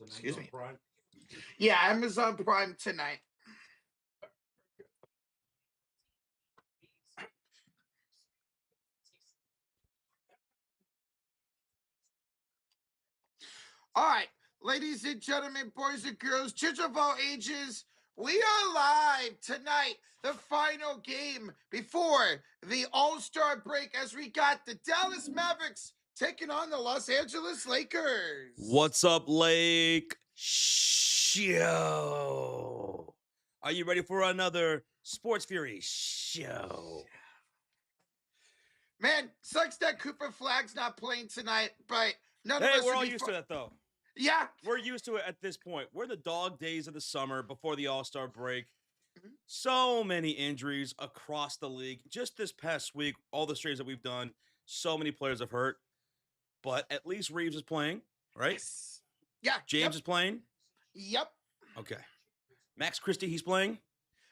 Excuse me. Yeah, Amazon Prime tonight. All right, ladies and gentlemen, boys and girls, children of all ages, we are live tonight, the final game before the All-Star break as we got the Dallas Mavericks taking on the Los Angeles Lakers. What's up, Lake Show? Are you ready for another Sports Fury show? Man, sucks that Cooper Flag's not playing tonight, but none of Hey, us we're would all be used to that, though. Yeah. We're used to it at this point. We're the dog days of the summer before the All-Star break. So many injuries across the league. Just this past week, all the strays that we've done, so many players have hurt. But at least Reeves is playing, right? Yes. Yeah. James is playing? Yep. Okay. Max Christie, he's playing?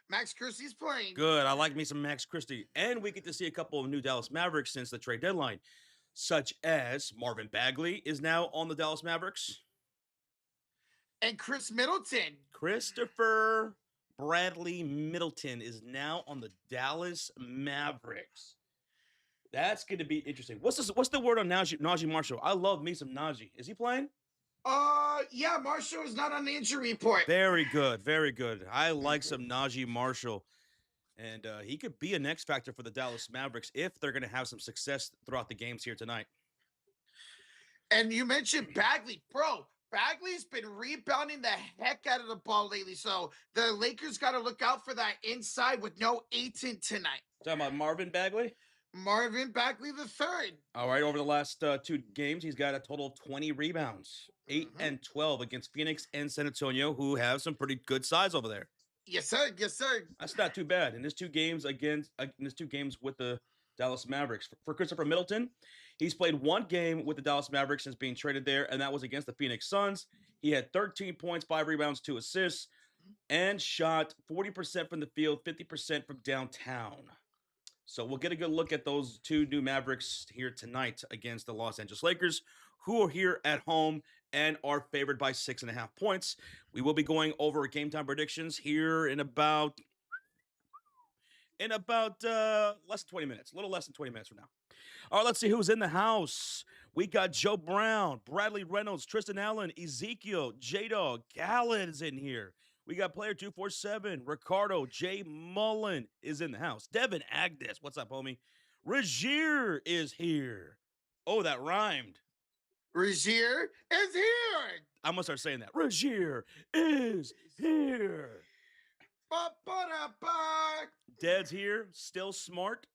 Max Christie's playing. Good. I like me some Max Christie. And we get to see a couple of new Dallas Mavericks since the trade deadline, such as Marvin Bagley is now on the Dallas Mavericks. And Chris Middleton. Christopher Bradley Middleton is now on the Dallas Mavericks. That's going to be interesting. What's the word on Najee Marshall? I love me some Najee. Is he playing? Yeah, Marshall is not on the injury report. Very good, very good. I like some Najee Marshall. And he could be an X factor for the Dallas Mavericks if they're going to have some success throughout the games here tonight. And you mentioned Bagley. Bro, Bagley's been rebounding the heck out of the ball lately. So the Lakers got to look out for that inside with no Ayton tonight. Talking about Marvin Bagley? Marvin Bagley III. All right, over the last 2 games, he's got a total of 20 rebounds, 8 and 12 against Phoenix and San Antonio, who have some pretty good size over there. Yes, sir. Yes, sir. That's not too bad. In his 2 games with the Dallas Mavericks. For Christopher Middleton, he's played 1 game with the Dallas Mavericks since being traded there, and that was against the Phoenix Suns. He had 13 points, 5 rebounds, 2 assists, and shot 40% from the field, 50% from downtown. So we'll get a good look at those 2 new Mavericks here tonight against the Los Angeles Lakers, who are here at home and are favored by 6.5 points. We will be going over game time predictions here in about less than 20 minutes, a little less than 20 minutes from now. All right, let's see who's in the house. We got Joe Brown, Bradley Reynolds, Tristan Allen, Ezekiel, J-Dog, Gallen is in here. We got player 247, Ricardo J. Mullen is in the house. Devin Agnes, what's up, homie? Regier is here. Oh, that rhymed. Regier is here. I'm going to start saying that. Regier is here. Ba-ba-da-ba. Dad's here, still smart.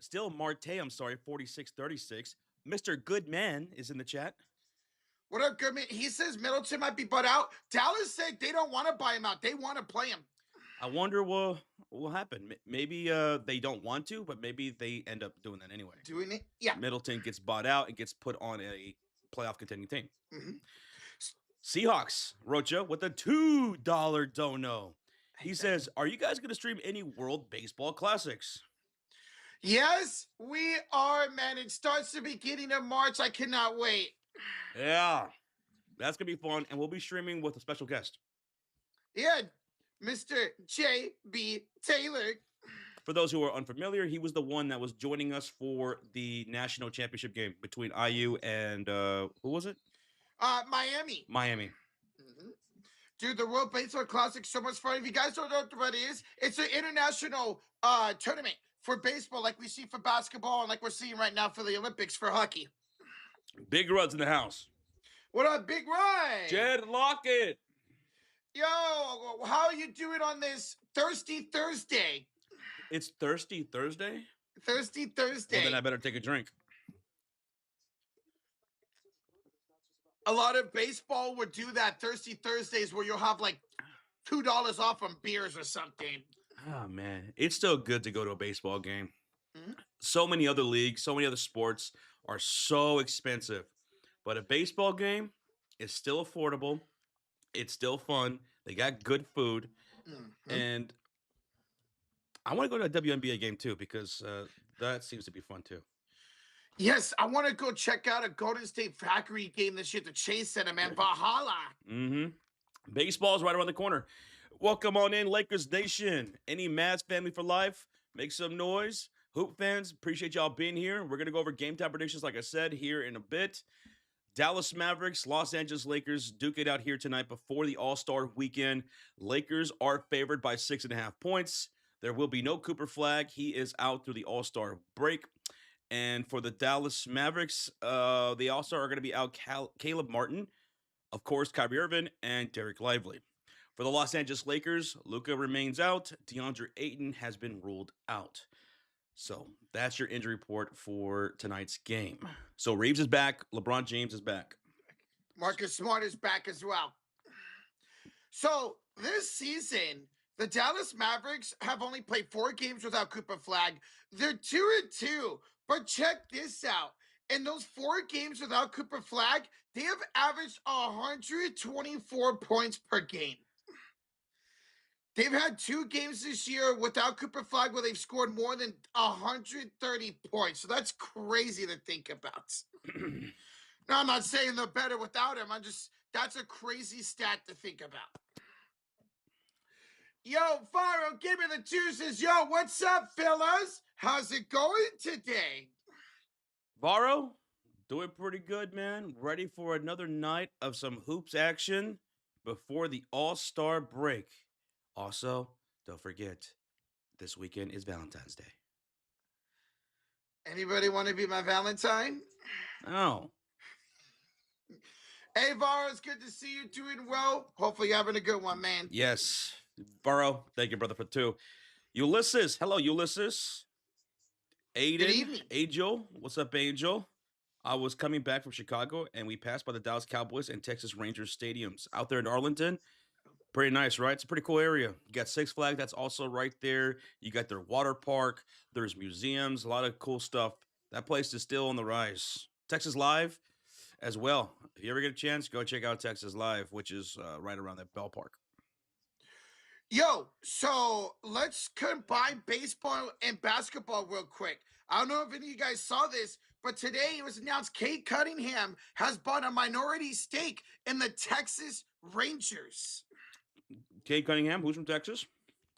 Still Marte, 4636. Mr. Goodman is in the chat. What up, Goodman? He says Middleton might be bought out. Dallas said they don't want to buy him out. They want to play him. I wonder what will happen. Maybe they don't want to, but maybe they end up doing that anyway. Doing it? Yeah. Middleton gets bought out and gets put on a playoff contending team. Seahawks, Rocha, with a $2 dono. He says, are you guys going to stream any World Baseball Classics? Yes, we are, man. It starts the beginning of March. I cannot wait. Yeah, that's going to be fun, and we'll be streaming with a special guest. Yeah, Mr. J.B. Taylor. For those who are unfamiliar, he was the one that was joining us for the national championship game between IU and, who was it? Miami. Miami. Dude, the World Baseball Classic is so much fun. If you guys don't know what it is, it's an international tournament for baseball like we see for basketball and like we're seeing right now for the Olympics for hockey. Big Rud's in the house. What up, Big Rud? Jed Lockett. Yo, how are you doing on this Thirsty Thursday? It's Thirsty Thursday? Thirsty Thursday. Well, then I better take a drink. A lot of baseball would do that Thirsty Thursdays where you'll have like $2 off on beers or something. Oh, man. It's still good to go to a baseball game. So many other leagues, so many other sports are so expensive. But a baseball game is still affordable. It's still fun. They got good food. And I want to go to a WNBA game, too, because that seems to be fun, too. Yes, I want to go check out a Golden State Factory game this year at the Chase Center, man. Valhalla. Mm-hmm. Baseball's right around the corner. Welcome on in, Lakers Nation. Any Mavs family for life? Make some noise. Hoop fans, appreciate y'all being here. We're going to go over game time predictions, like I said, here in a bit. Dallas Mavericks, Los Angeles Lakers duke it out here tonight before the All-Star weekend. Lakers are favored by 6.5 points. There will be no Cooper Flag. He is out through the All-Star break. And for the Dallas Mavericks, the All-Star are going to be out Caleb Martin, of course, Kyrie Irving, and Derek Lively. For the Los Angeles Lakers, Luka remains out. DeAndre Ayton has been ruled out. So that's your injury report for tonight's game. So Reeves is back. LeBron James is back. Marcus Smart is back as well. So this season, the Dallas Mavericks have only played 4 games without Cooper Flag. They're 2-2. But check this out. In those 4 games without Cooper Flag, they have averaged 124 points per game. They've had 2 games this year without Cooper Flag where they've scored more than 130 points. So that's crazy to think about. Now, I'm not saying they're better without him. That's a crazy stat to think about. Yo, Faro, give me the juices. Yo, what's up, fellas? How's it going today? Varo, doing pretty good, man. Ready for another night of some hoops action before the All-Star break. Also, don't forget, this weekend is Valentine's Day. Anybody want to be my Valentine? Oh. Hey, Varo, it's good to see you doing well. Hopefully you're having a good one, man. Yes. Varo, thank you, brother, for 2. Ulysses. Hello, Ulysses. Aiden. Good evening. Angel. What's up, Angel? I was coming back from Chicago, and we passed by the Dallas Cowboys and Texas Rangers stadiums out there in Arlington. Pretty nice, right? It's a pretty cool area. You got Six Flags, that's also right there. You got their water park. There's museums, a lot of cool stuff. That place is still on the rise. Texas Live as well. If you ever get a chance, go check out Texas Live, which is right around that ballpark. Yo, so let's combine baseball and basketball real quick. I don't know if any of you guys saw this, but today it was announced Kate Cunningham has bought a minority stake in the Texas Rangers. Kate Cunningham, who's from Texas?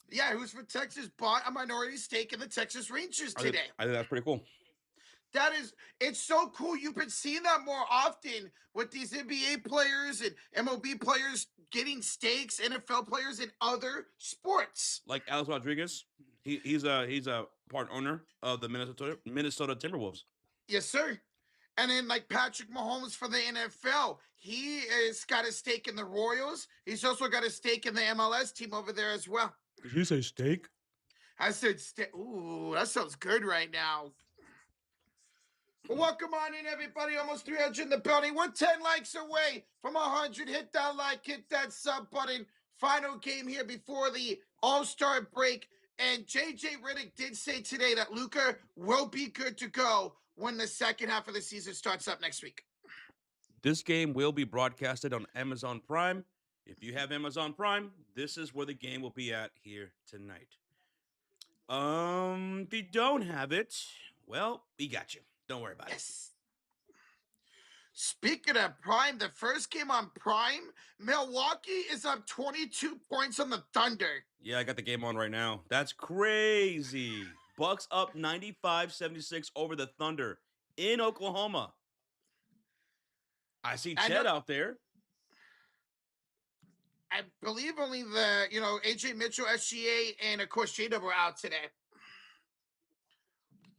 Yeah, who's from Texas, bought a minority stake in the Texas Rangers today. I think that's pretty cool. It's so cool. You've been seeing that more often with these NBA players and MLB players getting stakes, NFL players in other sports. Like Alex Rodriguez, he's a part owner of the Minnesota Timberwolves. Yes, sir. And then like Patrick Mahomes for the NFL, he has got a stake in the Royals. He's also got a stake in the MLS team over there as well. Did you say steak? I said steak. Ooh, that sounds good right now. Well, welcome on in, everybody. Almost 300 in the building. We're 10 likes away from 100. Hit that like, hit that sub button. Final game here before the All-Star break. And JJ Redick did say today that Luka will be good to go when the second half of the season starts up next week. This game will be broadcasted on Amazon Prime. If you have Amazon Prime, this is where the game will be at here tonight. If you don't have it, well, we got you. Don't worry about it. Speaking of Prime, the first game on Prime, Milwaukee is up 22 points on the Thunder. Yeah, I got the game on right now. That's crazy. Bucks up 95-76 over the Thunder in Oklahoma. I see Chet out there. I believe only AJ Mitchell, SGA, and of course Jada were out today.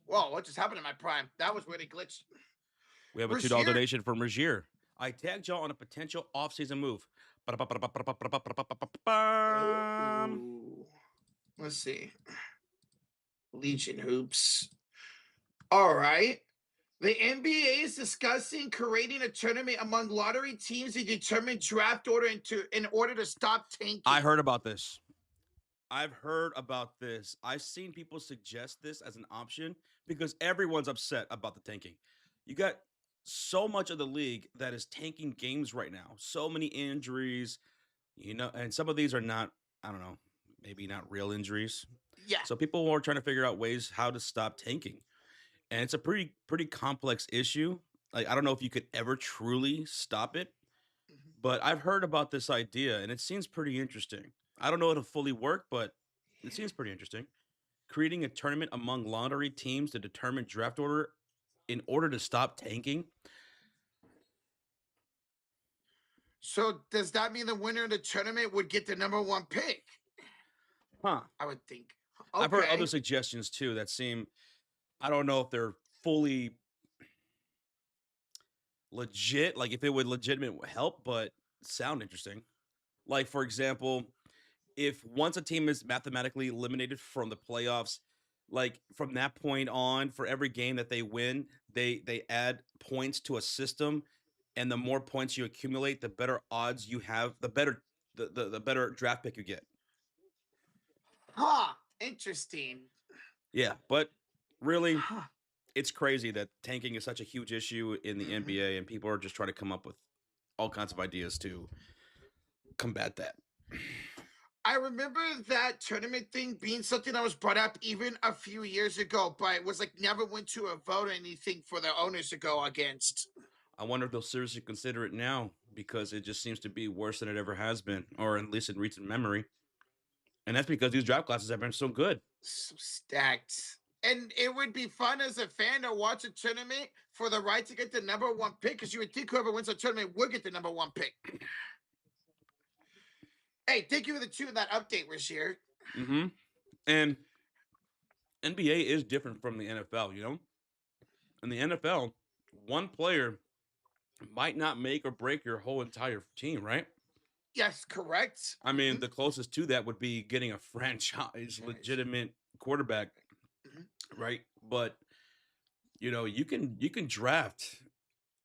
Whoa, what just happened to my Prime? That was where they glitched. We have a $2 donation from Regier. I tagged y'all on a potential offseason move. Let's see. Legion Hoops. All right. The NBA is discussing creating a tournament among lottery teams to determine draft order in order to stop tanking. I heard about this. I've seen people suggest this as an option because everyone's upset about the tanking. You got so much of the league that is tanking games right now. So many injuries, and some of these are not, I don't know, maybe not real injuries. Yeah. So people are trying to figure out ways how to stop tanking. and it's a pretty complex issue. Like I don't know if you could ever truly stop it, Mhm. but I've heard about this idea and it seems pretty interesting. I don't know it'll fully work, but it Yeah. seems pretty interesting. Creating a tournament among lottery teams to determine draft order in order to stop tanking. So does that mean the winner of the tournament would get the number one pick? Huh. I would think. I've heard other Okay. suggestions too that seem I don't know if they're fully legit, like if it would legitimate help, but sound interesting. Like for example, if once a team is mathematically eliminated from the playoffs, like from that point on, for every game that they win, they add points to a system, and the more points you accumulate, the better odds you have, the better the better draft pick you get. Huh. Interesting. Yeah, but really, Huh. it's crazy that tanking is such a huge issue in the Mhm. NBA, and people are just trying to come up with all kinds of ideas to combat that. I remember that tournament thing being something that was brought up even a few years ago, but it was like never went to a vote or anything for the owners to go against. I wonder if they'll seriously consider it now because it just seems to be worse than it ever has been, or at least in recent memory. And that's because these draft classes have been so good. So stacked. And it would be fun as a fan to watch a tournament for the right to get the number one pick because you would think whoever wins a tournament would get the number one pick. Hey, thank you for the two in that update, Rashir. Hmm. And NBA is different from the NFL, you know? In the NFL, one player might not make or break your whole entire team, right? Yes, correct. I mean, the closest to that would be getting a franchise legitimate quarterback, Mhm. right? But you can draft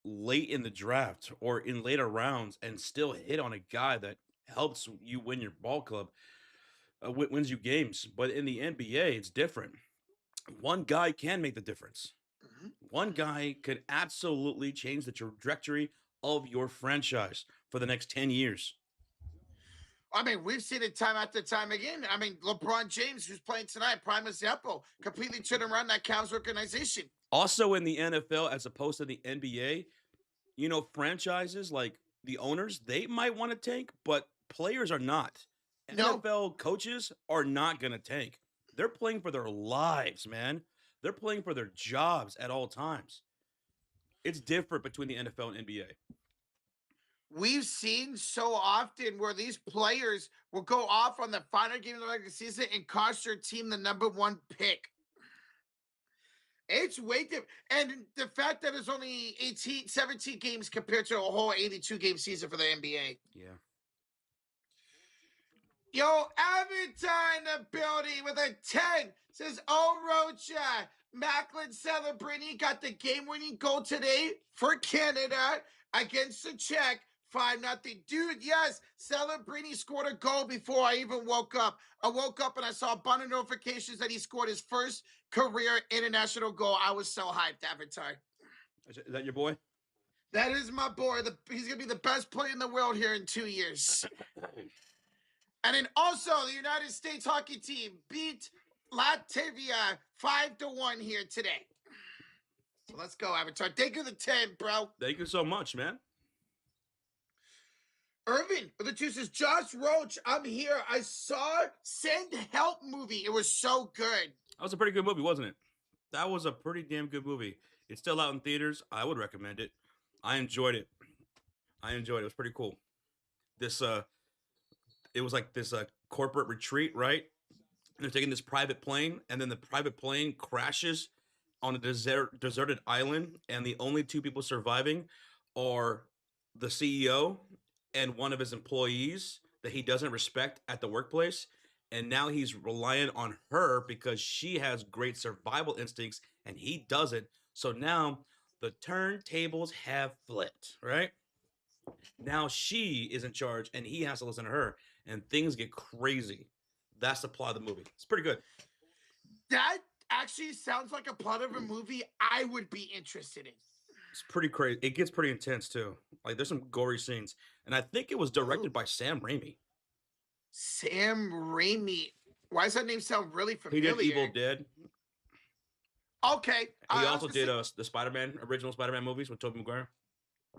late in the draft or in later rounds and still hit on a guy that helps you win your ball club, wins you games. But in the NBA, it's different. One guy can make the difference. Mhm. One guy could absolutely change the trajectory of your franchise for the next 10 years. I mean, we've seen it time after time again. I mean, LeBron James, who's playing tonight, prime example, completely turned around that Cavs organization. Also in the NFL, as opposed to the NBA, franchises like the owners, they might want to tank, but players are not. No, NFL coaches are not going to tank. They're playing for their lives, man. They're playing for their jobs at all times. It's different between the NFL and NBA. we've seen so often where these players will go off on the final game of the regular season and cost their team the number one pick. It's way different. And the fact that it's only 18, 17 games compared to a whole 82 game season for the NBA. Yeah. Yo, Avatar in the building with a 10 says, oh, Rocha, Macklin celebrating got the game winning goal today for Canada against the Czech. 5-0. Dude, yes, Celebrini scored a goal before I even woke up. I woke up and I saw a bunch of notifications that he scored his first career international goal. I was so hyped, Avatar. Is that your boy? That is my boy. He's going to be the best player in the world here in 2 years. And then also the United States hockey team beat Latvia 5-1 here today. So let's go, Avatar. Thank you the 10, bro. Thank you so much, man. Irvin with the two says, Josh Roach, I'm here. I saw Send Help movie. It was so good. That was a pretty good movie, wasn't it? That was a pretty damn good movie. It's still out in theaters. I would recommend it. I enjoyed it. It. It was pretty cool. This it was like this corporate retreat, right? And they're taking this private plane, and then the private plane crashes on a deserted island, and the only two people surviving are the CEO and one of his employees that he doesn't respect at the workplace. And now he's reliant on her because she has great survival instincts and he doesn't. So now the turntables have flipped, right? Now she is in charge and he has to listen to her, and things get crazy. That's the plot of the movie. It's pretty good. That actually sounds like a plot of a movie I would be interested in. It's pretty crazy. It gets pretty intense too. Like there's some gory scenes, and I think it was directed Ooh, by Sam Raimi. Sam Raimi. Why does that name sound really He did Evil familiar? Dead. Okay. He I was also gonna did say the Spider-Man original Spider-Man movies with Tobey Maguire.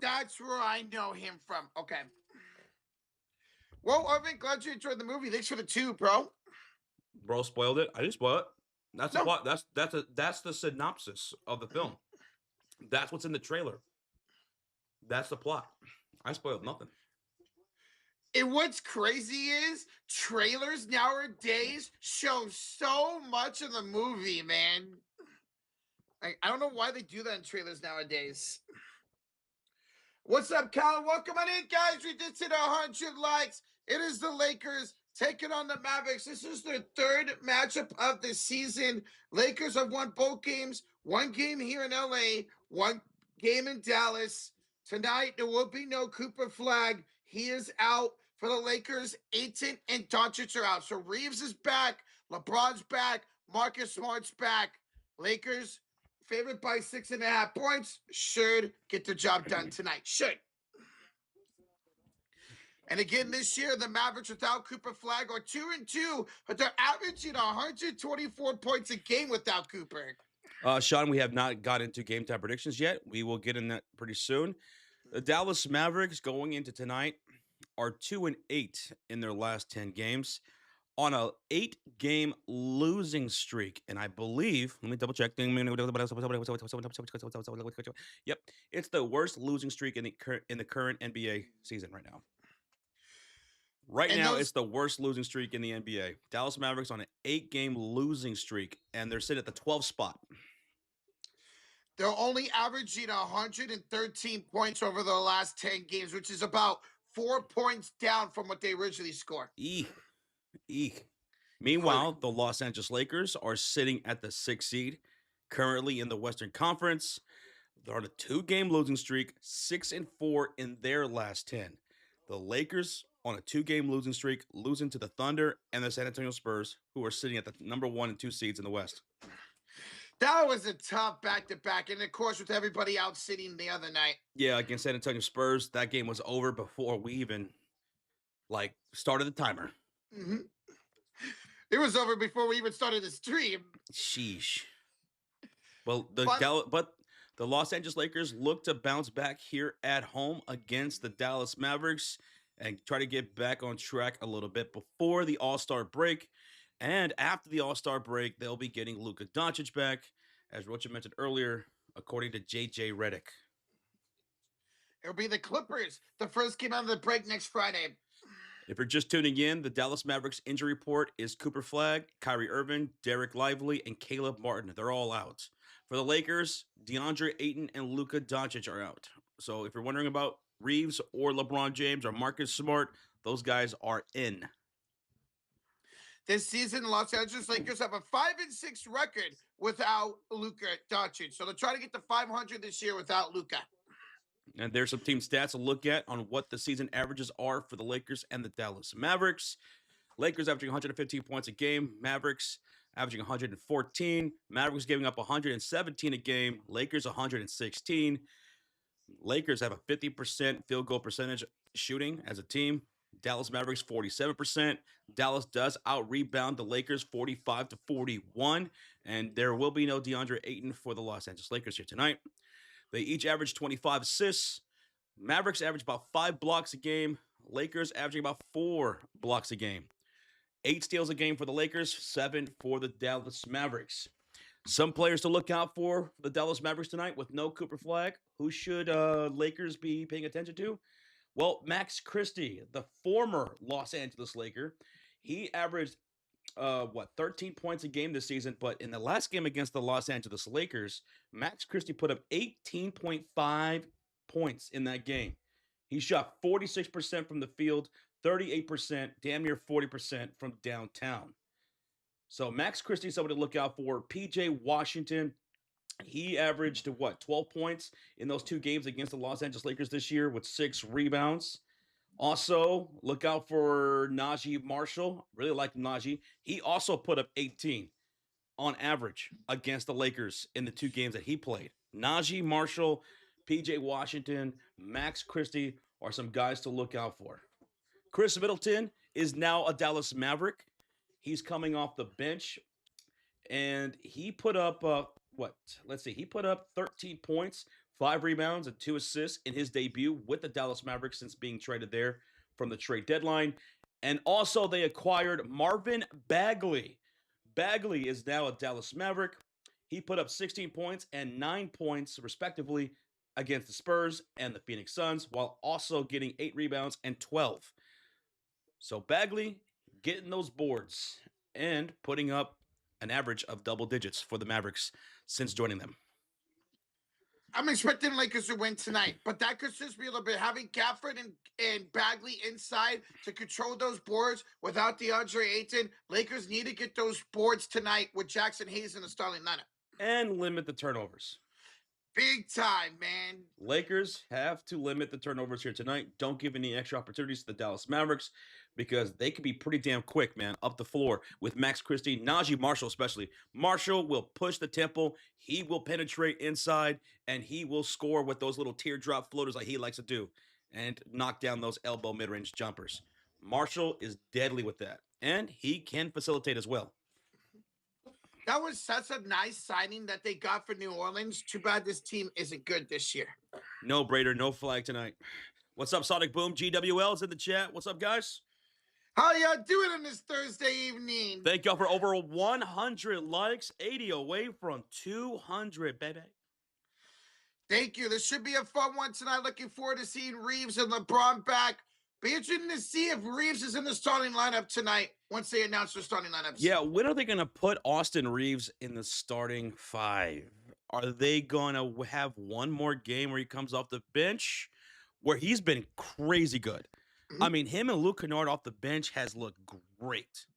that's where I know him from. Okay. Well, Irvin, glad you enjoyed the movie. Thanks for the two, bro. Bro, spoiled it. I didn't spoil it. That's the No. plot. That's the synopsis of the film. That's what's in the trailer. That's the plot. I spoiled nothing. And what's crazy is trailers nowadays show so much of the movie, man. I don't know why they do that in trailers nowadays. What's up, Cal? Welcome on in, guys. We just hit 100 likes. It is the Lakers taking on the Mavericks. This is their third matchup of the season. Lakers have won both games. One game here in LA, one game in Dallas. Tonight, there will be no Cooper Flag. He is out for the Lakers. Ayton and Doncic are out. So Reeves is back. LeBron's back. Marcus Smart's back. Lakers favored by 6.5 points. Should get the job done tonight. Should. And again, this year, the Mavericks without Cooper Flag are 2-2, but they're averaging 124 points a game without Cooper. Sean, we have not got into game time predictions yet. We will get in that pretty soon. The Dallas Mavericks going into tonight are 2-8 in their last 10 games on a 8-game losing streak. And I believe, let me double check. Yep, it's the worst losing streak in the current NBA season right now. Right now, it's the worst losing streak in the NBA. Dallas Mavericks on an 8-game losing streak, and they're sitting at the 12th spot. They're only averaging 113 points over the last 10 games, which is about 4 points down from what they originally scored. Eek. Meanwhile, the Los Angeles Lakers are sitting at the 6th seed, currently in the Western Conference. They're on a 2-game losing streak, 6-4 in their last 10. The Lakers on a 2-game losing streak, losing to the Thunder and the San Antonio Spurs, who are sitting at the number 1 and 2 seeds in the West. That was a tough back-to-back, and of course, with everybody out sitting the other night. Yeah, against San Antonio Spurs, that game was over before we even started the timer. Mm-hmm. It was over before we even started the stream. Sheesh. Well, the Los Angeles Lakers look to bounce back here at home against the Dallas Mavericks and try to get back on track a little bit before the All-Star break. And after the All-Star break, they'll be getting Luka Doncic back, as Rocha mentioned earlier, according to JJ Redick. It'll be the Clippers. The first game out of the break next Friday. If you're just tuning in, the Dallas Mavericks injury report is Cooper Flag, Kyrie Irving, Derek Lively, and Caleb Martin. They're all out. For the Lakers, DeAndre Ayton and Luka Doncic are out. So if you're wondering about Reeves or LeBron James or Marcus Smart, those guys are in. This season, Los Angeles Lakers have a 5-6 record without Luka Doncic. So they're trying to get to 500 this year without Luka. And there's some team stats to look at on what the season averages are for the Lakers and the Dallas Mavericks. Lakers averaging 115 points a game. Mavericks averaging 114. Mavericks giving up 117 a game. Lakers 116. Lakers have a 50% field goal percentage shooting as a team. Dallas Mavericks 47%. Dallas does out-rebound the Lakers 45-41. And there will be no DeAndre Ayton for the Los Angeles Lakers here tonight. They each average 25 assists. Mavericks average about 5 blocks a game. Lakers averaging about 4 blocks a game. 8 steals a game for the Lakers, 7 for the Dallas Mavericks. Some players to look out for the Dallas Mavericks tonight with no Cooper Flag. Who should Lakers be paying attention to? Well, Max Christie, the former Los Angeles Laker, he averaged 13 points a game this season, but in the last game against the Los Angeles Lakers, Max Christie put up 18.5 points in that game. He shot 46% from the field, 38%, damn near 40% from downtown. So Max Christie, somebody to look out for. PJ Washington, he averaged 12 points in those 2 games against the Los Angeles Lakers this year with 6 rebounds. Also, look out for Najee Marshall. Really like Najee. He also put up 18 on average against the Lakers in the 2 games that he played. Najee Marshall, PJ Washington, Max Christie are some guys to look out for. Chris Middleton is now a Dallas Maverick. He's coming off the bench, and he put up what? Let's see. He put up 13 points, 5 rebounds, and 2 assists in his debut with the Dallas Mavericks since being traded there from the trade deadline. And also, they acquired Marvin Bagley. Bagley is now a Dallas Maverick. He put up 16 points and 9 points, respectively, against the Spurs and the Phoenix Suns, while also getting 8 rebounds and 12. So Bagley getting those boards and putting up an average of double digits for the Mavericks since joining them. I'm expecting Lakers to win tonight, but that could just be a little bit having Gafford and Bagley inside to control those boards without DeAndre Ayton. Lakers need to get those boards tonight with Jackson Hayes in the starting lineup. And limit the turnovers. Big time, man. Lakers have to limit the turnovers here tonight. Don't give any extra opportunities to the Dallas Mavericks because they can be pretty damn quick, man, up the floor with Max Christie, Najee Marshall especially. Marshall will push the tempo. He will penetrate inside, and he will score with those little teardrop floaters like he likes to do and knock down those elbow mid-range jumpers. Marshall is deadly with that, and he can facilitate as well. That was such a nice signing that they got for New Orleans. Too bad this team isn't good this year. No Brader, no flag tonight. What's up, Sonic Boom? GWL is in the chat. What's up, guys? How y'all doing on this Thursday evening? Thank y'all for over 100 likes. 80 away from 200, baby. Thank you. This should be a fun one tonight. Looking forward to seeing Reeves and LeBron back. Be interesting to see if Reeves is in the starting lineup tonight once they announce their starting lineups. Yeah, when are they going to put Austin Reeves in the starting 5? Are they going to have one more game where he comes off the bench where he's been crazy good? I mean, him and Luke Kennard off the bench has looked great.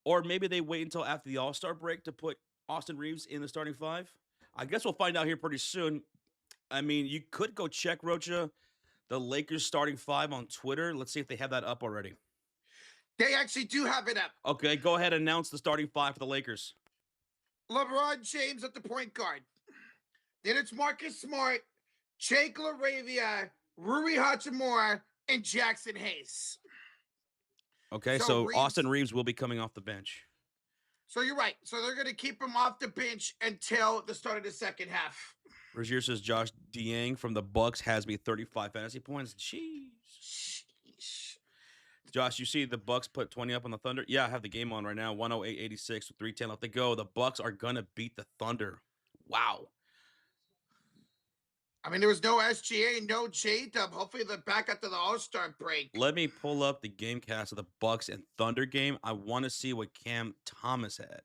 Or maybe they wait until after the All-Star break to put Austin Reeves in the starting 5. I guess we'll find out here pretty soon. I mean, you could go check, Rocha, the Lakers starting 5 on Twitter. Let's see if they have that up already. They actually do have it up. Okay, go ahead and announce the starting 5 for the Lakers. LeBron James at the point guard. Then it's Marcus Smart, Jake LaRavia, Rui Hachimura, and Jackson Hayes. Okay, so Austin Reeves will be coming off the bench. So you're right. So they're going to keep him off the bench until the start of the second half. Rozier says Josh Dieng from the Bucks has me 35 fantasy points. Jeez. Josh, you see the Bucks put 20 up on the Thunder? Yeah, I have the game on right now. 108-86 with 3:10 left to go. The Bucks are going to beat the Thunder. Wow. I mean, there was no SGA, no J-Dub. Hopefully they're back after the All-Star break. Let me pull up the game cast of the Bucks and Thunder game. I want to see what Cam Thomas had.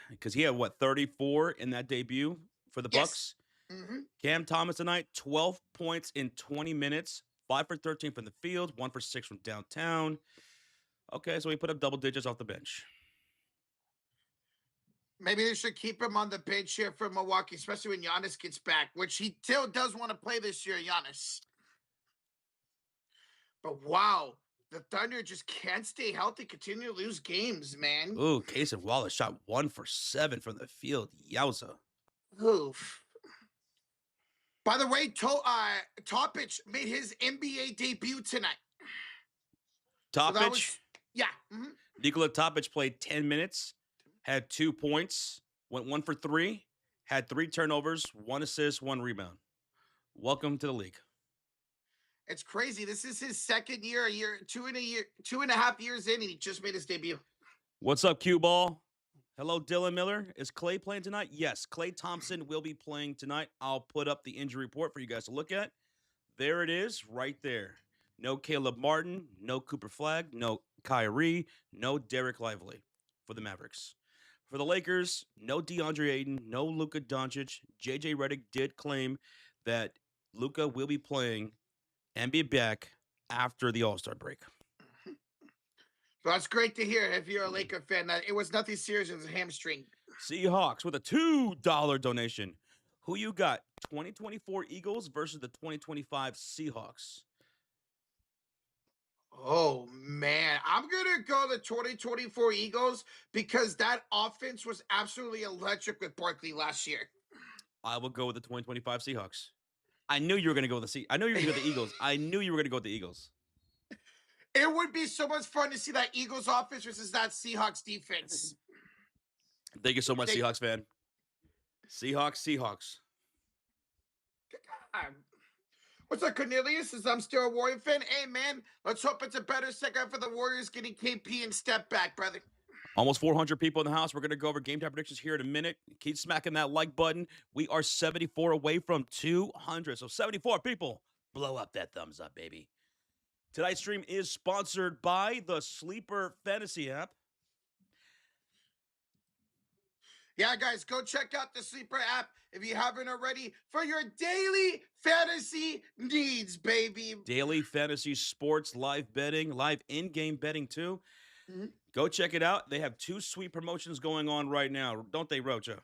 Because he had, 34 in that debut for the Bucks? Mm-hmm. Cam Thomas tonight, 12 points in 20 minutes, 5 for 13 from the field, 1 for 6 from downtown. Okay, so he put up double digits off the bench. Maybe they should keep him on the bench here for Milwaukee, especially when Giannis gets back, which he still does want to play this year, Giannis. But wow, the Thunder just can't stay healthy, continue to lose games, man. Ooh, Cason Wallace shot 1 for 7 from the field. Yowza. Oof. By the way, Topic made his NBA debut tonight. Topic? So yeah. Mm-hmm. Nikola Topic played 10 minutes, had 2 points, went 1 for 3, had 3 turnovers, 1 assist, 1 rebound. Welcome to the league. It's crazy. This is his second year, 2.5 years in, and he just made his debut. What's up, Cue Ball? Hello, Dylan Miller. Is Klay playing tonight? Yes, Klay Thompson will be playing tonight. I'll put up the injury report for you guys to look at. There it is, right there. No Caleb Martin, no Cooper Flagg, no Kyrie, no Derek Lively for the Mavericks. For the Lakers, no DeAndre Ayton, no Luka Doncic. JJ Redick did claim that Luka will be playing and be back after the All-Star break. So that's great to hear if you're a Laker fan. That it was nothing serious, it was a hamstring. Seahawks with a $2 donation. Who you got? 2024 Eagles versus the 2025 Seahawks. Oh, man. I'm going to go the 2024 Eagles because that offense was absolutely electric with Barkley last year. I will go with the 2025 Seahawks. I knew you were going to go with the Eagles. I knew you were going to go with the Eagles. It would be so much fun to see that Eagles offense versus that Seahawks defense. Thank you so much, Seahawks fan. Seahawks. What's up, Cornelius? I'm still a Warrior fan. Hey, man, let's hope it's a better second for the Warriors getting KP and step back, brother. Almost 400 people in the house. We're going to go over game time predictions here in a minute. Keep smacking that like button. We are 74 away from 200. So 74 people, blow up that thumbs up, baby. Tonight's stream is sponsored by the Sleeper Fantasy app. Yeah, guys, go check out the Sleeper app if you haven't already for your daily fantasy needs, baby. Daily fantasy sports, live betting, live in-game betting too. Mm-hmm. Go check it out. They have 2 sweet promotions going on right now. Don't they, Rocha?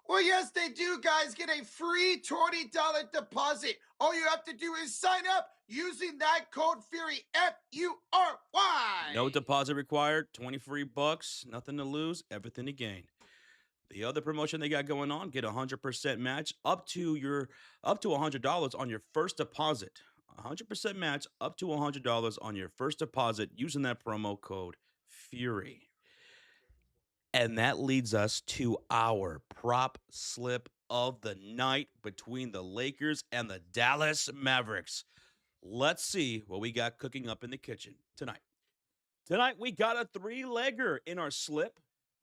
Well, yes, they do, guys. Get a free $20 deposit. All you have to do is sign up using that code Fury, F-U-R-Y. No deposit required. 20 free bucks. Nothing to lose, everything to gain. The other promotion they got going on, get 100% match up to $100 on your first deposit. 100% match up to $100 on your first deposit using that promo code Fury. And that leads us to our prop slip of the night between the Lakers and the Dallas Mavericks. Let's see what we got cooking up in the kitchen tonight. Tonight, we got a 3-legger in our slip.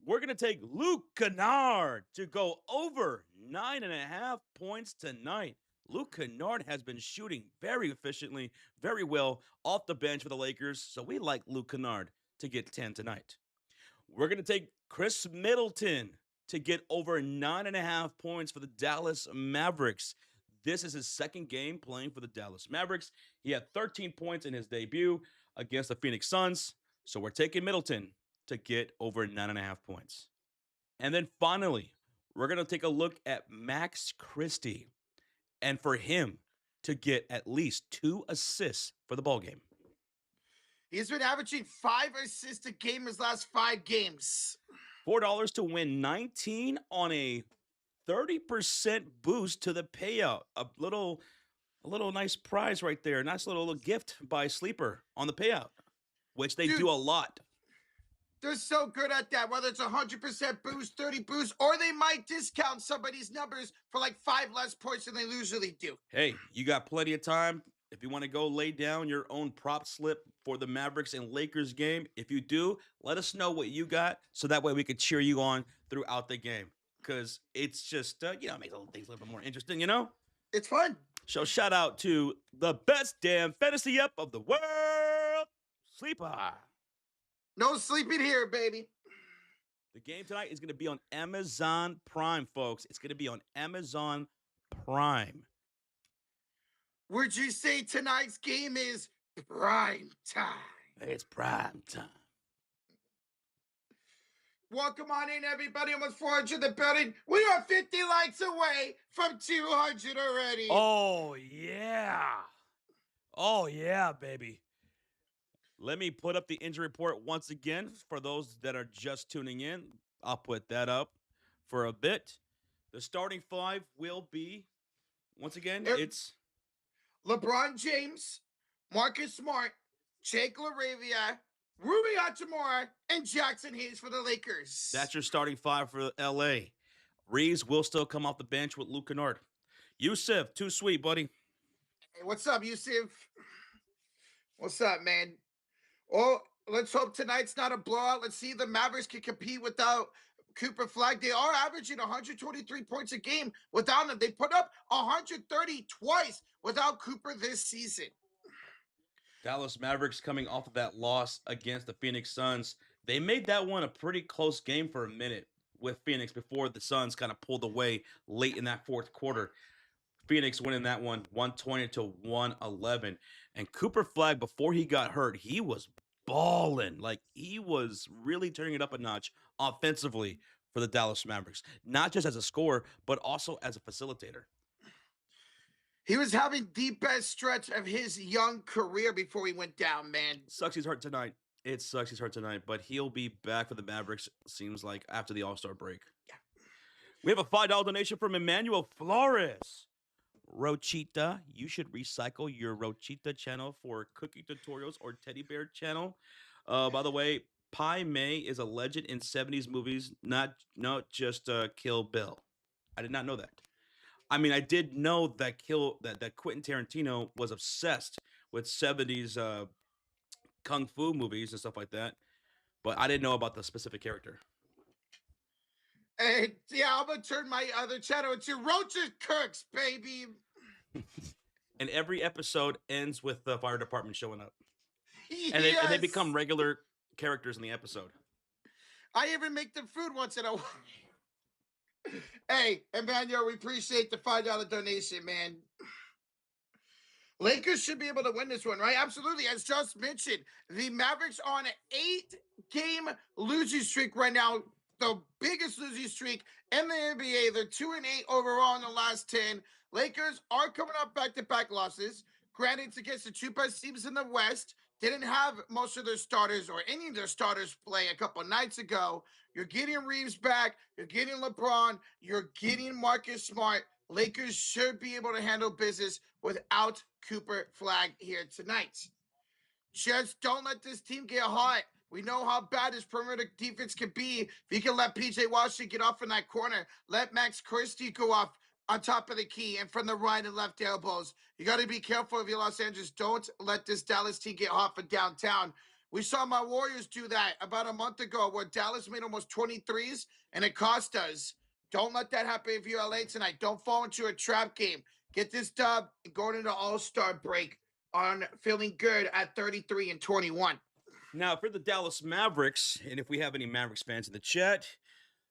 We're going to take Luke Kennard to go over 9.5 points tonight. Luke Kennard has been shooting very efficiently, very well off the bench for the Lakers, so we like Luke Kennard to get 10 tonight. We're going to take Chris Middleton to get over 9.5 points for the Dallas Mavericks. This is his second game playing for the Dallas Mavericks. He had 13 points in his debut against the Phoenix Suns, so we're taking Middleton to get over 9.5 points. And then finally, we're going to take a look at Max Christie, and for him to get at least 2 assists for the ballgame. He's been averaging 5 assists a game his last 5 games. $4 to win 19 on a 30% boost to the payout. A little nice prize right there. Nice little gift by Sleeper on the payout, which they do a lot. They're so good at that, whether it's 100% boost, 30 boost, or they might discount somebody's numbers for like 5 less points than they usually do. Hey, you got plenty of time. If you want to go lay down your own prop slip for the Mavericks and Lakers game, if you do, let us know what you got so that way we could cheer you on throughout the game. Because it's just, it makes things a little bit more interesting, It's fun. So shout out to the best damn fantasy app of the world, Sleeper. No sleeping here, baby. The game tonight is going to be on Amazon Prime, folks. It's going to be on Amazon Prime. Would you say tonight's game is prime time? It's prime time. Welcome on in, everybody. Almost 400 in the building. We are 50 likes away from 200 already. Oh, yeah. Oh, yeah, baby. Let me put up the injury report once again for those that are just tuning in. I'll put that up for a bit. The starting 5 will be, once again, it's LeBron James, Marcus Smart, Jake LaRavia, Ruby Hachimura, and Jackson Hayes for the Lakers. That's your starting 5 for L.A. Reeves will still come off the bench with Luke Kennard. Yusuf, too sweet, buddy. Hey, what's up, Yusuf? What's up, man? Well, let's hope tonight's not a blowout. Let's see if the Mavericks can compete without Cooper Flag. They are averaging 123 points a game without him. They put up 130 twice without Cooper this season. Dallas Mavericks coming off of that loss against the Phoenix Suns. They made that one a pretty close game for a minute with Phoenix before the Suns kind of pulled away late in that fourth quarter. Phoenix winning that one 120 to 111. And Cooper Flag, before he got hurt, he was balling. Like, he was really turning it up a notch offensively for the Dallas Mavericks. Not just as a scorer, but also as a facilitator. He was having the best stretch of his young career before he went down, man. Sucks he's hurt tonight. It sucks he's hurt tonight, but he'll be back for the Mavericks, seems like, after the All-Star break. Yeah. We have a $5 donation from Emmanuel Flores. Rochita, you should recycle your Rochita channel for cooking tutorials or teddy bear channel. By the way, Pai Mei is a legend in 70s movies, not just Kill Bill. I did not know that. I mean, I did know that Quentin Tarantino was obsessed with 70s kung fu movies and stuff like that, but I didn't know about the specific character. And yeah, I'm gonna turn my other channel into Roaches Cooks, baby. And every episode ends with the fire department showing up, and Yes. they become regular characters in the episode. I even make them food once in a while. Hey, Emmanuel, we appreciate the $5 donation, man. Lakers should be able to win this one, right? Absolutely. As just mentioned, the Mavericks on an 8-game losing streak right now, the biggest losing streak in the NBA. They're 2-8 overall in the last 10. Lakers are coming up back-to-back losses. Granted, it's against the two best teams in the West. Didn't have most of their starters or any of their starters play a couple nights ago. You're getting Reeves back. You're getting LeBron. You're getting Marcus Smart. Lakers should be able to handle business without Cooper Flag here tonight. Just don't let this team get hot. We know how bad this perimeter defense can be. If you can let PJ Washington get off in that corner, let Max Christie go off on top of the key and from the right and left elbows. You got to be careful of your Los Angeles. Don't let this Dallas team get hot from downtown. We saw my Warriors do that about a month ago where Dallas made almost 23s and it cost us. Don't let that happen if you're LA tonight. Don't fall into a trap game. Get this dub and go into the All-Star break on feeling good at 33-21. Now, for the Dallas Mavericks, and if we have any Mavericks fans in the chat,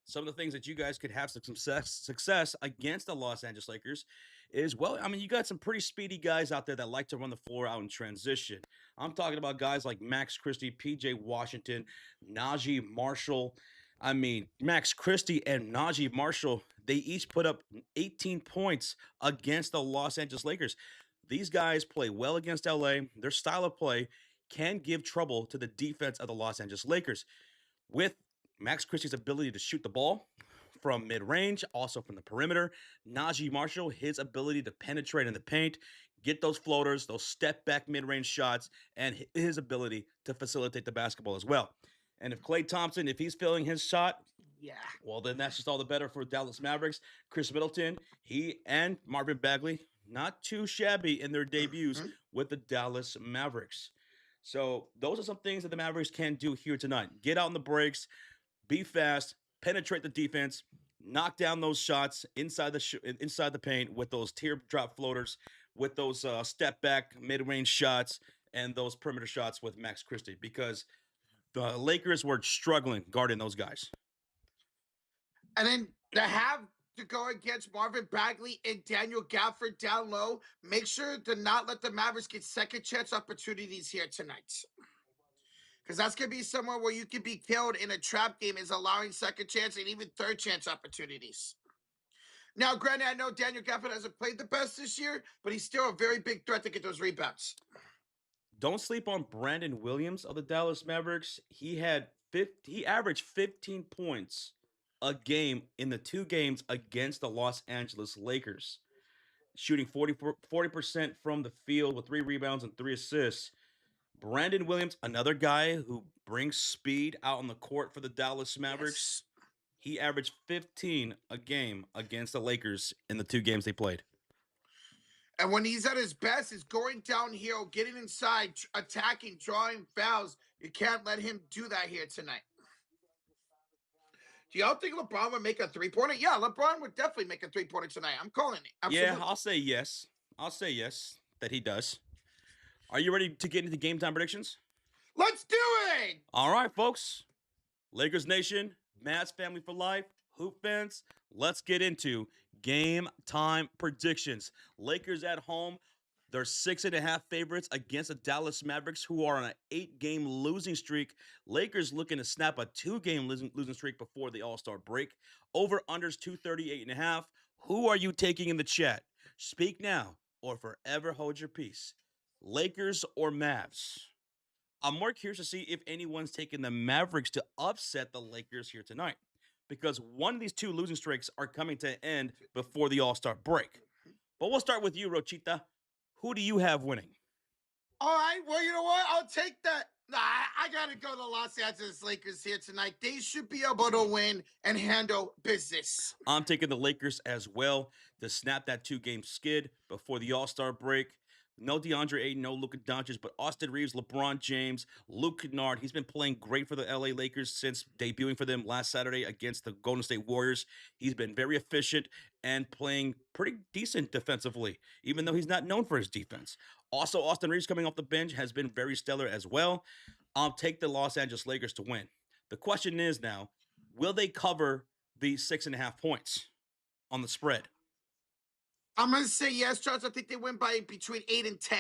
some of the things that you guys could have some success against the Los Angeles Lakers is, well, I mean, you got some pretty speedy guys out there that like to run the floor out in transition. I'm talking about guys like Max Christie, PJ Washington, Najee Marshall. I mean, Max Christie and Najee Marshall, they each put up 18 points against the Los Angeles Lakers. These guys play well against LA. Their style of play can give trouble to the defense of the Los Angeles Lakers. With Max Christie's ability to shoot the ball from mid-range, also from the perimeter, Najee Marshall, his ability to penetrate in the paint, get those floaters, those step-back mid-range shots, and his ability to facilitate the basketball as well. And if Klay Thompson, if he's feeling his shot, yeah, well, then that's just all the better for Dallas Mavericks. Chris Middleton, he and Marvin Bagley, not too shabby in their debuts with the Dallas Mavericks. So those are some things that the Mavericks can do here tonight. Get out in the breaks, be fast, penetrate the defense, knock down those shots inside the paint with those teardrop floaters, with those step back mid-range shots, and those perimeter shots with Max Christie, because the Lakers were struggling guarding those guys. And then to have to go against Marvin Bagley and Daniel Gafford down low, make sure to not let the Mavericks get second chance opportunities here tonight. Because that's going to be somewhere where you can be killed in a trap game, is allowing second chance and even third chance opportunities. Now, granted, I know Daniel Gafford hasn't played the best this year, but he's still a very big threat to get those rebounds. Don't sleep on Brandon Williams of the Dallas Mavericks. He averaged 15 points a game in the 2 games against the Los Angeles Lakers, shooting 40% from the field with 3 rebounds and 3 assists. Brandon Williams, another guy who brings speed out on the court for the Dallas Mavericks. Yes. He averaged 15 a game against the Lakers in the 2 games they played. And when he's at his best, he's going downhill, getting inside, attacking, drawing fouls. You can't let him do that here tonight. Do y'all think LeBron would make a 3-pointer? Yeah, LeBron would definitely make a 3-pointer tonight. I'm calling it. Absolutely. Yeah, I'll say yes. That he does. Are you ready to get into game time predictions? Let's do it! All right, folks. Lakers Nation, Mavs family for life, hoop fans, let's get into game time predictions. Lakers at home. They're 6.5 favorites against the Dallas Mavericks, who are on an 8-game losing streak. Lakers looking to snap a 2-game losing streak before the All-Star break. Over-unders 238.5. Who are you taking in the chat? Speak now or forever hold your peace. Lakers or Mavs? I'm more curious to see if anyone's taking the Mavericks to upset the Lakers here tonight, because one of these 2 losing streaks are coming to an end before the All-Star break. But we'll start with you, Rochita. Who do you have winning? All right. Well, you know what? I'll take that. Nah, I got to go to the Los Angeles Lakers here tonight. They should be able to win and handle business. I'm taking the Lakers as well to snap that 2-game skid before the All-Star break. No DeAndre Ayton, no Luka Doncic, but Austin Reeves, LeBron James, Luke Kennard. He's been playing great for the LA Lakers since debuting for them last Saturday against the Golden State Warriors. He's been very efficient and playing pretty decent defensively, even though he's not known for his defense. Also, Austin Reeves coming off the bench has been very stellar as well. I'll take the Los Angeles Lakers to win. The question is now, will they cover the 6.5 points on the spread? I'm going to say yes, Charles. I think they win by between 8 and 10.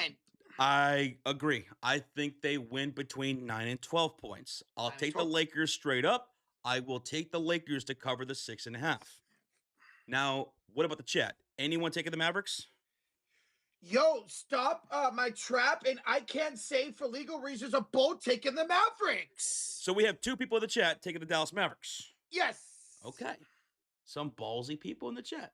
I agree. I think they win between 9 and 12 points. I'll take the Lakers straight up. I will take the Lakers to cover the 6.5. Now, what about the chat? Anyone taking the Mavericks? Yo, stop my trap, and I can't say for legal reasons are both taking the Mavericks. So we have two people in the chat taking the Dallas Mavericks. Yes. Okay. Some ballsy people in the chat.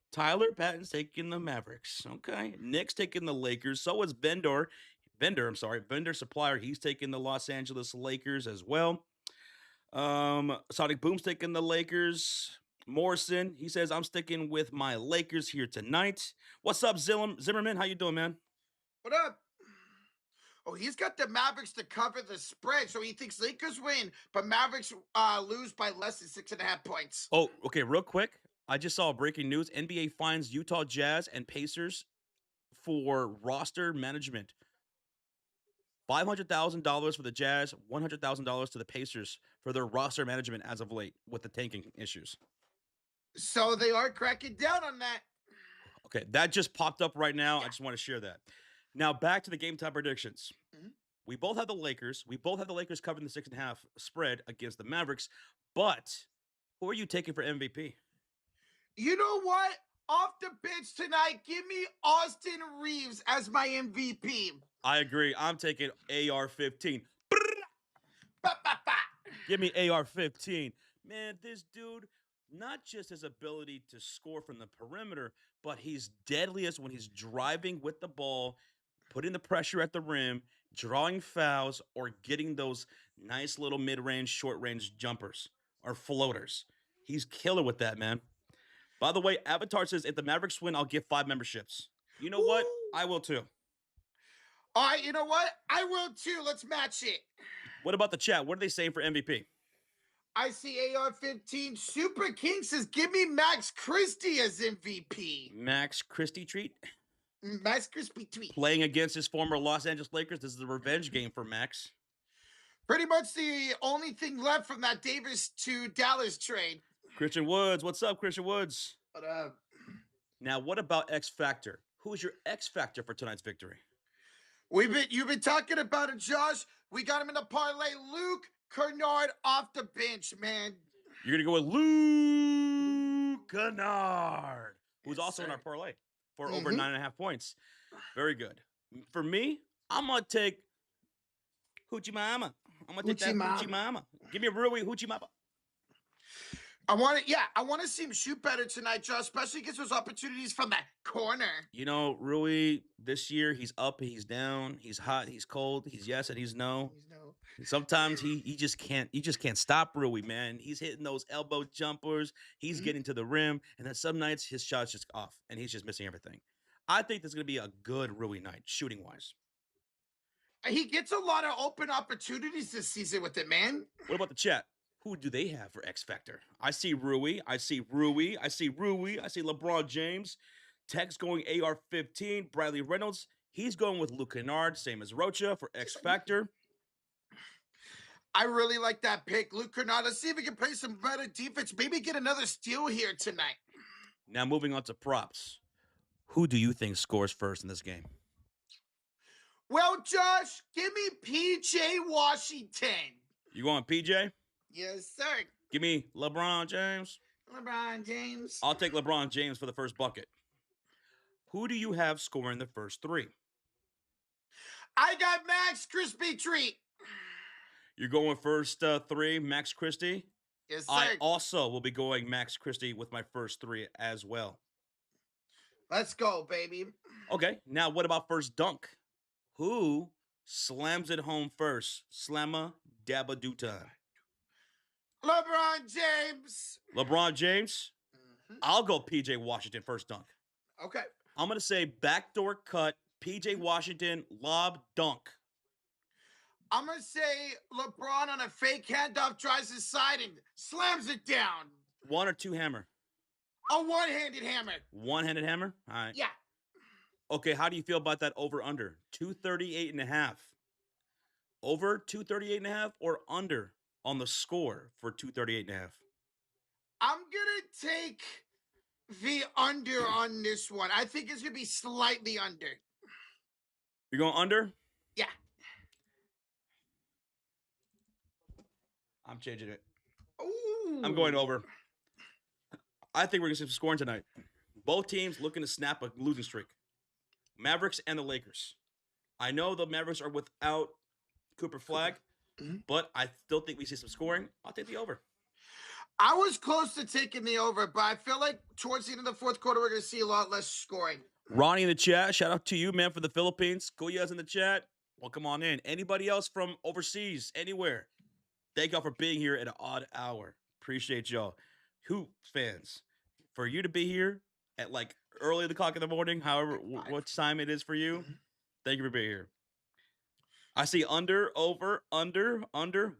Tyler Patton's taking the Mavericks. Okay. Nick's taking the Lakers. So is Vendor Supplier. He's taking the Los Angeles Lakers as well. Sonic Boom's taking the Lakers. Morrison, he says, I'm sticking with my Lakers here tonight. What's up, Zimmerman? How you doing, man? What up? Oh, he's got the Mavericks to cover the spread, so he thinks Lakers win, but Mavericks lose by less than 6.5 points. Oh, okay, real quick. I just saw breaking news. NBA fines Utah Jazz and Pacers for roster management. $500,000 for the Jazz, $100,000 to the Pacers for their roster management as of late with the tanking issues. So they are cracking down on that. Okay, that just popped up right now. Yeah. I just want to share that. Now, back to the game time predictions. Mm-hmm. We both have the Lakers. We both have the Lakers covering the 6.5 spread against the Mavericks. But who are you taking for MVP? You know what? Off the bench tonight, give me Austin Reeves as my MVP. I agree. I'm taking AR-15. Give me AR-15. Man, this dude, not just his ability to score from the perimeter, but he's deadliest when he's driving with the ball, putting the pressure at the rim, drawing fouls, or getting those nice little mid-range, short-range jumpers or floaters. He's killer with that, man. By the way, Avatar says, if the Mavericks win, I'll give 5 memberships. You know what? I will too. All right, you know what? I will too. Let's match it. What about the chat? What are they saying for MVP? I see AR-15. Super King says, give me Max Christie as MVP. Max Christie treat? Max Christie tweet. Playing against his former Los Angeles Lakers. This is a revenge game for Max. Pretty much the only thing left from that Davis to Dallas trade. Christian Woods. What's up, Christian Woods? What up? Now, what about X Factor? Who is your X Factor for tonight's victory? You've been talking about it, Josh. We got him in the parlay. Luke Kennard off the bench, man. You're going to go with Luke Kennard, who's also in our parlay for over 9.5 points. Very good. For me, I'm going to take Hoochie Mama. I'm going to take that Hoochie Mama. Give me a Rui Hoochie Mama. I want to see him shoot better tonight, Josh, especially against those opportunities from that corner. You know, Rui, this year, he's up, he's down, he's hot, he's cold, he's yes and he's no. Sometimes he just can't stop Rui, man. He's hitting those elbow jumpers, he's getting to the rim, and then some nights his shot's just off, and he's just missing everything. I think this is going to be a good Rui night, shooting-wise. He gets a lot of open opportunities this season with it, man. What about the chat? Who do they have for X Factor? I see Rui. I see LeBron James. Tex going AR-15. Bradley Reynolds. He's going with Luke Kennard, same as Rocha for X Factor. I really like that pick, Luke Kennard. Let's see if we can play some better defense. Maybe get another steal here tonight. Now moving on to props. Who do you think scores first in this game? Well, Josh, give me PJ Washington. You going PJ? Yes, sir. Give me LeBron James. LeBron James. I'll take LeBron James for the first bucket. Who do you have scoring the first 3? I got Max Christie treat. You're going first 3, Max Christie? Yes, sir. I also will be going Max Christie with my first 3 as well. Let's go, baby. Okay, now what about first dunk? Who slams it home first? Slamma dabba doo time. LeBron James. LeBron James. I'll go PJ Washington first dunk. Okay. I'm going to say backdoor cut, PJ Washington, lob, dunk. I'm going to say LeBron on a fake handoff drives his side and slams it down. One or two hammer? A one-handed hammer. One-handed hammer? All right. Yeah. Okay, how do you feel about that over-under? 238.5. Over 238.5 or under on the score for 238.5? I'm going to take the under on this one. I think it's going to be slightly under. You're going under? Yeah. I'm changing it. Ooh. I'm going over. I think we're going to see some scoring tonight. Both teams looking to snap a losing streak. Mavericks and the Lakers. I know the Mavericks are without Cooper Flag, but I still think we see some scoring. I'll take the over. I was close to taking the over, but I feel like towards the end of the fourth quarter, we're going to see a lot less scoring. Ronnie in the chat, shout out to you, man, for the Philippines. Kuya's in the chat. Welcome on in. Anybody else from overseas, anywhere? Thank y'all for being here at an odd hour. Appreciate y'all. Hoop fans, for you to be here at like early the clock in the morning, however, what time it is for you, thank you for being here. I see under, over, under,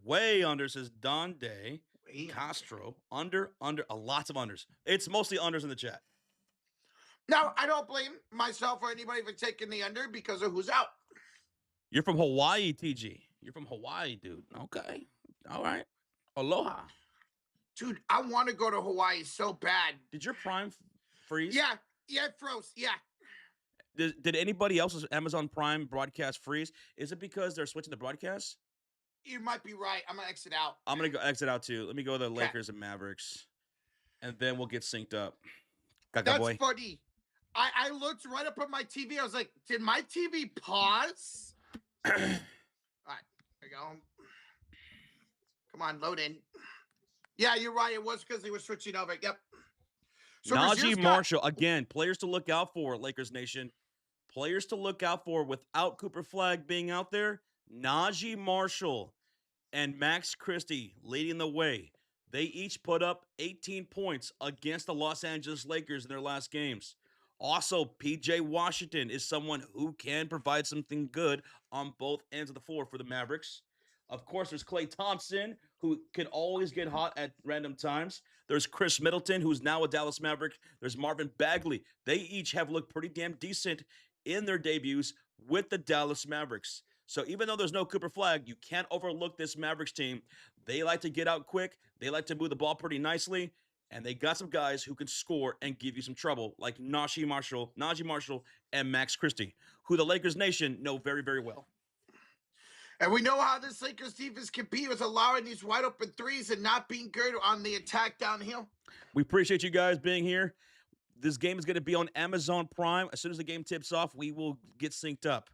way under, says Don Day. Castro, under, lots of unders. It's mostly unders in the chat. Now, I don't blame myself or anybody for taking the under because of who's out. You're from Hawaii, TG. You're from Hawaii, dude. Okay. All right. Aloha. Dude, I want to go to Hawaii so bad. Did your Prime freeze? Yeah, it froze. Yeah. Did anybody else's Amazon Prime broadcast freeze? Is it because they're switching the broadcast? You might be right. I'm going to exit out. I'm going to go exit out too. Let me go to the Lakers and Mavericks. And then we'll get synced up. That's funny. I looked right up at my TV. I was like, did my TV pause? All right. There we go. Come on, load in. Yeah, you're right. It was because they were switching over. Yep. So Najee Marshall, again, players to look out for, Lakers Nation. Players to look out for without Cooper Flag being out there. Najee Marshall and Max Christie leading the way. They each put up 18 points against the Los Angeles Lakers in their last games. Also, PJ Washington is someone who can provide something good on both ends of the floor for the Mavericks. Of course, there's Klay Thompson, who can always get hot at random times. There's Chris Middleton, who's now a Dallas Maverick. There's Marvin Bagley. They each have looked pretty damn decent in their debuts with the Dallas Mavericks. So even though there's no Cooper Flag, you can't overlook this Mavericks team. They like to get out quick. They like to move the ball pretty nicely. And they got some guys who can score and give you some trouble, like Najee Marshall, and Max Christie, who the Lakers Nation know very, very well. And we know how this Lakers defense compete with allowing these wide open threes and not being good on the attack downhill. We appreciate you guys being here. This game is going to be on Amazon Prime. As soon as the game tips off, we will get synced up.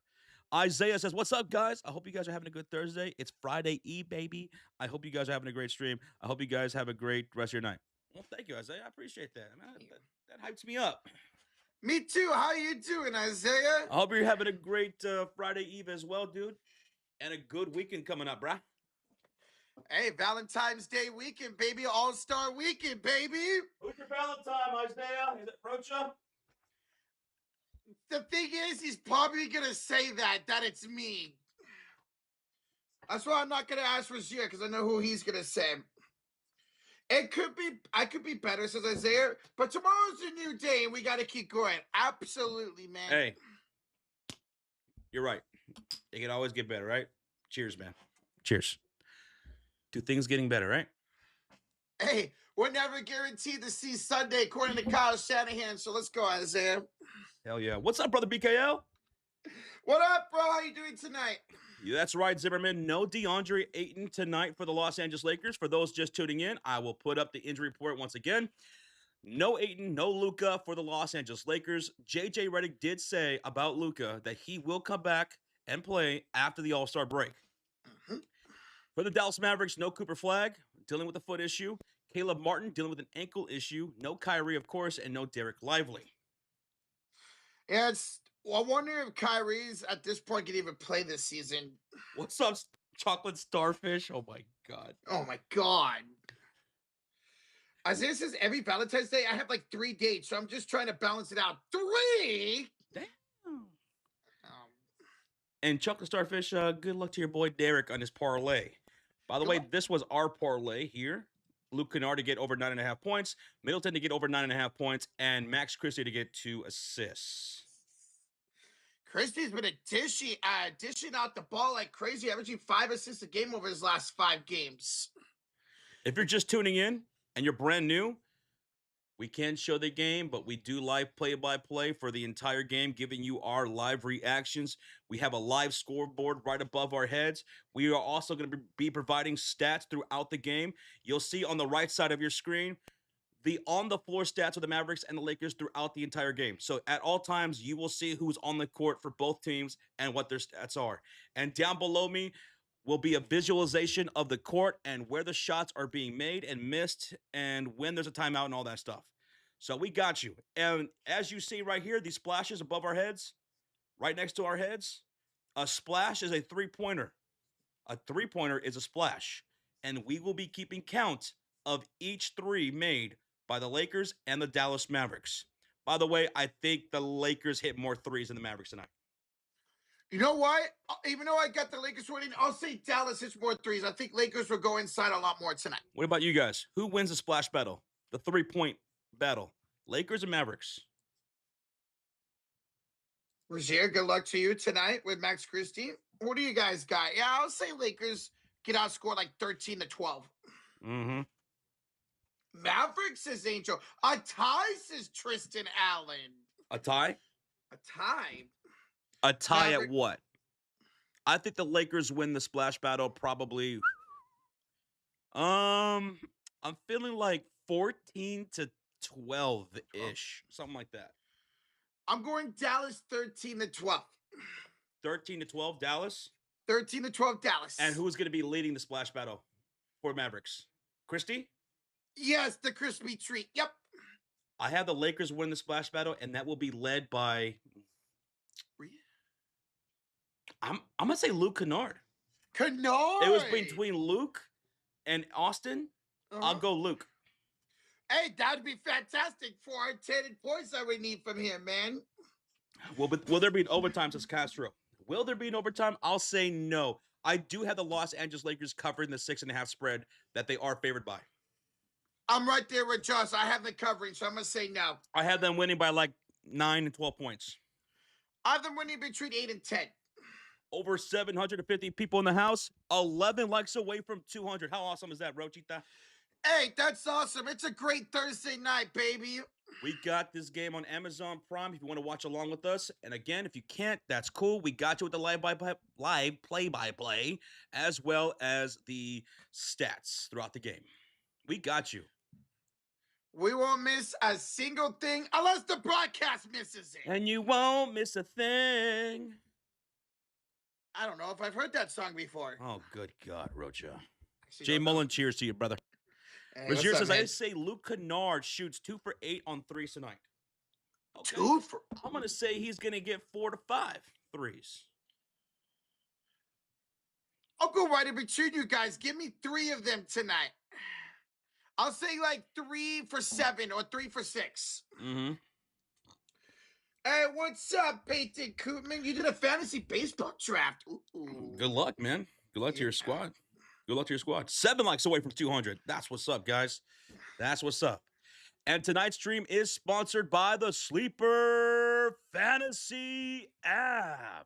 Isaiah says, what's up, guys? I hope you guys are having a good Thursday. It's Friday Eve, baby. I hope you guys are having a great stream. I hope you guys have a great rest of your night. Well, thank you, Isaiah. I appreciate that. Man, that hypes me up. Me too. How you doing, Isaiah? I hope you're having a great Friday Eve as well, dude. And a good weekend coming up, bruh. Hey, Valentine's Day weekend, baby. All-Star weekend, baby. Who's your Valentine, Isaiah? Is it Rocha? The thing is, he's probably going to say that it's me. That's why I'm not going to ask Rozier, because I know who he's going to say. It could be, I could be better, says Isaiah, but tomorrow's a new day, and we got to keep going. Absolutely, man. Hey, you're right. It can always get better, right? Cheers, man. Cheers. To things getting better, right? Hey, we're never guaranteed to see Sunday, according to Kyle Shanahan, so let's go, Isaiah. Hell yeah. What's up, brother BKL? What up, bro? How you doing tonight? Yeah, that's right, Zimmerman. No DeAndre Ayton tonight for the Los Angeles Lakers. For those just tuning in, I will put up the injury report once again. No Ayton, no Luka for the Los Angeles Lakers. JJ Redick did say about Luka that he will come back and play after the All-Star break. Mm-hmm. For the Dallas Mavericks, no Cooper Flag, dealing with a foot issue. Caleb Martin dealing with an ankle issue. No Kyrie, of course, and no Derek Lively. Yeah, it's Well, I wonder if Kyrie's at this point can even play this season. What's up, chocolate starfish? Oh my god. Oh my god. Isaiah says every Valentine's Day I have like 3 dates, so I'm just trying to balance it out. 3? Damn. Um, And chocolate starfish, good luck to your boy Derek on his parlay. By the Good way, luck. this was our parlay here. Luke Kennard to get over 9.5 points, Middleton to get over 9.5 points, and Max Christie to get 2 assists. Christie's been dishing out the ball like crazy, averaging 5 assists a game over his last 5 games. If you're just tuning in and you're brand new, we can show the game, but we do live play-by-play for the entire game, giving you our live reactions. We have a live scoreboard right above our heads. We are also going to be providing stats throughout the game. You'll see on the right side of your screen the on-the-floor stats of the Mavericks and the Lakers throughout the entire game. So at all times, you will see who's on the court for both teams and what their stats are. And down below me will be a visualization of the court and where the shots are being made and missed and when there's a timeout and all that stuff. So we got you. And as you see right here, these splashes above our heads, right next to our heads, a splash is a three-pointer. A three-pointer is a splash. And we will be keeping count of each three made by the Lakers and the Dallas Mavericks. By the way, I think the Lakers hit more threes than the Mavericks tonight. You know what? Even though I got the Lakers winning, I'll say Dallas hits more threes. I think Lakers will go inside a lot more tonight. What about you guys? Who wins the splash battle? The three-point battle? Lakers or Mavericks? Rozier, good luck to you tonight with Max Christie. What do you guys got? Yeah, I'll say Lakers get outscored like 13-12. Mm-hmm. Mavericks says Angel. A tie says Tristan Allen. A tie? A tie? A tie at what? I think the Lakers win the splash battle probably. I'm feeling like 14-12 ish, something like that. I'm going Dallas 13-12. 13-12 Dallas. 13-12 Dallas. And who's going to be leading the splash battle for Mavericks? Christie? Yes, the crispy treat. Yep. I have the Lakers win the splash battle, and that will be led by. I'm gonna say Luke Kennard. Kennard. It was between Luke and Austin. I'll go Luke. Hey, that'd be fantastic. 410 points I would need from him, man. Will there be an overtime, says Castro? Will there be an overtime? I'll say no. I do have the Los Angeles Lakers covering the 6.5 spread that they are favored by. I'm right there with Josh. I have the covering, so I'm going to say no. I have them winning by like 9 and 12 points. I have them winning between 8 and 10. Over 750 people in the house, 11 likes away from 200. How awesome is that, Rochita? Hey, that's awesome. It's a great Thursday night, baby. We got this game on Amazon Prime if you want to watch along with us. And again, if you can't, that's cool. We got you with the live play-by-play, as well as the stats throughout the game. We got you. We won't miss a single thing unless the broadcast misses it. And you won't miss a thing. I don't know if I've heard that song before. Oh, good God, Rocha. Jay Mullen, cheers to you, brother. Hey, Rozier says, I say Luke Kennard shoots 2 for 8 on threes tonight. Okay. 2 for... I'm going to say he's going to get 4 to 5 threes. I'll go right in between you guys. Give me 3 of them tonight. I'll say like 3 for 7 or 3 for 6. Mm-hmm. Hey, what's up, Peyton Kootman? You did a fantasy baseball draft. Ooh. Good luck, man. Good luck to your squad. Good luck to your squad. 7 likes away from 200. That's what's up, guys. That's what's up. And tonight's stream is sponsored by the Sleeper Fantasy app.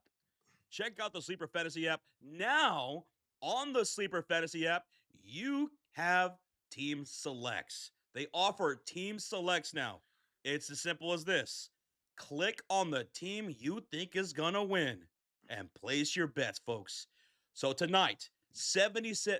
Check out the Sleeper Fantasy app. Now, on the Sleeper Fantasy app, you have team selects. They offer team selects now. It's as simple as this. Click on the team you think is going to win and place your bets, folks. So tonight, 70%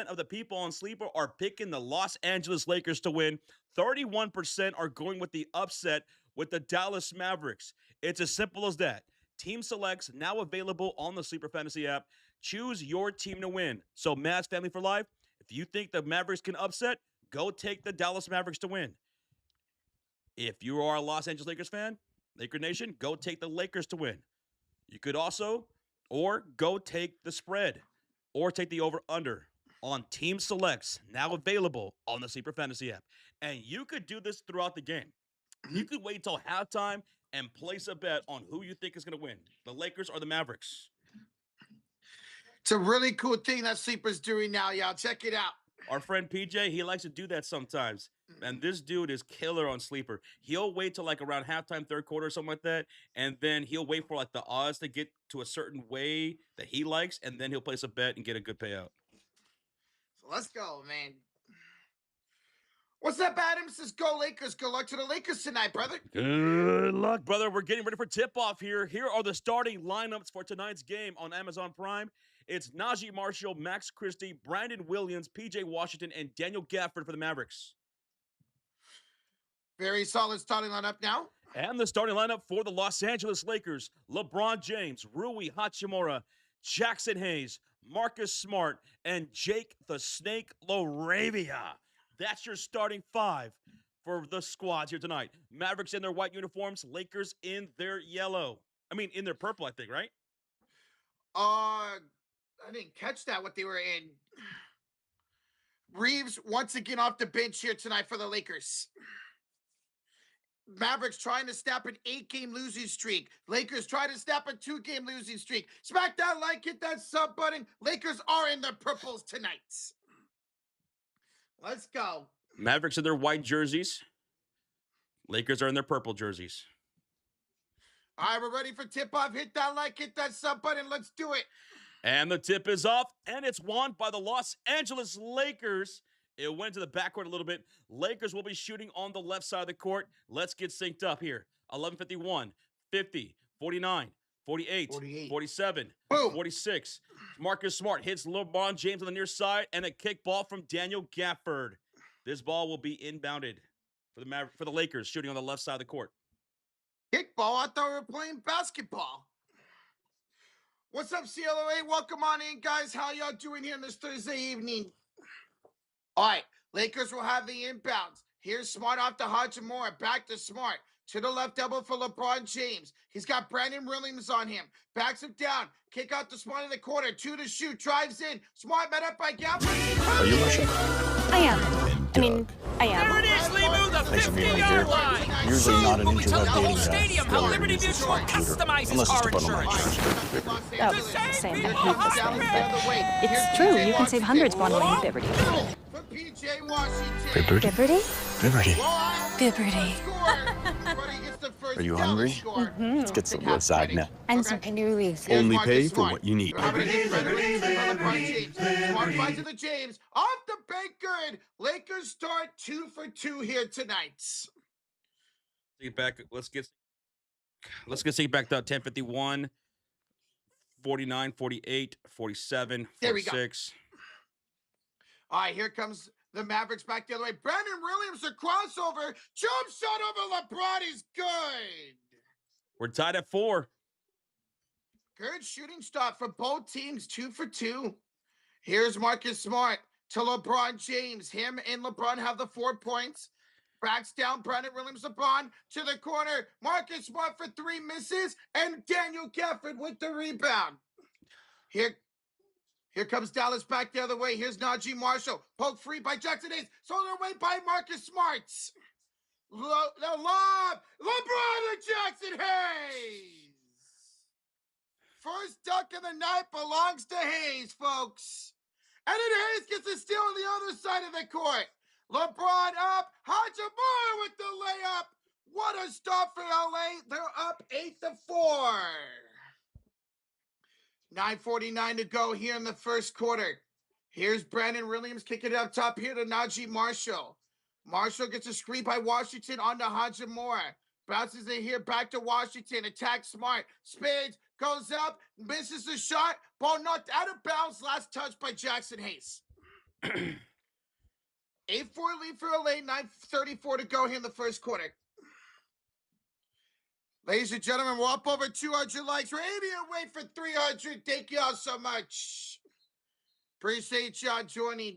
of the people on Sleeper are picking the Los Angeles Lakers to win. 31% are going with the upset with the Dallas Mavericks. It's as simple as that. Team selects now available on the Sleeper Fantasy app. Choose your team to win. So Mavs Family for Life, if you think the Mavericks can upset, go take the Dallas Mavericks to win. If you are a Los Angeles Lakers fan, Laker Nation, go take the Lakers to win. You could also, or go take the spread, or take the over-under on Team Selects, now available on the Sleeper Fantasy app. And you could do this throughout the game. You could wait till halftime and place a bet on who you think is going to win, the Lakers or the Mavericks. It's a really cool thing that Sleeper's doing now, y'all. Check it out. Our friend PJ, he likes to do that sometimes. And this dude is killer on Sleeper. He'll wait till like around halftime, third quarter, or something like that. And then he'll wait for like the odds to get to a certain way that he likes. And then he'll place a bet and get a good payout. So let's go, man. What's up, Adam? Says go Lakers. Good luck to the Lakers tonight, brother. Good luck, brother. We're getting ready for tip-off here. Here are the starting lineups for tonight's game on Amazon Prime. It's Najee Marshall, Max Christie, Brandon Williams, PJ Washington, and Daniel Gafford for the Mavericks. Very solid starting lineup now. And the starting lineup for the Los Angeles Lakers: LeBron James, Rui Hachimura, Jackson Hayes, Marcus Smart, and Jake the Snake LaRavia. That's your starting five for the squads here tonight. Mavericks in their white uniforms, Lakers in their yellow. In their purple, I think, right? I didn't catch that, what they were in. Reeves once again off the bench here tonight for the Lakers. Mavericks trying to snap an 8-game losing streak. Lakers trying to snap a 2-game losing streak. Smack that like, hit that sub button. Lakers are in the purples tonight. Let's go. Mavericks in their white jerseys. Lakers are in their purple jerseys. All right, we're ready for tip-off. Hit that like, hit that sub button. Let's do it. And the tip is off, and it's won by the Los Angeles Lakers. It went to the backcourt a little bit. Lakers will be shooting on the left side of the court. Let's get synced up here. 11:51, 50, 49, 48, 47, Boom. 46. Marcus Smart hits LeBron James on the near side, and a kick ball from Daniel Gafford. This ball will be inbounded for the Lakers, shooting on the left side of the court. Kick ball? I thought we were playing basketball. What's up, CLOA? Welcome on in, guys. How y'all doing here on this Thursday evening? All right, Lakers will have the inbounds. Here's Smart off to Hachimura. Back to Smart. To the left elbow for LeBron James. He's got Brandon Williams on him. Backs him down. Kick out to Smart in the corner. 2 to shoot. Drives in. Smart met up by Gafford. Are you rushing? I am. I am. There it is, Limu, the 50-yard line. Usually not an internet dating Stadium, how Liberty Mutual customizes Unless it's car to put on my insurance. Oh, Sam, I hate this thing, but it's true. You can save hundreds bundling with Liberty. For PJ Washington. Liberty? Liberty. Liberty. Are you hungry? Let's get some lasagna. And some cannolis. Only pay for what you need. Smart fight to the James. Off the bank good. Lakers start 2 for 2 here tonight. Let's get synced back to 10:51, 49, 48, 47, There we go. 46. All right, here comes the Mavericks back the other way. Brandon Williams, a crossover. Jump shot over LeBron is good. We're tied at 4. Good shooting start for both teams, 2 for 2. Here's Marcus Smart to LeBron James. Him and LeBron have the 4 points. Backs down, Brandon Williams, LeBron to the corner. Marcus Smart for 3 misses, and Daniel Gafford with the rebound. Here comes Dallas back the other way. Here's Najee Marshall. Poke free by Jackson Hayes. Sold away by Marcus Smart. The lob. LeBron and Jackson Hayes. First dunk of the night belongs to Hayes, folks. And then Hayes gets a steal on the other side of the court. LeBron up. Hachimura with the layup. What a start for LA. They're up 8-4. 9:49 to go here in the first quarter. Here's Brandon Williams kicking it up top here to Najee Marshall. Marshall gets a screen by Washington onto Hachimura. Bounces in here back to Washington. Attack Smart. Spins. Goes up. Misses the shot. Ball knocked out of bounds. Last touch by Jackson Hayes. 8-4 lead for LA. 9:34 to go here in the first quarter. Ladies and gentlemen, we're up over 200 likes. We're aiming away for 300. Thank y'all so much. Appreciate y'all joining.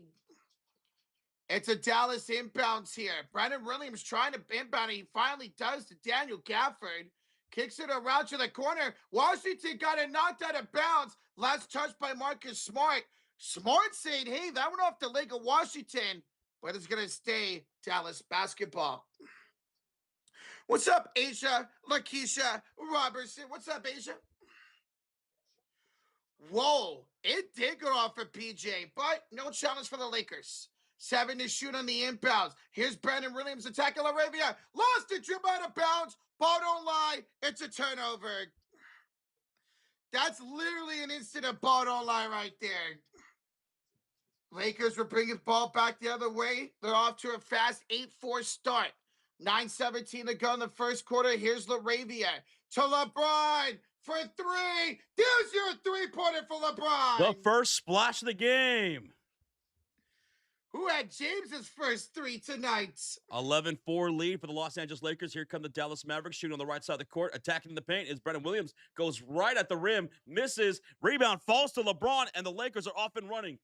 It's a Dallas inbounds here. Brandon Williams trying to inbound. He finally does to Daniel Gafford. Kicks it around to the corner. Washington got it knocked out of bounds. Last touch by Marcus Smart. Smart saying, hey, that went off the leg of Washington, but it's going to stay Dallas basketball. What's up, Asia, Lakeisha, Robertson? What's up, Asia? Whoa, it did go off for PJ, but no challenge for the Lakers. 7 to shoot on the inbounds. Here's Brandon Williams attacking Laravia. Lost it, dribble out of bounds. Ball don't lie. It's a turnover. That's literally an instant of ball don't lie right there. Lakers were bringing the ball back the other way. They're off to a fast 8-4 start. 9:17 to go in the first quarter. Here's Laravia to LeBron for 3. There's your three-pointer for LeBron. The first splash of the game. Who had James's first 3 tonight? 11-4 lead for the Los Angeles Lakers. Here come the Dallas Mavericks shooting on the right side of the court. Attacking the paint is Brandon Williams. Goes right at the rim. Misses. Rebound falls to LeBron, and the Lakers are off and running.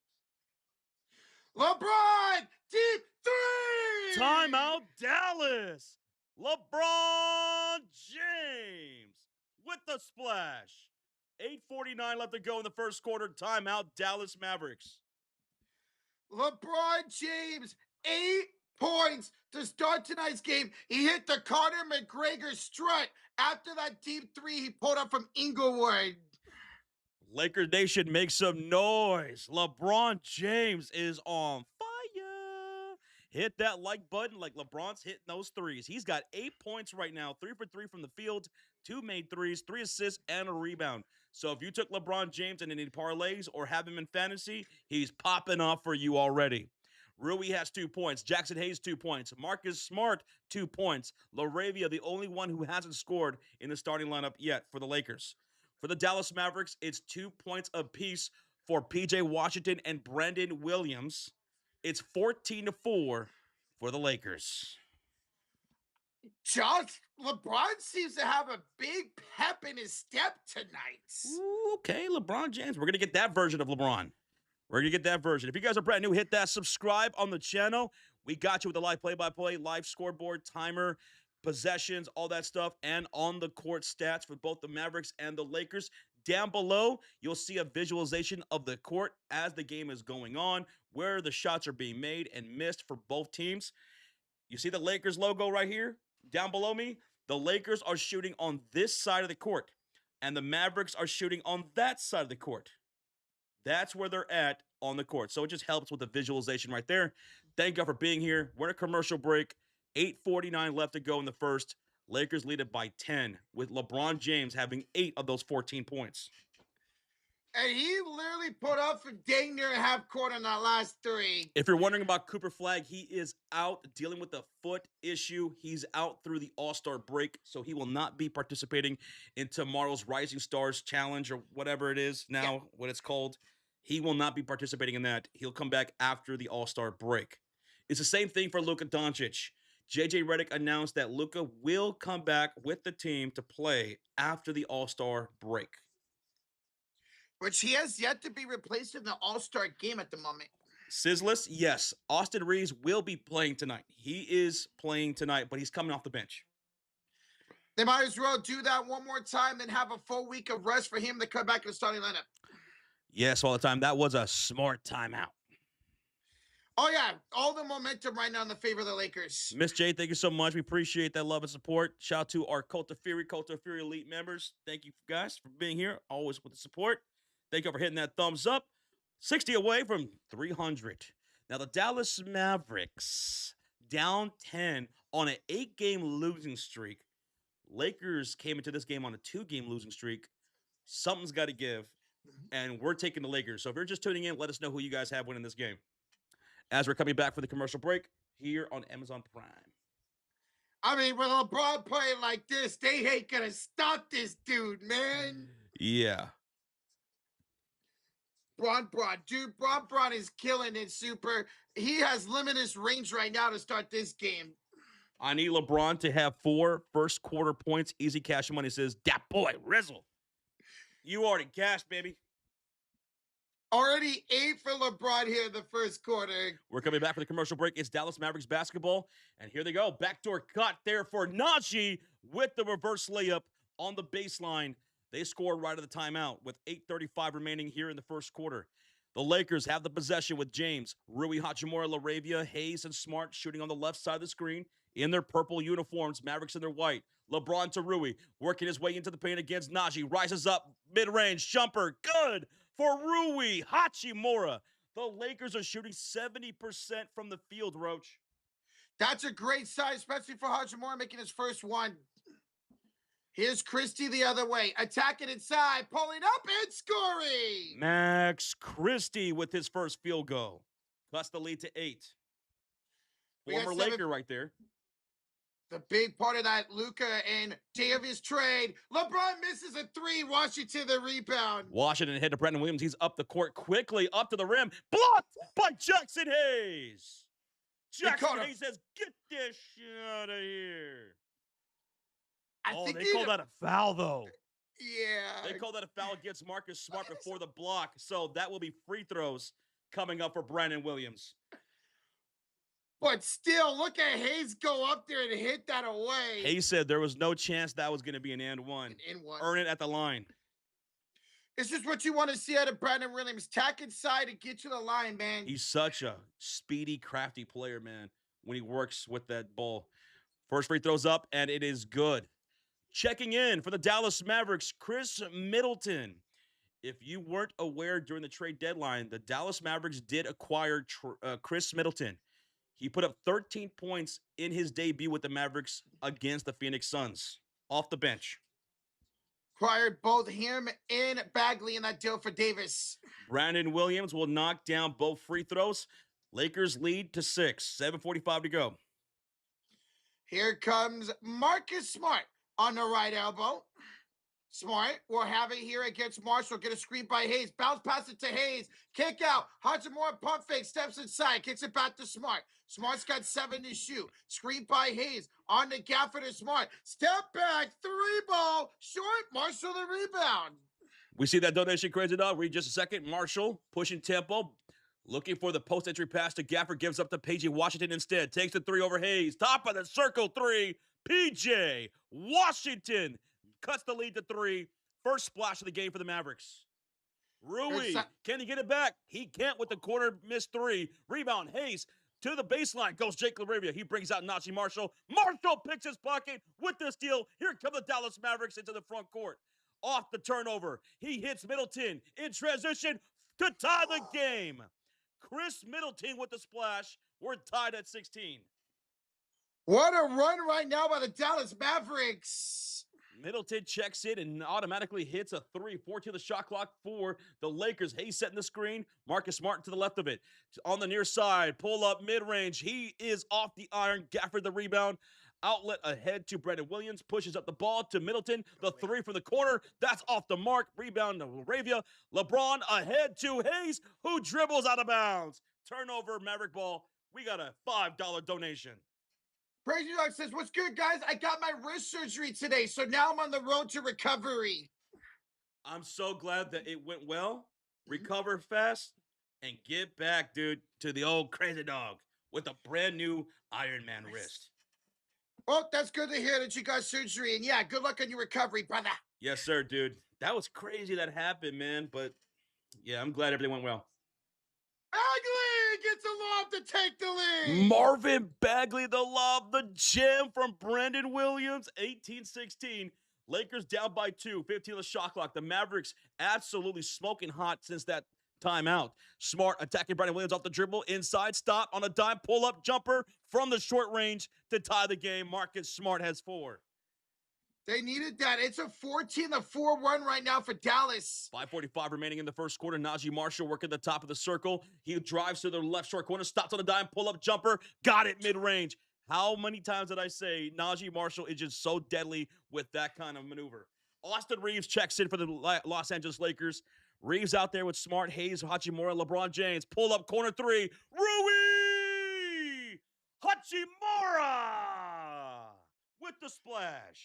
LeBron, deep 3! Timeout, Dallas. LeBron James with the splash. 8:49 left to go in the first quarter. Timeout, Dallas Mavericks. LeBron James, 8 points to start tonight's game. He hit the Conor McGregor strut after that deep 3 he pulled up from Inglewood. Laker Nation, make some noise. LeBron James is on fire. Hit that like button like LeBron's hitting those threes. He's got 8 points right now, 3 for 3 from the field, 2 made threes, 3 assists, and a rebound. So if you took LeBron James and any parlays or have him in fantasy, he's popping off for you already. Rui has 2 points. Jackson Hayes, 2 points. Marcus Smart, 2 points. Laravia, the only one who hasn't scored in the starting lineup yet for the Lakers. For the Dallas Mavericks, it's 2 points apiece for PJ Washington and Brandon Williams. It's 14-4 for the Lakers. Josh, LeBron seems to have a big pep in his step tonight. Ooh, okay, LeBron James. We're going to get that version of LeBron. We're going to get that version. If you guys are brand new, hit that subscribe on the channel. We got you with the live play-by-play, live scoreboard, timer, possessions, all that stuff, and on-the-court stats for both the Mavericks and the Lakers. Down below, you'll see a visualization of the court as the game is going on, where the shots are being made and missed for both teams. You see the Lakers logo right here? Down below me, the Lakers are shooting on this side of the court, and the Mavericks are shooting on that side of the court. That's where they're at on the court. So it just helps with the visualization right there. Thank you for being here. We're in a commercial break. 8:49 left to go in the first. Lakers lead it by 10, with LeBron James having 8 of those 14 points. And he literally put up for dang near half court on that last 3. If you're wondering about Cooper Flagg, he is out dealing with a foot issue. He's out through the All-Star break, so he will not be participating in tomorrow's Rising Stars Challenge or whatever it is now, what it's called. He will not be participating in that. He'll come back after the All-Star break. It's the same thing for Luka Doncic. JJ Redick announced that Luka will come back with the team to play after the All-Star break. Which he has yet to be replaced in the All-Star game at the moment. Sizzless, yes. Austin Reeves will be playing tonight. He is playing tonight, but he's coming off the bench. They might as well do that one more time and have a full week of rest for him to come back in the starting lineup. Yes, all the time. That was a smart timeout. Oh, yeah. All the momentum right now in the favor of the Lakers. Miss J, thank you so much. We appreciate that love and support. Shout out to our Cult of Fury Elite members. Thank you, guys, for being here, always with the support. Thank you for hitting that thumbs up. 60 away from 300. Now, the Dallas Mavericks down 10 on an 8-game losing streak. Lakers came into this game on a 2-game losing streak. Something's got to give, and we're taking the Lakers. So if you're just tuning in, let us know who you guys have winning this game. As we're coming back for the commercial break here on Amazon Prime. I mean, with LeBron playing like this, they ain't going to stop this dude, man. Yeah. Bron, dude, Bron is killing it super. He has limitless range right now to start this game. I need LeBron to have 4 first quarter points. Easy Cash Money says, that boy, Rizzle. You already cashed, baby. Already 8 for LeBron here in the first quarter. We're coming back for the commercial break. It's Dallas Mavericks basketball. And here they go. Backdoor cut there for Najee with the reverse layup on the baseline. They scored right at the timeout with 8:35 remaining here in the first quarter. The Lakers have the possession with James, Rui Hachimura, LaRavia, Hayes, and Smart shooting on the left side of the screen in their purple uniforms, Mavericks in their white. LeBron to Rui, working his way into the paint against Najee, rises up, mid-range jumper, good for Rui Hachimura. The Lakers are shooting 70% from the field, Roach. That's a great sign, especially for Hachimura making his first one. Here's Christie the other way, attacking inside, pulling up and scoring. Max Christie with his first field goal. Cuts the lead to 8. Former Laker right there. The big part of that Luka and Davis trade. LeBron misses a 3. Washington the rebound. Washington hit to Brandon Williams. He's up the court quickly, up to the rim. Blocked by Jackson Hayes. Jackson Hayes says, get this shit out of here. They called that a foul, though. Yeah. They called that a foul against Marcus Smart before the block. So that will be free throws coming up for Brandon Williams. But still, look at Hayes go up there and hit that away. Hayes said there was no chance that was going to be an and one. Earn it at the line. It's just what you want to see out of Brandon Williams. Tack inside and get to the line, man. He's such a speedy, crafty player, man, when he works with that ball. First free throws up, and it is good. Checking in for the Dallas Mavericks, Chris Middleton. If you weren't aware during the trade deadline, the Dallas Mavericks did acquire Chris Middleton. He put up 13 points in his debut with the Mavericks against the Phoenix Suns off the bench. Acquired both him and Bagley in that deal for Davis. Brandon Williams will knock down both free throws. Lakers lead to 6. 7:45 to go. Here comes Marcus Smart on the right elbow. Smart will have it here against Marshall. Get a screen by Hayes. Bounce pass it to Hayes. Kick out. Hachimura pump fake. Steps inside. Kicks it back to Smart. Smart's got 7 to shoot. Screen by Hayes. On the gaffer to Smart. Step back. 3 ball. Short. Marshall the rebound. We see that donation, Crazy Dog. Read just a second. Marshall pushing tempo. Looking for the post-entry pass to Gaffer. Gives up to P.J. Washington instead. Takes the 3 over Hayes. Top of the circle 3. P.J. Washington cuts the lead to 3. First splash of the game for the Mavericks. Rui, can he get it back? He can't with the corner missed 3. Rebound, Hayes to the baseline. Goes Jake LaRavia. He brings out Najee Marshall. Marshall picks his pocket with the steal. Here come the Dallas Mavericks into the front court. Off the turnover. He hits Middleton in transition to tie the game. Chris Middleton with the splash. We're tied at 16. What a run right now by the Dallas Mavericks. Middleton checks in and automatically hits a 3. 14 the shot clock for the Lakers. Hayes setting the screen. Marcus Smart to the left of it. On the near side, pull up mid-range. He is off the iron. Gafford the rebound. Outlet ahead to Brandon Williams. Pushes up the ball to Middleton. The 3 from the corner. That's off the mark. Rebound to LaRavia. LeBron ahead to Hayes, who dribbles out of bounds. Turnover, Maverick ball. We got a $5 donation. Crazy Dog says, what's good, guys? I got my wrist surgery today, so now I'm on the road to recovery. I'm so glad that it went well. Recover fast and get back, dude, to the old Crazy Dog with a brand new Iron Man wrist. Well, that's good to hear that you got surgery. And yeah, good luck on your recovery, brother. Yes, sir, dude. That was crazy that happened, man. But yeah, I'm glad everything went well. Bagley gets a lob to take the lead. Marvin Bagley, the lob, the gem from Brandon Williams, 18-16. Lakers down by 2, 15 on the shot clock. The Mavericks absolutely smoking hot since that timeout. Smart attacking Brandon Williams off the dribble. Inside, stop on a dime, pull-up jumper from the short range to tie the game. Marcus Smart has 4. They needed that. It's a 14-4 run right now for Dallas. 5:45 remaining in the first quarter. Najee Marshall working the top of the circle. He drives to the left short corner, stops on a dime, pull-up jumper, got it mid-range. How many times did I say Najee Marshall is just so deadly with that kind of maneuver? Austin Reeves checks in for the Los Angeles Lakers. Reeves out there with Smart, Hayes, Hachimura, LeBron James. Pull-up corner 3. Rui Hachimura with the splash.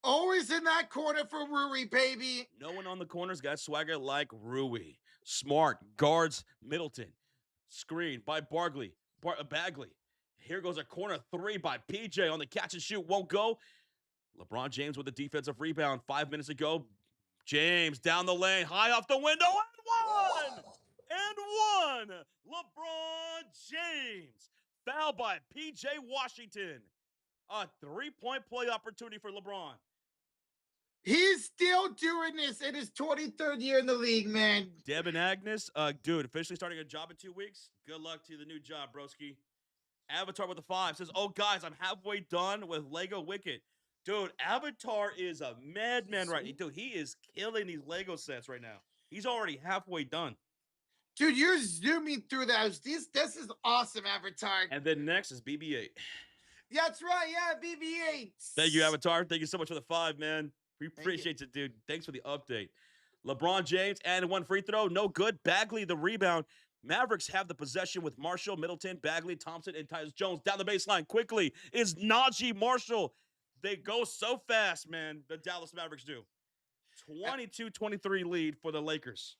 Always in that corner for Rui, baby. No one on the corners got swagger like Rui. Smart guards Middleton. Screen by Bagley. Here goes a corner 3 by PJ on the catch and shoot. Won't go. LeBron James with the defensive rebound 5 minutes ago. James down the lane, high off the window, and one! And one! LeBron James. Foul by P.J. Washington. A three-point play opportunity for LeBron. He's still doing this in his 23rd year in the league, man. Devin Agnes, dude, officially starting a job in 2 weeks. Good luck to the new job, broski. Avatar with the 5 says, oh, guys, I'm halfway done with Lego Wicket. Dude, Avatar is a madman right now. Dude, he is killing these Lego sets right now. He's already halfway done. Dude, you're zooming through those. This is awesome, Avatar. And then next is BB-8. That's right, yeah, BB-8. Thank you, Avatar. Thank you so much for the 5, man. We appreciate it, dude. Thanks for the update. LeBron James and 1 free throw. No good. Bagley, the rebound. Mavericks have the possession with Marshall, Middleton, Bagley, Thompson, and Tyus Jones. Down the baseline quickly is Najee Marshall. They go so fast, man, the Dallas Mavericks do. 22-23 lead for the Lakers.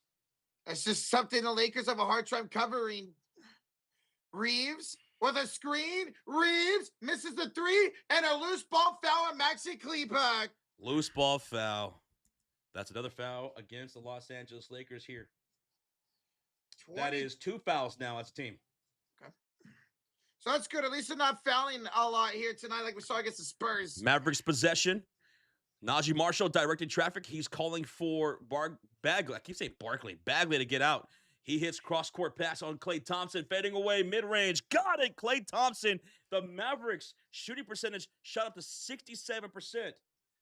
It's just something the Lakers have a hard time covering. Reeves with a screen. Reeves misses the 3 and a loose ball foul on Maxi Kleber. Loose ball foul. That's another foul against the Los Angeles Lakers here. That is 2 fouls now as a team. Okay. So that's good. At least they're not fouling a lot here tonight like we saw against the Spurs. Mavericks possession. Najee Marshall directing traffic. He's calling for Bagley. I keep saying Bagley to get out. He hits cross-court pass on Klay Thompson, fading away, mid-range. Got it, Klay Thompson. The Mavericks shooting percentage shot up to 67%.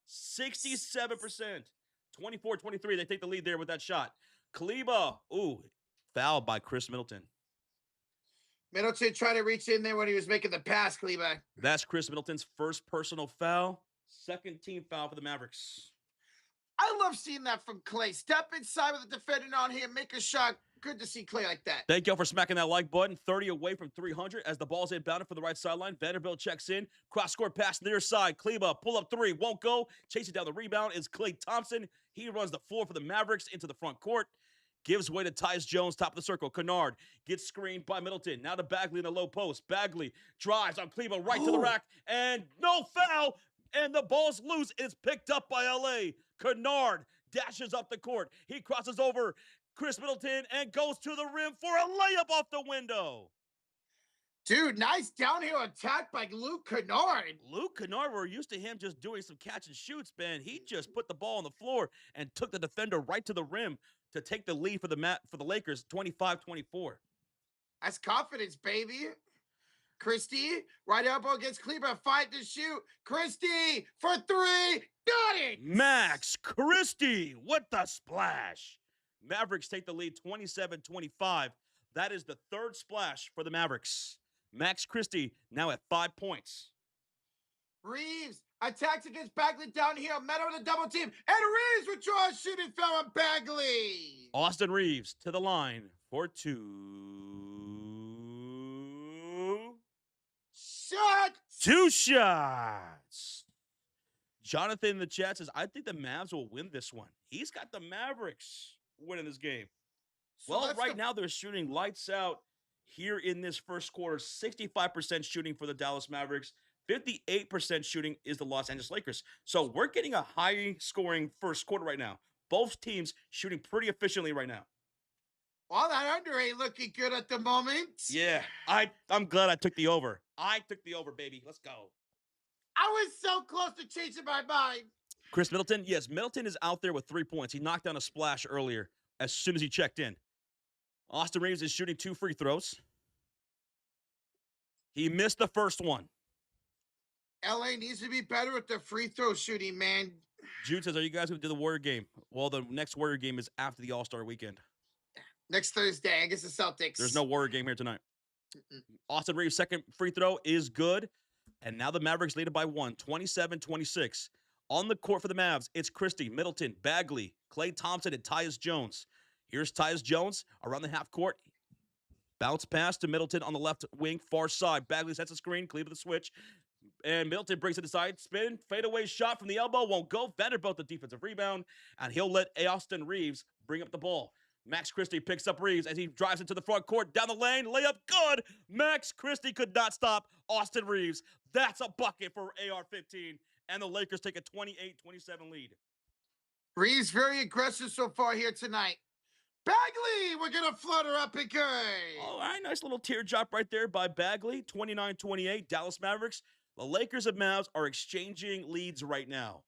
67%. 24-23. They take the lead there with that shot. Kleber, foul by Chris Middleton. Middleton tried to reach in there when he was making the pass, Kleber. That's Chris Middleton's first personal foul. Second team foul for the Mavericks. I love seeing that from Klay. Step inside with the defender on him, make a shot. Good to see Klay like that. Thank y'all for smacking that like button. 30 away from 300 as the ball's inbounded for the right sideline. Vanderbilt checks in. Cross-court pass near side. Kleber, pull-up 3, won't go. Chasing down the rebound is Klay Thompson. He runs the floor for the Mavericks into the front court. Gives way to Tyus Jones, top of the circle. Kennard gets screened by Middleton. Now to Bagley in the low post. Bagley drives on Kleber right to the rack. And no foul. And the ball's loose. It's picked up by L.A. Kennard dashes up the court. He crosses over Chris Middleton and goes to the rim for a layup off the window. Dude, nice downhill attack by Luke Kennard. Luke Kennard, we're used to him just doing some catch and shoots, man. He just put the ball on the floor and took the defender right to the rim to take the lead for the Lakers, 25-24. That's confidence, baby. Christie, right elbow against Kleber, fight to shoot. Christie for 3, got it. Max Christie with the splash. Mavericks take the lead 27-25. That is the third splash for the Mavericks. Max Christie now at 5 points. Reeves attacks against Bagley downhill, met with a double team, and Reeves withdraws shooting foul on Bagley. Austin Reeves to the line for 2 shots. 2 shots. Jonathan in the chat says, I think the Mavs will win this one. He's got the Mavericks winning this game. So well, right now they're shooting lights out here in this first quarter. 65% shooting for the Dallas Mavericks. 58% shooting is the Los Angeles Lakers. So we're getting a high-scoring first quarter right now. Both teams shooting pretty efficiently right now. Well, that under ain't looking good at the moment. Yeah, I'm glad I took the over. I took the over, baby. Let's go. I was so close to changing my mind. Chris Middleton, yes, Middleton is out there with 3 points. He knocked down a splash earlier as soon as he checked in. Austin Reeves is shooting 2 free throws. He missed the first one. LA needs to be better with the free throw shooting, man. Jude says, are you guys going to do the Warrior game? Well, the next Warrior game is after the All-Star weekend. Next Thursday against the Celtics. There's no Warrior game here tonight. Austin Reeves' second free throw is good. And now the Mavericks lead it by 1, 27-26. On the court for the Mavs, it's Christie, Middleton, Bagley, Klay Thompson, and Tyus Jones. Here's Tyus Jones around the half court. Bounce pass to Middleton on the left wing, far side. Bagley sets a screen, Kleber the switch. And Middleton brings it aside. Spin, fadeaway shot from the elbow. Won't go. Vanderbilt the defensive rebound. And he'll let Austin Reeves bring up the ball. Max Christie picks up Reeves as he drives into the front court. Down the lane. Layup good. Max Christie could not stop Austin Reeves. That's a bucket for AR-15 and the Lakers take a 28-27 lead. Reeves very aggressive so far here tonight. Bagley, we're going to float her up and good. All right, nice little teardrop right there by Bagley. 29-28, Dallas Mavericks. The Lakers and Mavs are exchanging leads right now.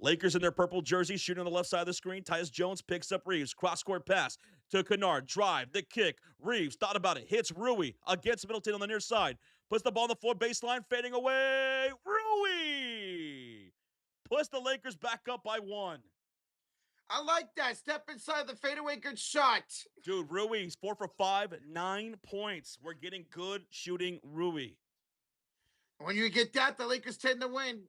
Lakers in their purple jerseys shooting on the left side of the screen. Tyus Jones picks up Reeves. Cross-court pass to Kennard. Drive, the kick. Reeves thought about it. Hits Rui against Middleton on the near side. Puts the ball on the floor, baseline, fading away. Rui puts the Lakers back up by 1. I like that. Step inside the fadeaway, good shot. Dude, Rui's 4 for 5, 9 points. We're getting good shooting Rui. When you get that, the Lakers tend to win.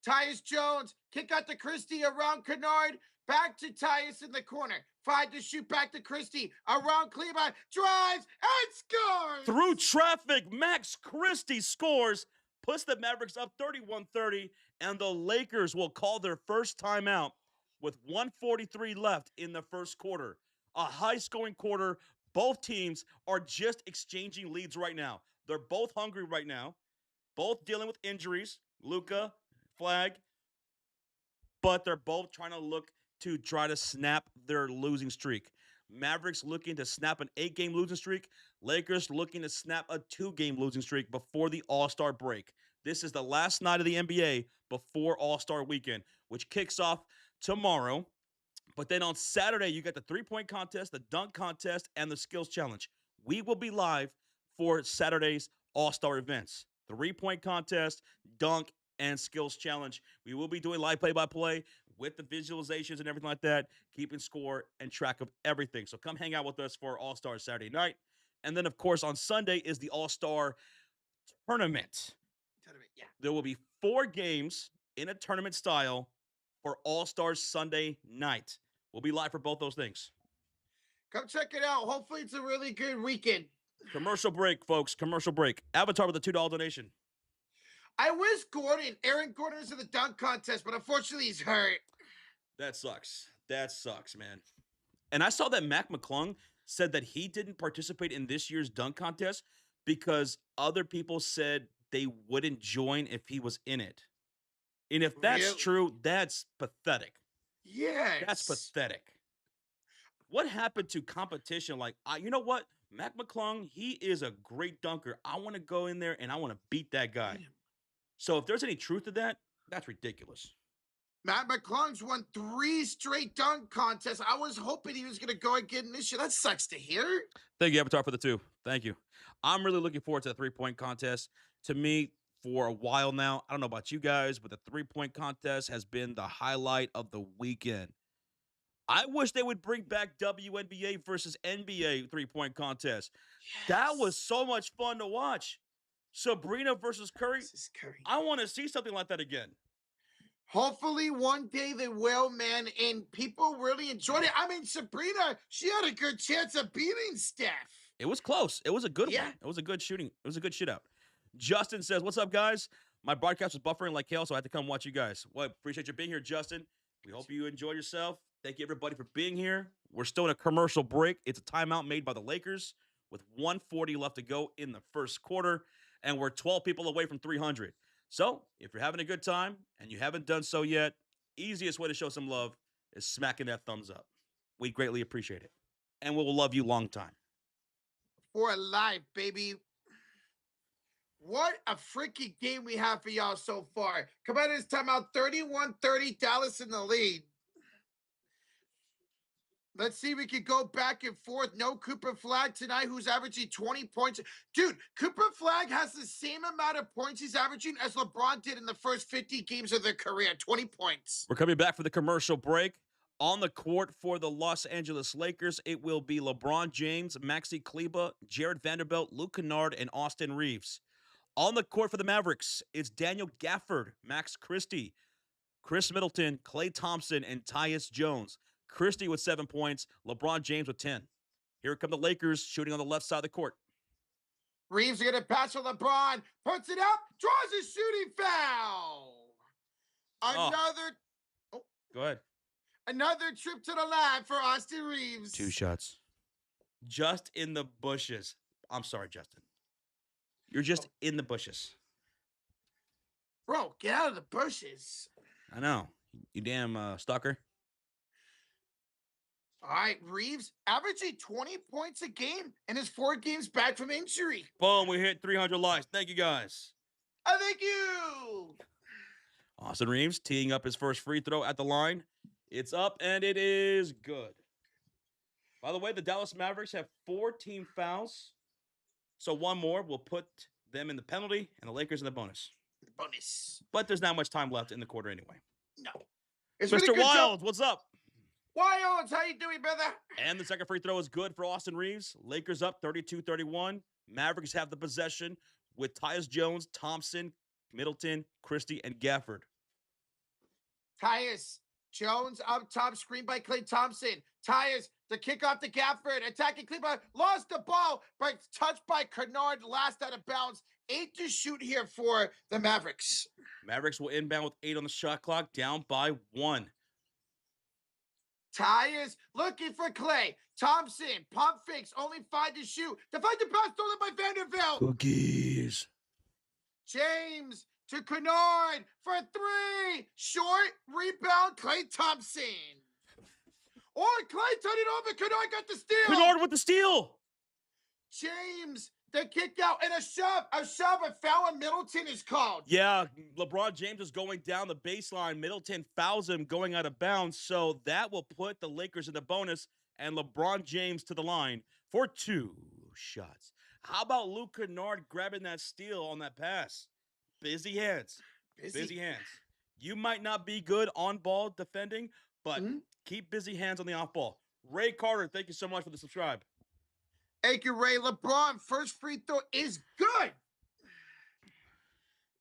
Tyus Jones, kick out to Christie around Kennard. Back to Tyus in the corner. 5 to shoot, back to Christie. Around Cleveland. Drives and scores. Through traffic, Max Christie scores. Puts the Mavericks up 31-30. And the Lakers will call their first timeout with 1:43 left in the first quarter. A high-scoring quarter. Both teams are just exchanging leads right now. They're both hungry right now. Both dealing with injuries. Luka, Flag. But they're both trying to try to snap their losing streak. Mavericks looking to snap an 8-game losing streak. Lakers looking to snap a 2-game losing streak before the All-Star break. This is the last night of the NBA before All-Star weekend, which kicks off tomorrow. But then on Saturday, you got the 3-point contest, the dunk contest, and the skills challenge. We will be live for Saturday's All-Star events. 3-point contest, dunk, and skills challenge. We will be doing live play-by-play with the visualizations and everything like that, keeping score and track of everything. So come hang out with us for All-Star Saturday night. And then, of course, on Sunday is the All-Star tournament. Yeah. There will be 4 games in a tournament style for All-Star Sunday night. We'll be live for both those things. Come check it out. Hopefully it's a really good weekend. Commercial break, folks. Commercial break. Avatar with a $2 donation. I wish Aaron Gordon is in the dunk contest, but unfortunately he's hurt. That sucks. That sucks, man. And I saw that Mac McClung said that he didn't participate in this year's dunk contest because other people said they wouldn't join if he was in it. And if that's Really? true, that's pathetic. Yes. That's pathetic. What happened to competition? Like, you know what? Mac McClung, he is a great dunker. I want to go in there and I want to beat that guy. So if there's any truth to that, that's ridiculous. Matt McClung's won 3 straight dunk contests. I was hoping he was going to go again this year. That sucks to hear. Thank you, Avatar, for the 2. Thank you. I'm really looking forward to the 3-point contest. To me, for a while now, I don't know about you guys, but the 3-point contest has been the highlight of the weekend. I wish they would bring back WNBA versus NBA 3-point contest. Yes. That was so much fun to watch. Sabrina versus Curry. Curry. I want to see something like that again. Hopefully one day they will, man, and people really enjoyed it. I mean, Sabrina, she had a good chance of beating Steph. It was close. It was a good Yeah. one. It was a good shooting. It was a good shootout. Justin says, what's up, guys? My broadcast was buffering like hell, so I had to come watch you guys. Well, appreciate you being here, Justin. We hope you enjoy yourself. Thank you, everybody, for being here. We're still in a commercial break. It's a timeout made by the Lakers with 1:40 left to go in the first quarter, and we're 12 people away from 300. So if you're having a good time and you haven't done so yet, easiest way to show some love is smacking that thumbs up. We greatly appreciate it, and we will love you long time. For life, baby. What a freaking game we have for y'all so far. Come on, it's timeout 31-30, Dallas in the lead. Let's see, we could go back and forth. No Cooper Flag tonight, who's averaging 20 points. Dude, Cooper Flag has the same amount of points he's averaging as LeBron did in the first 50 games of their career, 20 points. We're coming back for the commercial break. On the court for the Los Angeles Lakers, it will be LeBron James, Maxi Kleber, Jared Vanderbilt, Luke Kennard, and Austin Reeves. On the court for the Mavericks, it's Daniel Gafford, Max Christie, Chris Middleton, Klay Thompson, and Tyus Jones. Christie with 7 points, LeBron James with 10. Here come the Lakers shooting on the left side of the court. Reeves going to pass for LeBron, puts it up, draws a shooting foul. Go ahead. Another trip to the lab for Austin Reeves. 2 shots. Just in the bushes. I'm sorry, Justin. You're just in the bushes. Bro, get out of the bushes. I know. You damn stalker. All right, Reeves averaging 20 points a game in his 4 games back from injury. Boom, we hit 300 likes. Thank you, guys. Thank you. Austin Reeves teeing up his first free throw at the line. It's up, and it is good. By the way, the Dallas Mavericks have 4 team fouls, so one more will put them in the penalty and the Lakers in the bonus. But there's not much time left in the quarter anyway. No. It's Mr. really Wilds, what's up? Wilds, how you doing, brother? And the second free throw is good for Austin Reeves. Lakers up 32-31. Mavericks have the possession with Tyus Jones, Thompson, Middleton, Christie, and Gafford. Tyus Jones up top, screen by Klay Thompson. Tyus, the kick off to Gafford, attacking Cleveland, lost the ball, but touched by Kennard, last out of bounds. 8 to shoot here for the Mavericks. Mavericks will inbound with 8 on the shot clock, down by 1. Tyus looking for Klay. Thompson, pump fakes, only 5 to shoot. Deflected pass stolen by Vanderbilt. Cookies. James to Kennard for 3. Short rebound, Klay Thompson. Oh, Klay turned it over. Kennard got the steal. Kennard with the steal. James, the kick out, and a shove. A foul on Middleton is called. Yeah, LeBron James is going down the baseline. Middleton fouls him going out of bounds, so that will put the Lakers in the bonus and LeBron James to the line for 2 shots. How about Luke Kennard grabbing that steal on that pass? Busy hands. Busy hands. You might not be good on ball defending, but keep busy hands on the off ball. Ray Carter, thank you so much for the subscribe. Thank you, Ray. LeBron, first free throw is good.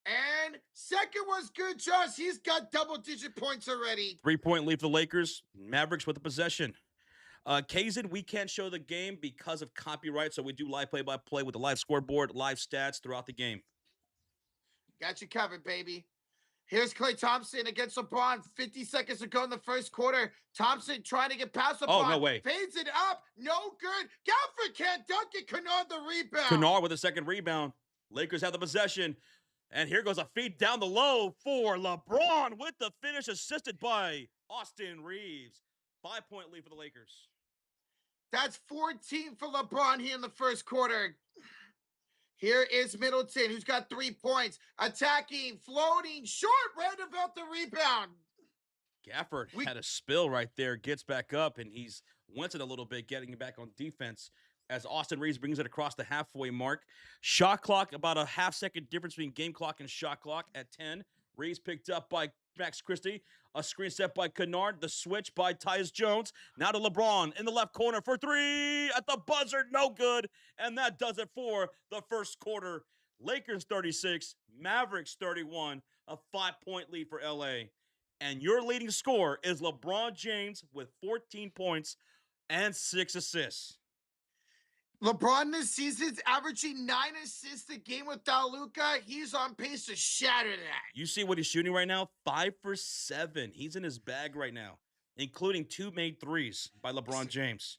And second one's good, Josh. He's got double-digit points already. 3-point lead for the Lakers. Mavericks with the possession. Kazin, we can't show the game because of copyright, so we do live play-by-play with the live scoreboard, live stats throughout the game. Got you covered, baby. Here's Klay Thompson against LeBron. 50 seconds to go in the first quarter. Thompson trying to get past LeBron. Oh, no way. Fades it up. No good. Gafford can't dunk it. Kennard the rebound. Kennard with a second rebound. Lakers have the possession. And here goes a feed down the low for LeBron with the finish assisted by Austin Reeves. 5-point lead for the Lakers. That's 14 for LeBron here in the first quarter. Here is Middleton, who's got 3 points. Attacking, floating, short, Vanderbilt the rebound. Gafford had a spill right there, gets back up, and he's wincing a little bit, getting back on defense as Austin Reeves brings it across the halfway mark. Shot clock, about a half-second difference between game clock and shot clock at 10. Reeves picked up by Max Christie. A screen set by Kennard. The switch by Tyus Jones. Now to LeBron in the left corner for 3 at the buzzer. No good. And that does it for the first quarter. Lakers 36, Mavericks 31. A 5-point lead for LA. And your leading scorer is LeBron James with 14 points and 6 assists. LeBron this season's averaging 9 assists a game without Luka. He's on pace to shatter that. You see what he's shooting right now? 5 for 7. He's in his bag right now, including 2 made threes by LeBron James.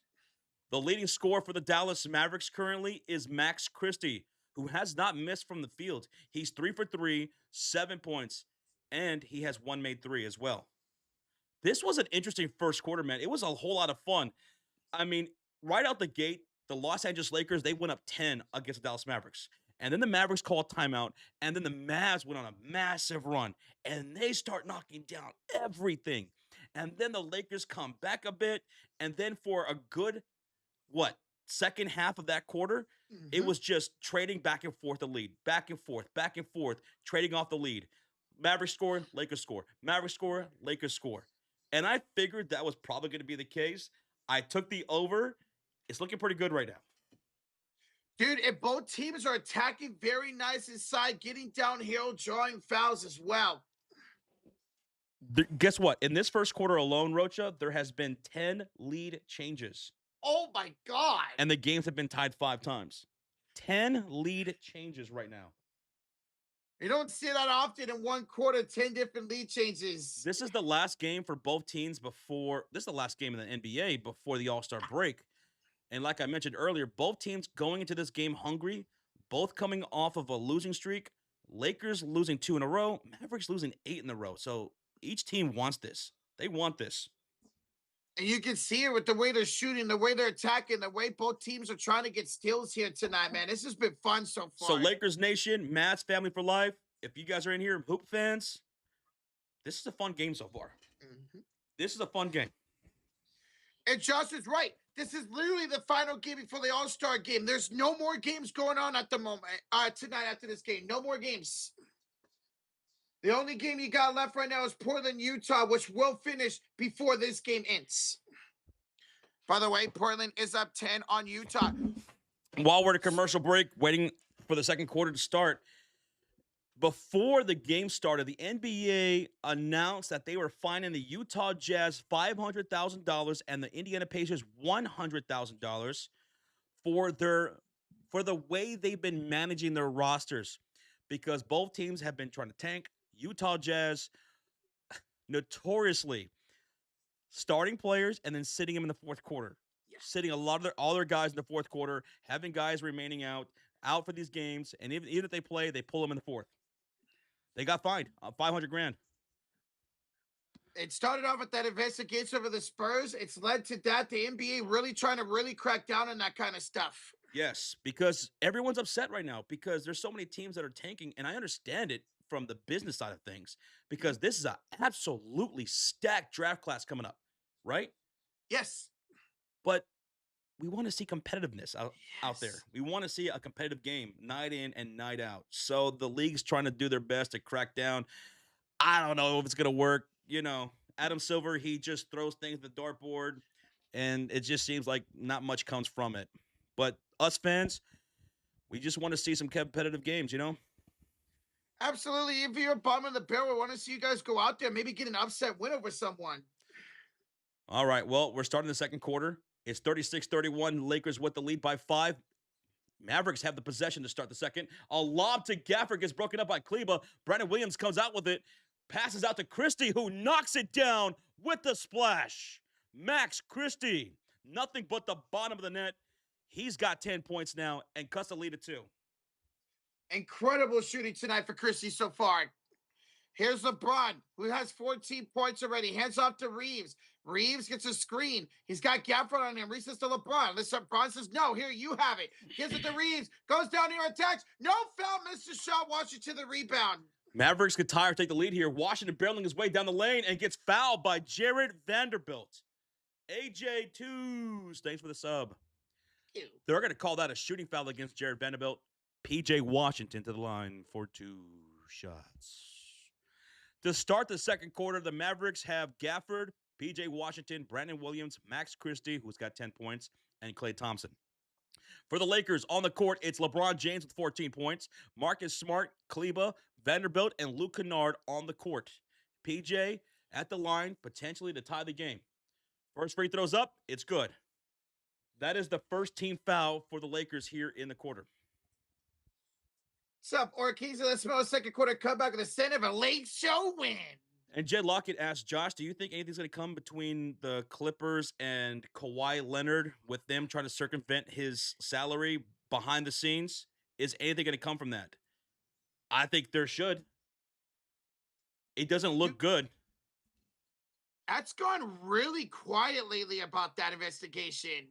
The leading scorer for the Dallas Mavericks currently is Max Christie, who has not missed from the field. He's 3 for 3, 7 points, and he has 1 made three as well. This was an interesting first quarter, man. It was a whole lot of fun. I mean, right out the gate, the Los Angeles Lakers, they went up 10 against the Dallas Mavericks. And then the Mavericks called timeout, and then the Mavs went on a massive run, and they start knocking down everything. And then the Lakers come back a bit, and then for a good, second half of that quarter, it was just trading back and forth the lead, back and forth, trading off the lead. Mavericks score, Lakers score. Mavericks score, Lakers score. And I figured that was probably going to be the case. I took the over. It's looking pretty good right now. Dude, and both teams are attacking very nice inside, getting downhill, drawing fouls as well. Guess what? In this first quarter alone, Rocha, there has been 10 lead changes. Oh, my God. And the games have been tied 5 times. 10 lead changes right now. You don't see that often in one quarter, 10 different lead changes. This is the last game for both teams before – this is the last game in the NBA before the All-Star break. And like I mentioned earlier, both teams going into this game hungry, both coming off of a losing streak. Lakers losing 2 in a row. Mavericks losing 8 in a row. So each team wants this. They want this. And you can see it with the way they're shooting, the way they're attacking, the way both teams are trying to get steals here tonight, man. This has been fun so far. So Lakers Nation, Matt's family for life. If you guys are in here, Hoop fans, this is a fun game so far. Mm-hmm. This is a fun game. And Josh is right. This is literally the final game before the All-Star game. There's no more games going on at the moment, tonight after this game. No more games. The only game you got left right now is Portland, Utah, which will finish before this game ends. By the way, Portland is up 10 on Utah. While we're at a commercial break, waiting for the second quarter to start, before the game started, the NBA announced that they were fining the Utah Jazz $500,000 and the Indiana Pacers $100,000 for the way they've been managing their rosters, because both teams have been trying to tank. Utah Jazz notoriously starting players and then sitting them in the fourth quarter. Yeah. Sitting all their guys in the fourth quarter, having guys remaining out for these games, and even if they play, they pull them in the fourth. They got fined $500,000. It started off with that investigation over the Spurs. It's led to that. The NBA really trying to crack down on that kind of stuff. Yes, because everyone's upset right now because there's so many teams that are tanking, and I understand it from the business side of things because this is an absolutely stacked draft class coming up, right? Yes. But we want to see competitiveness out there. We want to see a competitive game night in and night out. So the league's trying to do their best to crack down. I don't know if it's going to work. You know, Adam Silver, he just throws things at the dartboard, and it just seems like not much comes from it. But us fans, we just want to see some competitive games, you know? Absolutely. If you're a bum in the barrel, we want to see you guys go out there, maybe get an upset win over someone. All right, well, we're starting the second quarter. It's 36-31. Lakers with the lead by 5. Mavericks have the possession to start the second. A lob to Gafford gets broken up by Kleba. Brandon Williams comes out with it. Passes out to Christie, who knocks it down with the splash. Max Christie, nothing but the bottom of the net. He's got 10 points now and cuts the lead to 2. Incredible shooting tonight for Christie so far. Here's LeBron, who has 14 points already. Hands off to Reeves. Reeves gets a screen. He's got Gafford on him. Reeves to LeBron. Listen, LeBron says, no, here, you have it. Gives it to Reeves. Goes down here, attacks. No foul, missed the shot. Washington the rebound. Mavericks get tired, take the lead here. Washington barreling his way down the lane and gets fouled by Jared Vanderbilt. AJ Twos, thanks for the sub. Ew. They're going to call that a shooting foul against Jared Vanderbilt. PJ Washington to the line for 2 shots. To start the second quarter, the Mavericks have Gafford, PJ Washington, Brandon Williams, Max Christie, who's got 10 points, and Klay Thompson. For the Lakers on the court, it's LeBron James with 14 points, Marcus Smart, Kleba, Vanderbilt, and Luke Kennard on the court. PJ at the line, potentially to tie the game. First free throws up, it's good. That is the first team foul for the Lakers here in the quarter. What's up, Orkeys? Let's smell a second quarter comeback with a center of a late show win. And Jed Lockett asked Josh, do you think anything's going to come between the Clippers and Kawhi Leonard with them trying to circumvent his salary behind the scenes? Is anything going to come from that? I think there should. It doesn't look good. That's gone really quiet lately about that investigation.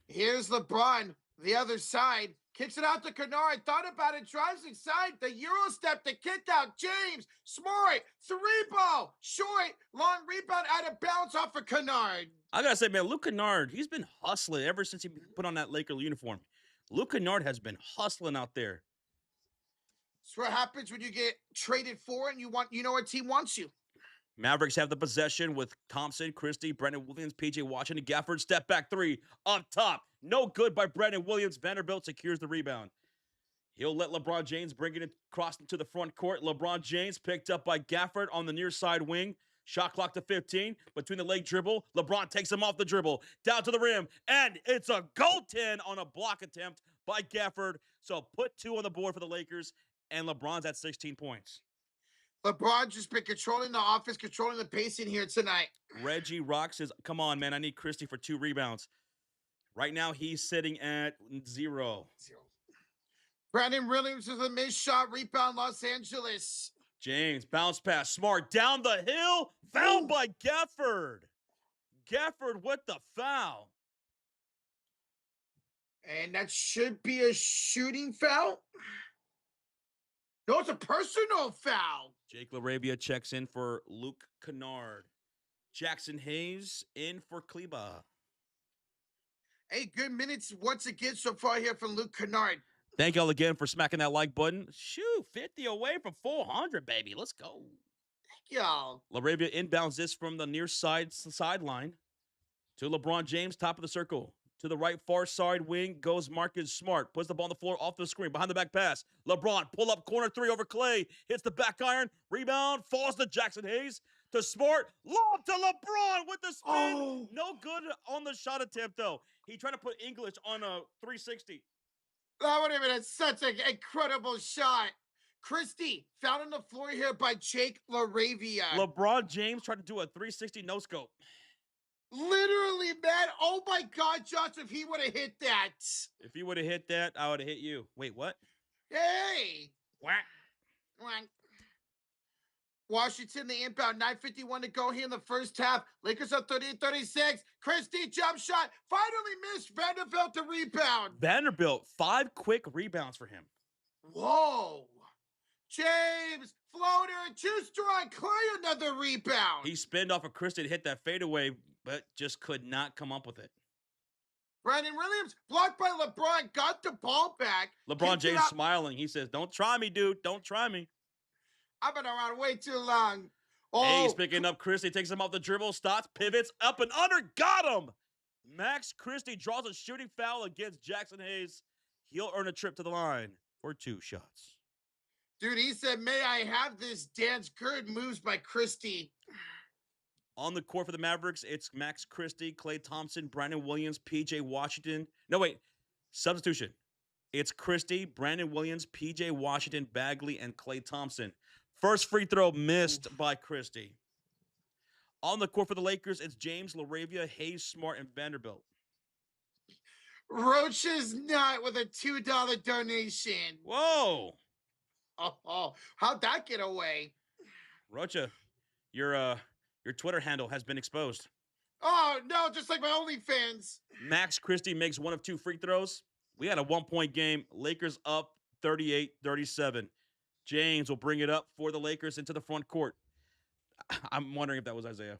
Here's LeBron, the other side. Kicks it out to Kennard. Thought about it. Drives inside. The Euro step. The kick out. James. Smart. 3-ball. Short. Long rebound. Out of bounds off of Kennard. I got to say, man, Luke Kennard, he's been hustling ever since he put on that Laker uniform. Luke Kennard has been hustling out there. That's what happens when you get traded for and you know a team wants you. Mavericks have the possession with Thompson, Christie, Brandon Williams, PJ Washington, Gafford, step back 3 up top. No good by Brandon Williams. Vanderbilt secures the rebound. He'll let LeBron James bring it across into the front court. LeBron James picked up by Gafford on the near side wing. Shot clock to 15. Between the leg dribble, LeBron takes him off the dribble. Down to the rim, and it's a goaltend on a block attempt by Gafford. So put 2 on the board for the Lakers, and LeBron's at 16 points. LeBron just been controlling the offense, controlling the pacing here tonight. Reggie Rock says, come on, man, I need Christie for 2 rebounds. Right now, he's sitting at 0. Brandon Williams with a missed shot. Rebound, Los Angeles. James, bounce pass. Smart down the hill. Fouled by Gafford. Gafford with the foul. And that should be a shooting foul. No, it's a personal foul. Jake LaRavia checks in for Luke Kennard. Jackson Hayes in for Kleba. Hey, good minutes once again so far here from Luke Kennard. Thank y'all again for smacking that like button. Shoot, 50 away from 400, baby. Let's go. Thank y'all. LaRavia inbounds this from the near sideline to LeBron James, top of the circle. To the right far side wing goes Marcus Smart. Puts the ball on the floor off the screen. Behind the back pass. LeBron pull up corner three over Clay. Hits the back iron. Rebound. Falls to Jackson Hayes. To Smart. Lob to LeBron with the spin. Oh. No good on the shot attempt, though. He tried to put English on a 360. That would have been such an incredible shot. Christie found on the floor here by Jake LaRavia. LeBron James tried to do a 360 no-scope. Literally, man. Oh, my God, Josh, if he would have hit that. If he would have hit that, I would have hit you. Wait, what? Hey. Whack. Whack. Washington, the inbound, 9:51 to go here in the first half. Lakers up 38-36. Christie, jump shot. Finally missed. Vanderbilt to rebound. Vanderbilt, 5 quick rebounds for him. Whoa. James, floater, two-strike, Clay, another rebound. He spinned off of Christie to hit that fadeaway, but just could not come up with it. Brandon Williams, blocked by LeBron, got the ball back. LeBron James smiling. He says, don't try me, dude. Don't try me. I've been around way too long. Oh. Hayes picking up Christie, takes him off the dribble, stops, pivots, up and under, got him. Max Christie draws a shooting foul against Jackson Hayes. He'll earn a trip to the line for 2 shots. Dude, he said, may I have this dance? Good moves by Christie. On the court for the Mavericks, it's Max Christie, Klay Thompson, Brandon Williams, P.J. Washington. No, wait. Substitution. It's Christie, Brandon Williams, P.J. Washington, Bagley, and Klay Thompson. First free throw missed by Christie. On the court for the Lakers, it's James, LaRavia, Hayes, Smart, and Vanderbilt. Roach's nut with a $2 donation. Whoa. Oh, how'd that get away? Rocha, your Twitter handle has been exposed. Oh, no, just like my OnlyFans. Max Christie makes 1 of 2 free throws. We had a 1-point game. Lakers up 38-37. James will bring it up for the Lakers into the front court. I'm wondering if that was Isaiah.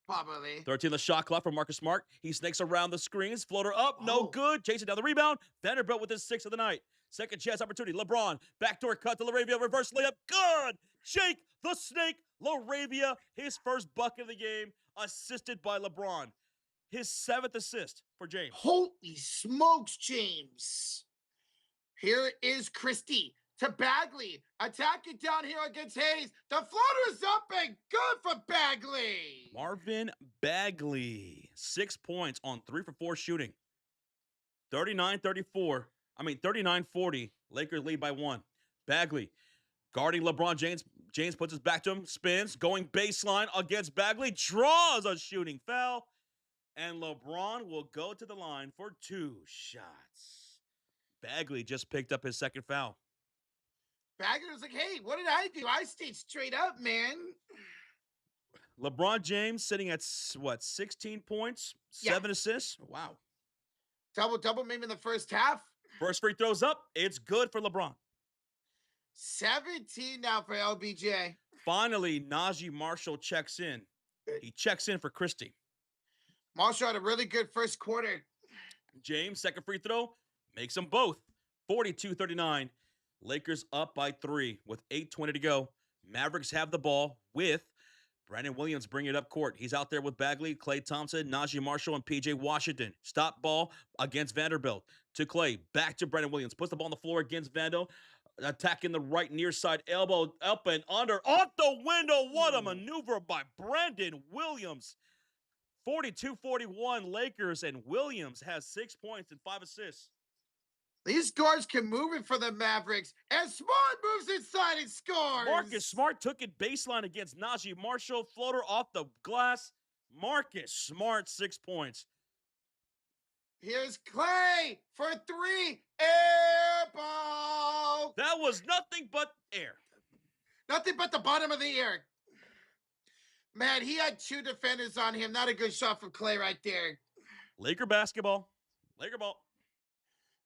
Probably. 13 the shot clock for Marcus Smart. He snakes around the screens. Floater up. No good. Chasing down the rebound. Vanderbilt with his 6th of the night. Second chance opportunity. LeBron. Backdoor cut to LaRavia. Reverse layup. Good. Jake the Snake LaRavia. His first bucket of the game. Assisted by LeBron. His 7th assist for James. Holy smokes, James. Here is Christie to Bagley. Attacking down here against Hayes. The floater's up and good for Bagley. Marvin Bagley. 6 points on 3 for 4 shooting. 39-40. Lakers lead by 1. Bagley guarding LeBron James. James puts his back to him. Spins. Going baseline against Bagley. Draws a shooting foul. And LeBron will go to the line for 2 shots. Bagley just picked up his 2nd foul. Bagley was like, hey, what did I do? I stayed straight up, man. LeBron James sitting at, 16 points? 7 assists? Wow. Double maybe in the first half. First free throws up. It's good for LeBron. 17 now for LBJ. Finally, Najee Marshall checks in. He checks in for Christie. Marshall had a really good first quarter. James, 2nd free throw, makes them both. 42-39. Lakers up by 3 with 8:20 to go. Mavericks have the ball with Brandon Williams bringing it up court. He's out there with Bagley, Klay Thompson, Najee Marshall, and P.J. Washington. Stop ball against Vanderbilt. To Klay, back to Brandon Williams. Puts the ball on the floor against Vando. Attacking the right near side elbow, up and under, off the window. What a maneuver by Brandon Williams. 42-41 Lakers, and Williams has 6 points and 5 assists. These guards can move it for the Mavericks. And Smart moves inside and scores. Marcus Smart took it baseline against Najee Marshall. Floater off the glass. Marcus Smart, 6 points. Here's Clay for 3. Air ball. That was nothing but air. Nothing but the bottom of the air. Man, he had 2 defenders on him. Not a good shot from Clay right there. Laker basketball. Laker ball.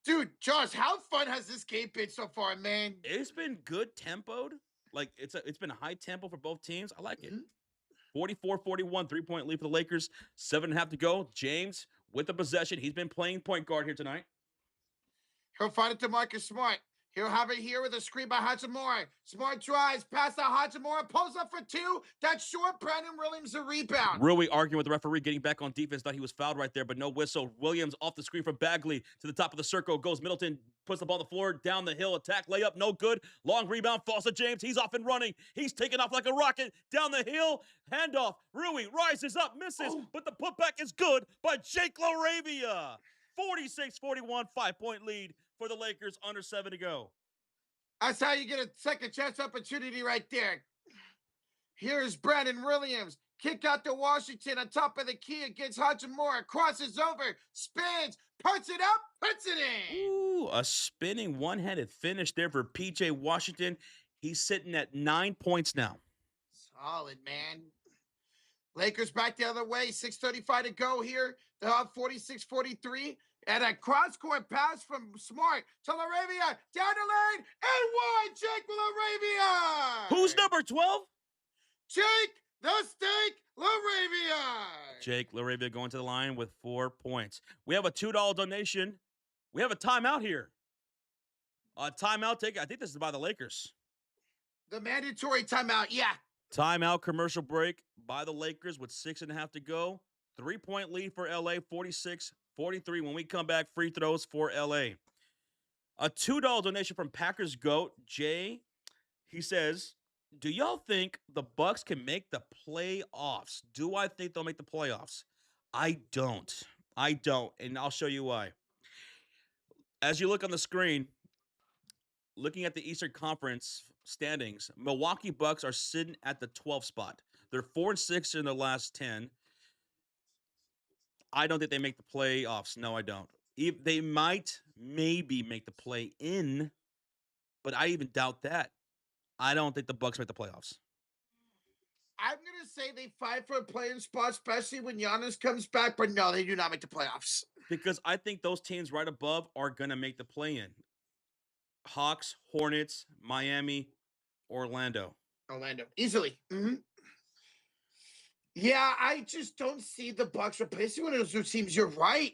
Dude, Josh, how fun has this game been so far, man? It's been good tempoed. Like, it's been a high tempo for both teams. I like it. 44-41, 3-point lead for the Lakers. 7.5 to go. James with the possession. He's been playing point guard here tonight. He'll find it to Marcus Smart. He'll have it here with a screen by Hachimura. Smart drives, pass to Hachimura, pulls up for 2. That's short. Brandon Williams a rebound. Rui arguing with the referee, getting back on defense. Thought he was fouled right there, but no whistle. Williams off the screen from Bagley to the top of the circle. Goes Middleton, puts the ball on the floor, down the hill, attack, layup, no good. Long rebound, falls to James. He's off and running. He's taking off like a rocket down the hill. Handoff. Rui rises up, misses, but the putback is good by Jake LaRavia. 46-41, 5-point lead for the Lakers, under 7 to go. That's how you get a second chance opportunity right there. Here's Brandon Williams. Kick out to Washington on top of the key against Hachimura. Crosses over, spins, puts it up, puts it in. Ooh, a spinning one-handed finish there for P.J. Washington. He's sitting at 9 points now. Solid, man. Lakers back the other way. 6:35 to go here. They're up 46-43. And a cross-court pass from Smart to LaRavia. Down the lane. And one. Jake LaRavia. Who's number 12? Jake the Steak LaRavia. Jake LaRavia going to the line with 4 points. We have a $2 donation. We have a timeout here. A timeout taken. I think this is by the Lakers. The mandatory timeout, yeah. Timeout commercial break by the Lakers with 6.5 to go. 3-point lead for LA, 46-43. When we come back, free throws for LA. A $2 donation from Packers GOAT, Jay. He says, do y'all think the Bucks can make the playoffs? Do I think they'll make the playoffs? I don't. And I'll show you why. As you look on the screen, looking at the Eastern Conference standings, Milwaukee Bucks are sitting at the 12th spot. They're 4-6 in their last 10. I don't think they make the playoffs. No, I don't. They might maybe make the play in, but I even doubt that. I don't think the Bucks make the playoffs. I'm going to say they fight for a playing spot, especially when Giannis comes back, but no, they do not make the playoffs. Because I think those teams right above are going to make the play-in. Hawks, Hornets, Miami, Orlando. Easily. Mm-hmm. Yeah, I just don't see the Bucks replacing one of those two teams. You're right.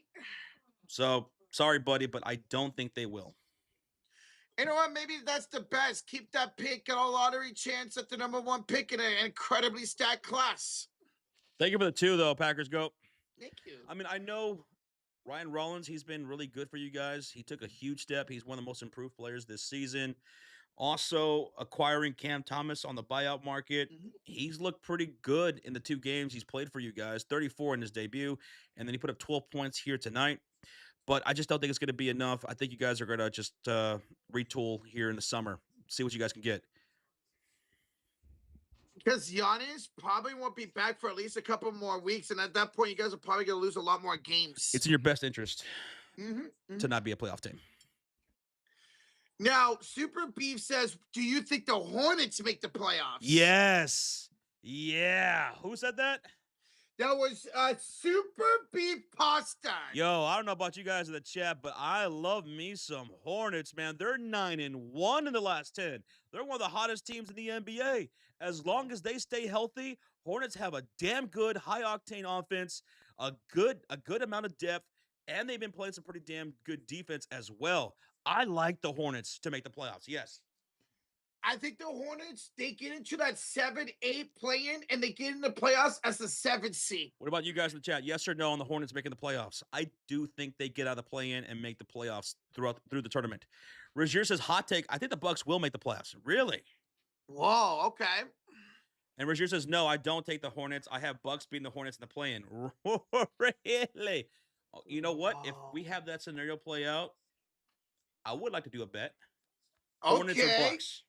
So, sorry, buddy, but I don't think they will. You know what? Maybe that's the best. Keep that pick, get a lottery chance at the number 1 pick in an incredibly stacked class. Thank you for the 2, though, Packers GOAT. Thank you. I mean, I know Ryan Rollins, he's been really good for you guys. He took a huge step. He's one of the most improved players this season. Also, acquiring Cam Thomas on the buyout market. Mm-hmm. He's looked pretty good in the 2 games he's played for you guys. 34 in his debut, and then he put up 12 points here tonight. But I just don't think it's going to be enough. I think you guys are going to just retool here in the summer. See what you guys can get. Because Giannis probably won't be back for at least a couple more weeks. And at that point, you guys are probably going to lose a lot more games. It's in your best interest mm-hmm. to not be a playoff team. Now, Super Beef says, do you think the Hornets make the playoffs? Yes. Yeah. Who said that? That was Super Beef Pasta. Yo, I don't know about you guys in the chat, but I love me some Hornets, man. They're 9-1 in the last 10. They're one of the hottest teams in the NBA. As long as they stay healthy, Hornets have a damn good high-octane offense, a good amount of depth, and they've been playing some pretty damn good defense as well. I like the Hornets to make the playoffs, yes. I think the Hornets, they get into that 7-8 play-in, and they get in the playoffs as the 7th seed. What about you guys in the chat? Yes or no on the Hornets making the playoffs? I do think they get out of the play-in and make the playoffs through the tournament. Rozier says, hot take, I think the Bucks will make the playoffs. Really? Whoa, okay. And Rozier says, no, I don't take the Hornets. I have Bucks beating the Hornets in the play-in. Really? You know what? If we have that scenario play out, I would like to do a bet. Hornets or Bucks.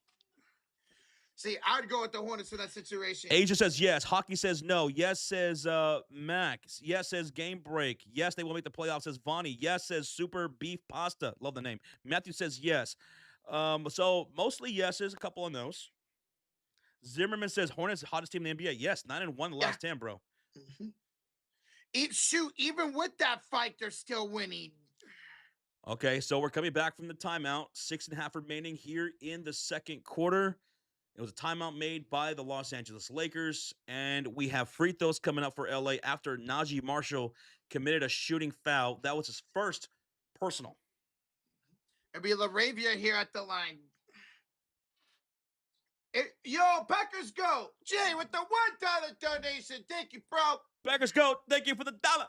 See, I'd go with the Hornets in that situation. Asia says yes. Hockey says no. Yes says Max. Yes says Game Break. Yes, they will make the playoffs, says Vonnie. Yes says Super Beef Pasta. Love the name. Matthew says yes. So mostly yeses, a couple of no's. Zimmerman says Hornets hottest team in the NBA. Yes, 9-1 the last 10, bro. Shoot, even with that fight, they're still winning. Okay, so we're coming back from the timeout. 6.5 remaining here in the second quarter. It was a timeout made by the Los Angeles Lakers, and we have free throws coming up for LA after Najee Marshall committed a shooting foul. That was his first personal. It'll be LaRavia here at the line. Yo, Packers go. Jay with the $1 donation. Thank you, bro. Packers go. Thank you for the dollar.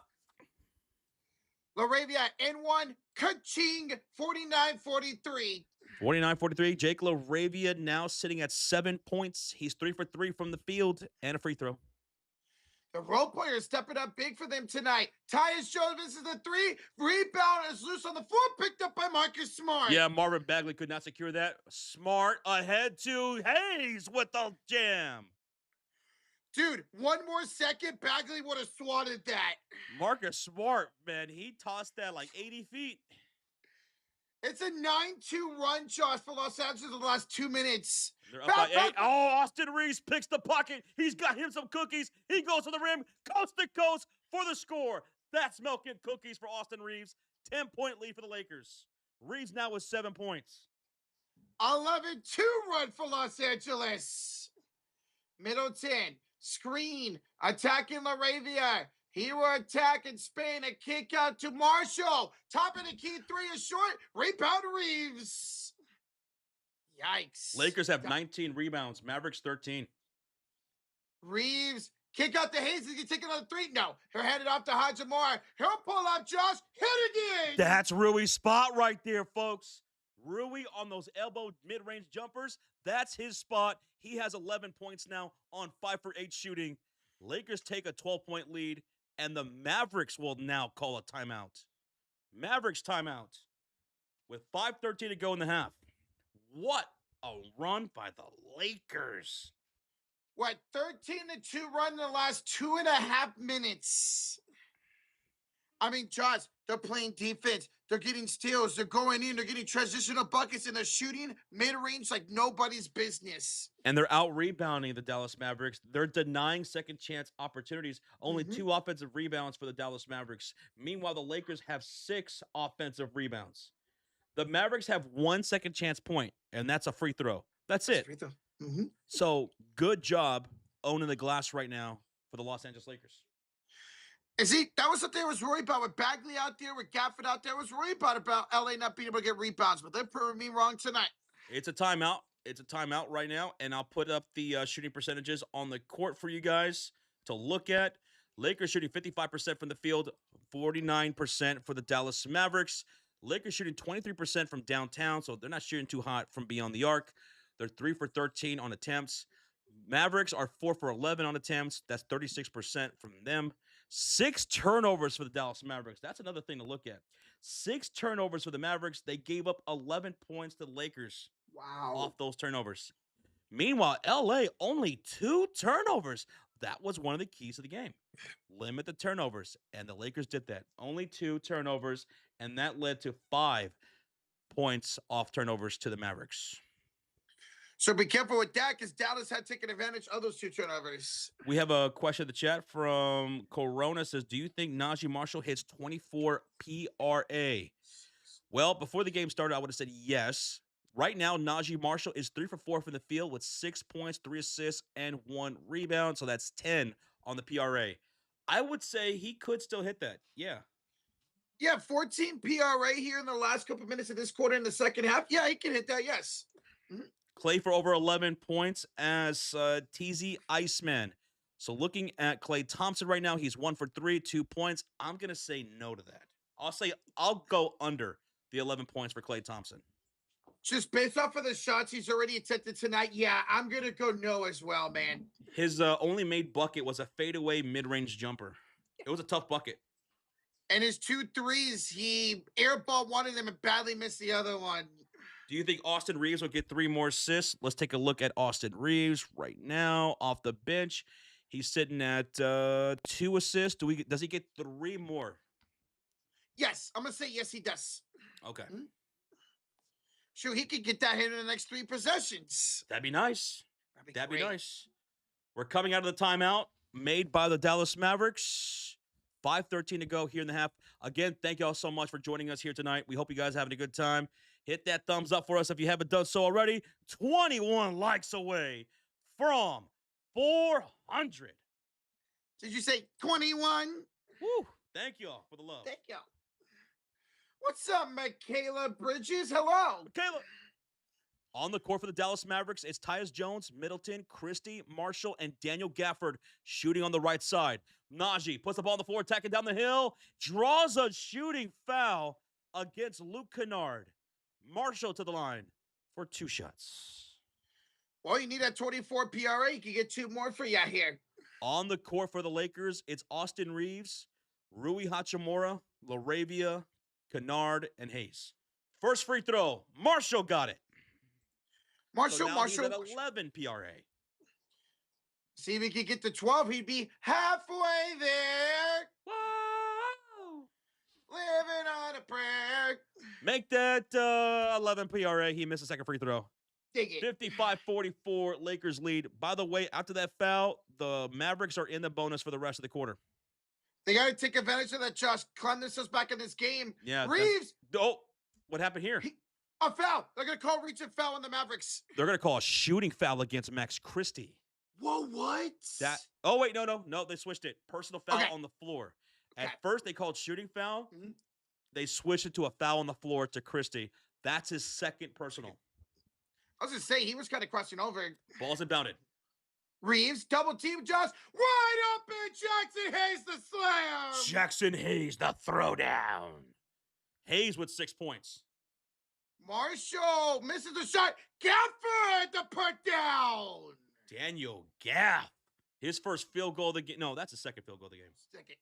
LaRavia N1, ka-ching, 49-43. 49-43. Jake LaRavia now sitting at 7 points. He's 3 for 3 from the field and a free throw. The role player is stepping up big for them tonight. Tyus Jones is the 3. Rebound is loose on the floor, picked up by Marcus Smart. Yeah, Marvin Bagley could not secure that. Smart ahead to Hayes with the jam. Dude, one more second, Bagley would have swatted that. Marcus Smart, man, he tossed that like 80 feet. It's a 9-2 run, Josh, for Los Angeles in the last 2 minutes. They're up by 8. Oh, Austin Reeves picks the pocket. He's got him some cookies. He goes to the rim, coast to coast for the score. That's milk and cookies for Austin Reeves. 10-point lead for the Lakers. Reeves now with 7 points. 11-2 run for Los Angeles. Middleton, screen, attacking LaRavia. He will attack in Spain, a kick out to Marshall. Top of the key, 3 is short. Rebound Reeves. Yikes. Lakers have 19 rebounds. Mavericks 13. Reeves, kick out to Hayes. He can take another 3. No, he'll hand it off to Hajimura. He'll pull up, Josh. Hit again. That's Rui's spot right there, folks. Rui on those elbow mid-range jumpers. That's his spot. He has 11 points now on 5 for 8 shooting. Lakers take a 12-point lead, and the Mavericks will now call a timeout. Mavericks timeout with 5:13 to go in the half. What a run by the Lakers. What, 13-2 run in the last 2.5 minutes. I mean, Josh, they're playing defense. They're getting steals. They're going in. They're getting transitional buckets, and they're shooting mid-range like nobody's business. And they're out-rebounding the Dallas Mavericks. They're denying second-chance opportunities. Only 2 offensive rebounds for the Dallas Mavericks. Meanwhile, the Lakers have 6 offensive rebounds. The Mavericks have 1 second-chance point, and that's a free throw. That's it. Free throw. So, good job owning the glass right now for the Los Angeles Lakers. And see, that was something I was worried about with Bagley out there, with Gafford out there. I was worried about LA not being able to get rebounds, but they're proving me wrong tonight. It's a timeout. It's a timeout right now, and I'll put up the shooting percentages on the court for you guys to look at. Lakers shooting 55% from the field, 49% for the Dallas Mavericks. Lakers shooting 23% from downtown, so they're not shooting too hot from beyond the arc. They're 3 for 13 on attempts. Mavericks are 4 for 11 on attempts. That's 36% from them. 6 turnovers for the Dallas Mavericks. That's another thing to look at. 6 turnovers for the Mavericks. They gave up 11 points to the Lakers. Wow. Off those turnovers. Meanwhile, LA only 2 turnovers. That was one of the keys to the game. Limit the turnovers. And the Lakers did that. Only 2 turnovers. And that led to 5 points off turnovers to the Mavericks. So be careful with that because Dallas had taken advantage of those 2 turnovers. We have a question in the chat from Corona. Says, do you think Najee Marshall hits 24 PRA? Well, before the game started, I would have said yes. Right now, Najee Marshall is 3 for 4 from the field with 6 points, 3 assists, and 1 rebound. So that's 10 on the PRA. I would say he could still hit that. Yeah. Yeah, 14 PRA here in the last couple minutes of this quarter in the second half. Yeah, he can hit that, yes. Clay for over 11 points as TZ Iceman. So looking at Klay Thompson right now, he's 1 for 3, 2 points. I'm going to say no to that. I'll go under the 11 points for Klay Thompson. Just based off of the shots he's already attempted tonight, yeah, I'm going to go no as well, man. His only made bucket was a fadeaway mid-range jumper. It was a tough bucket. And his 2 threes, he airballed one of them and badly missed the other one. Do you think Austin Reeves will get 3 more assists? Let's take a look at Austin Reeves right now off the bench. He's sitting at 2 assists. Does he get 3 more? Yes, I'm gonna say yes. He does. Okay, Sure, he could get that hit in the next 3 possessions. that'd be nice. That'd be great. nice. We're coming out of the timeout made by the Dallas Mavericks. 5:13 to go here in the half. Again, thank you all so much for joining us here tonight. We hope you guys are having a good time. Hit that thumbs up for us if you haven't done so already. 21 likes away from 400. Did you say 21? Woo! Thank you all for the love. Thank you. What's up, Michaela Bridges? Hello. Michaela. On the court for the Dallas Mavericks, it's Tyus Jones, Middleton, Christie, Marshall, and Daniel Gafford shooting on the right side. Najee puts the ball on the floor, attacking down the hill, draws a shooting foul against Luke Kennard. Marshall to the line for 2 shots. Well, you need that 24 PRA. You can get 2 more for you here. On the court for the Lakers, it's Austin Reeves, Rui Hachimura, Laravia, Kennard, and Hayes. First free throw, Marshall got it. Marshall. He's at 11 PRA. See if he can get to 12. He'd be halfway there. Wow. Living on a prayer. Make that 11 PRA. He missed a second free throw. Dig it. 55-44, Lakers lead. By the way, after that foul, the Mavericks are in the bonus for the rest of the quarter. They got to take advantage of that. Josh Clemens is back in this game. Yeah. Reeves. What happened here? A foul. They're going to call reach and foul on the Mavericks. They're going to call a shooting foul against Max Christie. Whoa, what? Oh, wait, no, they switched it. Personal foul on the floor. Okay. At first, they called shooting foul. Mhm. They switched it to a foul on the floor to Christie. That's his second personal. I was going to say, he was kind of crossing over. Ball's inbounded. Reeves, double team Josh. Wide open. Jackson Hayes the slam. Jackson Hayes, the throwdown. Hayes with 6 points. Marshall misses the shot. Gafford the put down. Daniel Gaff. His first field goal of the game. No, that's his second field goal of the game. Second.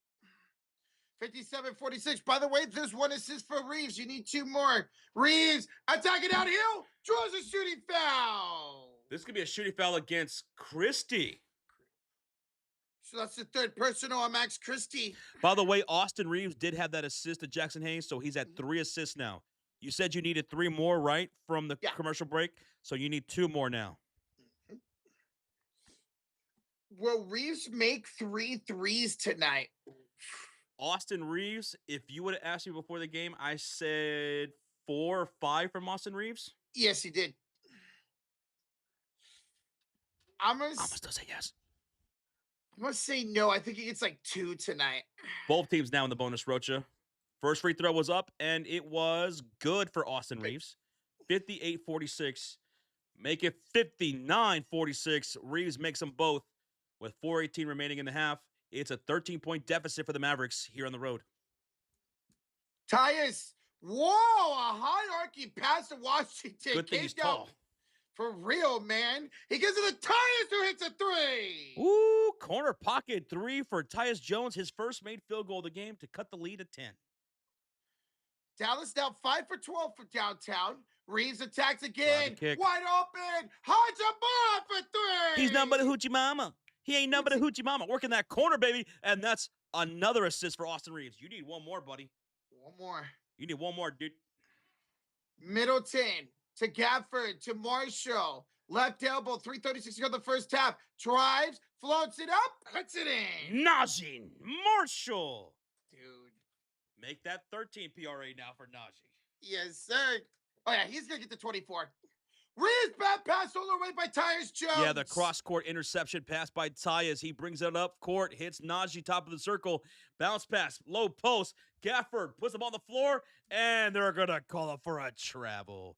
57-46. By the way, there's 1 assist for Reeves. You need 2 more. Reeves attacking downhill. Draws a shooting foul. This could be a shooting foul against Christie. So that's the 3rd personal on Max Christie. By the way, Austin Reeves did have that assist to Jackson Hayes, so he's at 3 assists now. You said you needed 3 more, right, from the commercial break? So you need 2 more now. Will Reeves make 3 threes tonight? Austin Reeves, if you would have asked me before the game, I said 4 or 5 from Austin Reeves. Yes, he did. I'm gonna still say yes. I'm gonna say no. I think he gets like 2 tonight. Both teams now in the bonus, Rocha. First free throw was up, and it was good for Austin Reeves. 58-46. Make it 59-46. Reeves makes them both with 4:18 remaining in the half. It's a 13-point deficit for the Mavericks here on the road. Tyus, whoa, a hierarchy pass to Washington. Good thing he's tall. For real, man. He gives it to Tyus, who hits a 3. Ooh, corner pocket 3 for Tyus Jones. His first made field goal of the game to cut the lead at 10. Dallas now 5 for 12 for downtown. Reeves attacks again. Kick. Wide open. Hachimura for 3. He's nothing but a hoochie mama. He ain't nothing but a hoochie mama. Working that corner, baby. And that's another assist for Austin Reeves. You need 1 more, buddy. 1 more. You need 1 more, dude. Middleton to Gafford to Marshall. Left elbow, 3:36 to go the first half. Drives, floats it up, puts it in. Najee Marshall. Dude. Make that 13 PRA now for Najee. Yes, sir. Oh, yeah, he's going to get the 24. Reeves bad pass all the way by Tyus Jones. Yeah, the cross-court interception pass by Tyus. He brings it up court, hits Najee top of the circle. Bounce pass, low post. Gafford puts him on the floor, and they're going to call it for a travel.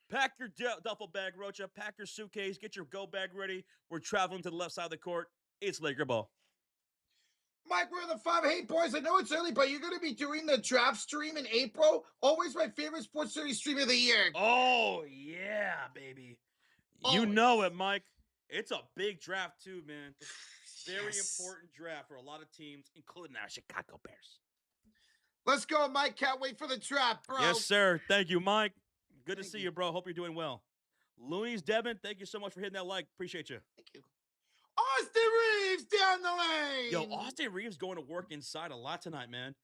Pack your duffel bag, Rocha. Pack your suitcase. Get your go bag ready. We're traveling to the left side of the court. It's Laker ball. Mike, we're the 5-8 boys. I know it's early, but you're going to be doing the draft stream in April. Always my favorite sports series stream of the year. Oh, yeah, baby. You Always. know it, Mike. It's a big draft, too, man. Very Yes. important draft for a lot of teams, including our Chicago Bears. Let's go, Mike. Can't wait for the draft, bro. Yes, sir. Thank you, Mike. Good to see you, bro. Hope you're doing well. Looney's Devin, thank you so much for hitting that like. Appreciate you. Thank you. Austin Reeves down the lane. Yo, Austin Reeves going to work inside a lot tonight, man.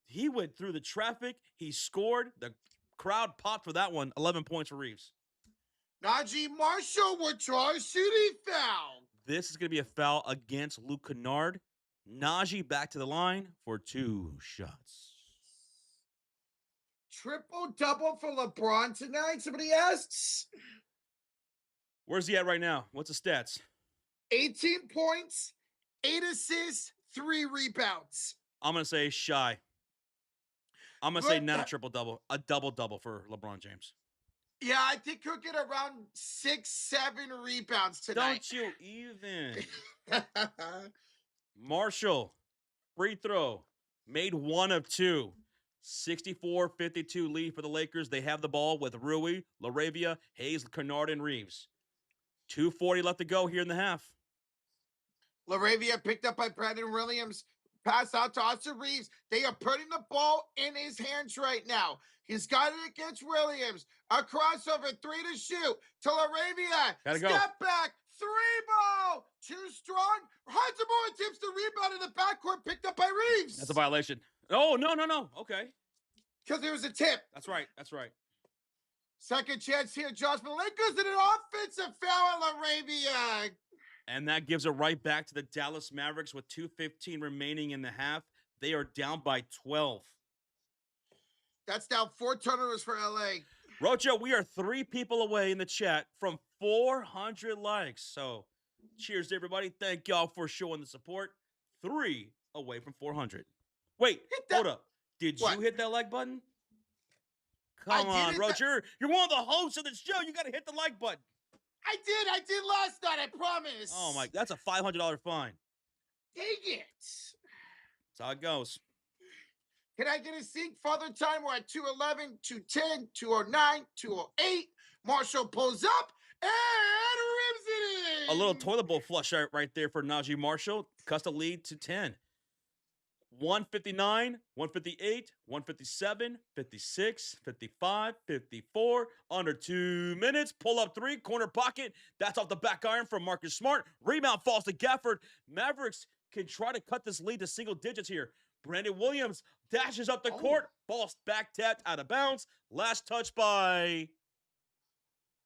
He went through the traffic. He scored. The crowd popped for that one. 11 points for Reeves. Najee Marshall will draw a shooting foul. This is going to be a foul against Luke Kennard. Najee back to the line for 2 shots. Triple-double for LeBron tonight, somebody asks. Where's he at right now? What's the stats? 18 points, 8 assists, 3 rebounds. I'm going to say shy. I'm going to say not a triple-double, a double-double for LeBron James. Yeah, I think he'll get around 6, 7 rebounds tonight. Don't you even. Marshall, free throw, made 1 of 2. 64-52 lead for the Lakers. They have the ball with Rui, LaRavia, Hayes, Kennard, and Reeves. 2:40 left to go here in the half. LaRavia picked up by Brandon Williams. Pass out to Austin Reeves. They are putting the ball in his hands right now. He's got it against Williams. A crossover, 3 to shoot. To LaRavia. Gotta go. Step back. 3 ball. Too strong. Hudson tips the rebound in the backcourt. Picked up by Reeves. That's a violation. Oh, no. Okay. Because there was a tip. That's right. Second chance here, Josh Malenko's in an offensive foul on LaRavia. And that gives it right back to the Dallas Mavericks with 2:15 remaining in the half. They are down by 12. That's now 4 turnovers for LA. Rocho, we are 3 people away in the chat from 400 likes. So cheers to everybody. Thank y'all for showing the support. 3 away from 400. Wait, hold up. Did you hit that like button? Come on, Roger. You're one of the hosts of the show. You got to hit the like button. I did last night, I promise. Oh, my. That's a $500 fine. Dang it. That's how it goes. Can I get a sync? Father time, we're at 211, 210, 209, 208. Marshall pulls up and rims it in. A little toilet bowl flush out right there for Najee Marshall. Cuts the lead to 10. 159, 158, 157, 56, 55, 54, under 2 minutes. Pull up 3, corner pocket. That's off the back iron from Marcus Smart. Rebound falls to Gafford. Mavericks can try to cut this lead to single digits here. Brandon Williams dashes up the court. Ball's back tapped out of bounds. Last touch by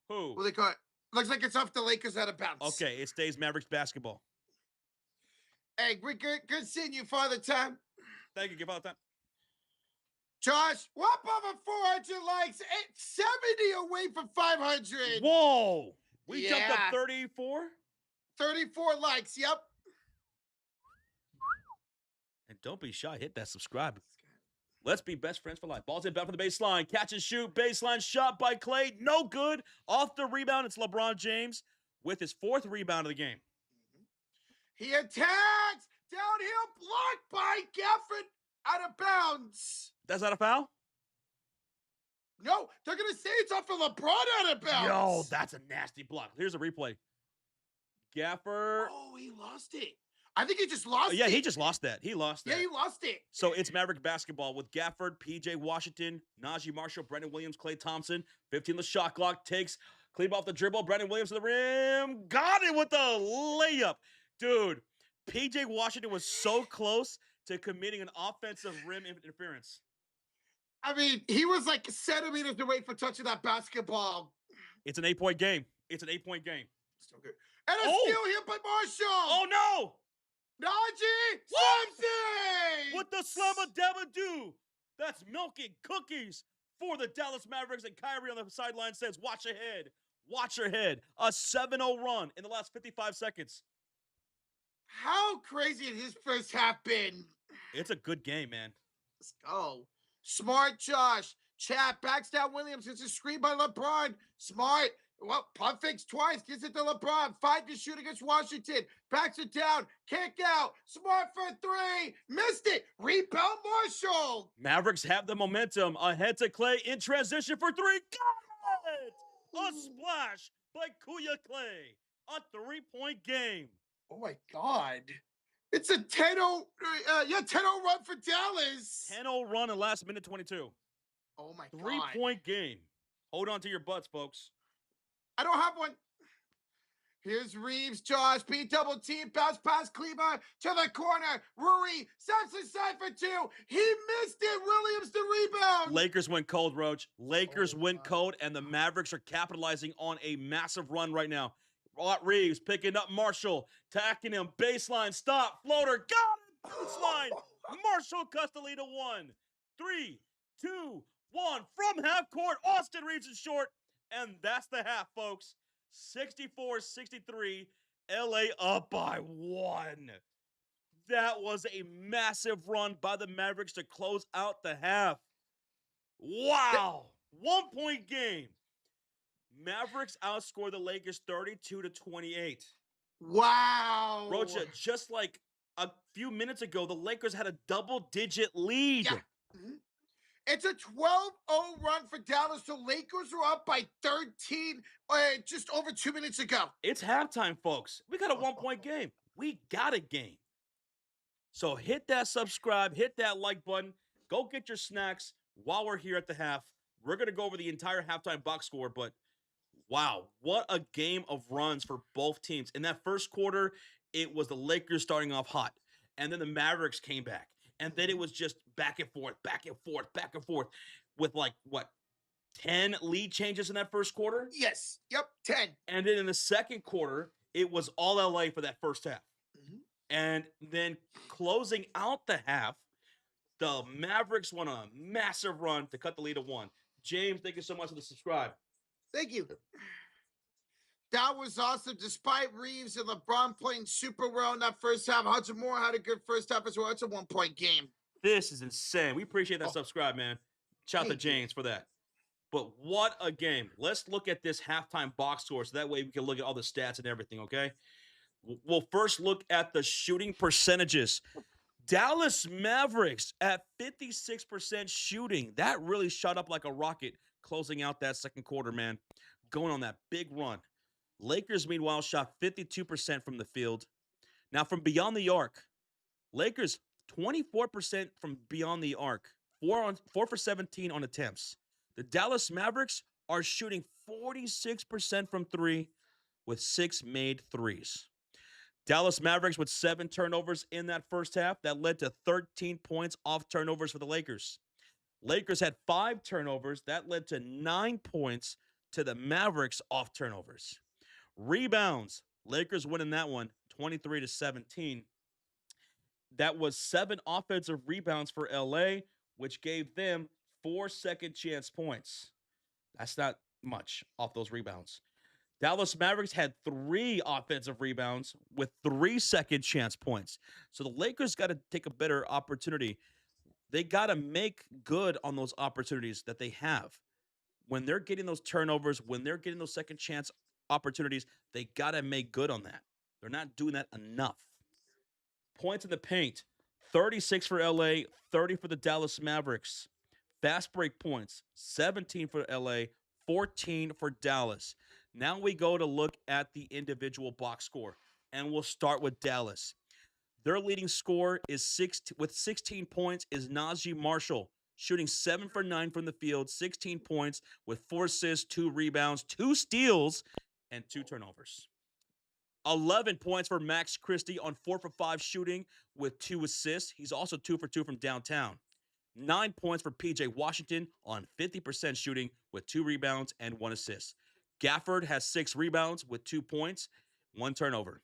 who? Well, they call it. Looks like it's off the Lakers out of bounds. Okay, it stays Mavericks basketball. Hey, good seeing you, Father Time. Thank you, give out time. Josh, whoop over 400 likes. 70 away from 500. Whoa. We jumped up 34? 34 likes, yep. And don't be shy. Hit that subscribe. Let's be best friends for life. Ball's in back from the baseline. Catch and shoot. Baseline shot by Clay. No good. Off the rebound, it's LeBron James with his 4th rebound of the game. He attacks. Downhill blocked by Gafford out of bounds. That's not a foul? No, they're going to say it's off of LeBron out of bounds. Yo, that's a nasty block. Here's a replay. Gafford. Oh, he lost it. I think he just lost it. Yeah, he just lost that. He lost that. Yeah, he lost it. So it's Maverick basketball with Gafford, P.J. Washington, Najee Marshall, Brandon Williams, Klay Thompson. 15 the shot clock. Takes Cleave off the dribble. Brandon Williams to the rim. Got it with the layup. Dude, P.J. Washington was so close to committing an offensive rim interference. I mean, he was like centimeters away from touching that basketball. It's an 8-point game. It's an 8-point game. Still good. And a steal here by Marshall. Oh, no. Najee something. What the slammer dabba do? That's milking cookies for the Dallas Mavericks. And Kyrie on the sideline says, watch ahead. Watch your head. A 7-0 run in the last 55 seconds. How crazy has his first half been? It's a good game, man. Let's go. Smart Josh. Chat backs down Williams. It's a screen by LeBron. Smart. Well, pump fakes twice. Gets it to LeBron. 5 to shoot against Washington. Backs it down. Kick out. Smart for 3. Missed it. Rebound Marshall. Mavericks have the momentum. Ahead to Clay in transition for 3. Got it! A splash by Kuya Clay. A 3-point game. Oh, my God. It's a 10-0 run for Dallas. 10-0 run in last minute 22. Oh, my God. 3-point game. Hold on to your butts, folks. I don't have one. Here's Reeves, Josh, B double T, bounce past Kleba to the corner. Rui, Samson side for two. He missed it. Williams the rebound. Lakers went cold, Roach. Lakers went cold, and the Mavericks are capitalizing on a massive run right now. Reeves picking up Marshall, tacking him, baseline, stop, floater, got him, baseline. Marshall cuts the lead to 1. 3, 2, 1. From half court, Austin Reeves is short, and that's the half, folks. 64-63, LA up by 1. That was a massive run by the Mavericks to close out the half. Wow. 1-point game. Mavericks outscored the Lakers 32-28. Wow. Rocha, just like a few minutes ago, the Lakers had a double-digit lead. Yeah. It's a 12-0 run for Dallas. The Lakers were up by 13 just over 2 minutes ago. It's halftime, folks. We got a 1-point game. We got a game. So hit that subscribe, hit that like button. Go get your snacks while we're here at the half. We're going to go over the entire halftime box score, but wow, what a game of runs for both teams. In that first quarter, it was the Lakers starting off hot, and then the Mavericks came back. And then it was just back and forth, back and forth, back and forth with 10 lead changes in that first quarter? Yes. Yep, 10. And then in the second quarter, it was all LA for that first half. And then closing out the half, the Mavericks went on a massive run to cut the lead to 1. James, thank you so much for the subscribe. Thank you. That was awesome. Despite Reeves and LeBron playing super well in that first half, Hudson Moore had a good first half as well. It's a 1-point game. This is insane. We appreciate that subscribe, man. Shout out to James for that. But what a game. Let's look at this halftime box score so that way we can look at all the stats and everything, okay? We'll first look at the shooting percentages. Dallas Mavericks at 56% shooting. That really shot up like a rocket closing out that second quarter, man. Going on that big run. Lakers, meanwhile, shot 52% from the field. Now, from beyond the arc, Lakers, 24% from beyond the arc. 4 for 17 on attempts. The Dallas Mavericks are shooting 46% from 3 with 6 made threes. Dallas Mavericks with 7 turnovers in that first half. That led to 13 points off turnovers for the Lakers. Lakers had 5 turnovers. That led to 9 points to the Mavericks off turnovers. Rebounds. Lakers winning that one 23-17. That was 7 offensive rebounds for LA, which gave them 4 second chance points. That's not much off those rebounds. Dallas Mavericks had 3 offensive rebounds with 3 second chance points. So the Lakers got to take a better opportunity. They got to make good on those opportunities that they have. When they're getting those turnovers, when they're getting those second chance opportunities, they got to make good on that. They're not doing that enough. Points in the paint, 36 for LA, 30 for the Dallas Mavericks. Fast break points, 17 for LA, 14 for Dallas. Now we go to look at the individual box score, and we'll start with Dallas. Their leading scorer is 16 points is Najee Marshall, shooting 7 for 9 from the field, 16 points with 4 assists, 2 rebounds, 2 steals, and 2 turnovers. 11 points for Max Christie on 4 for 5 shooting with 2 assists. He's also 2 for 2 from downtown. 9 points for PJ Washington on 50% shooting with 2 rebounds and 1 assist. Gafford has 6 rebounds with 2 points, 1 turnover.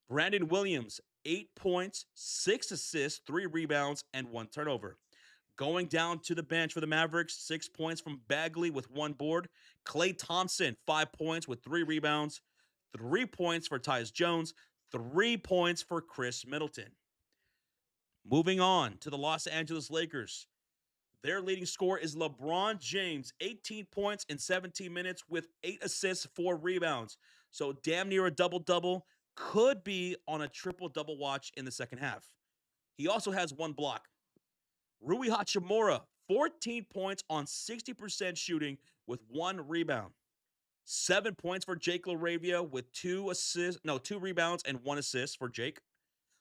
Brandon Williams, 8 points, 6 assists, 3 rebounds, and 1 turnover. Going down to the bench for the Mavericks, 6 points from Bagley with 1 board. Klay Thompson, 5 points with 3 rebounds. 3 points for Tyus Jones. 3 points for Chris Middleton. Moving on to the Los Angeles Lakers. Their leading scorer is LeBron James, 18 points in 17 minutes with 8 assists, 4 rebounds. So damn near a double-double. Could be on a triple-double watch in the second half. He also has 1 block. Rui Hachimura, 14 points on 60% shooting with 1 rebound. 7 points for Jake LaRavia with 2 rebounds and 1 assist for Jake.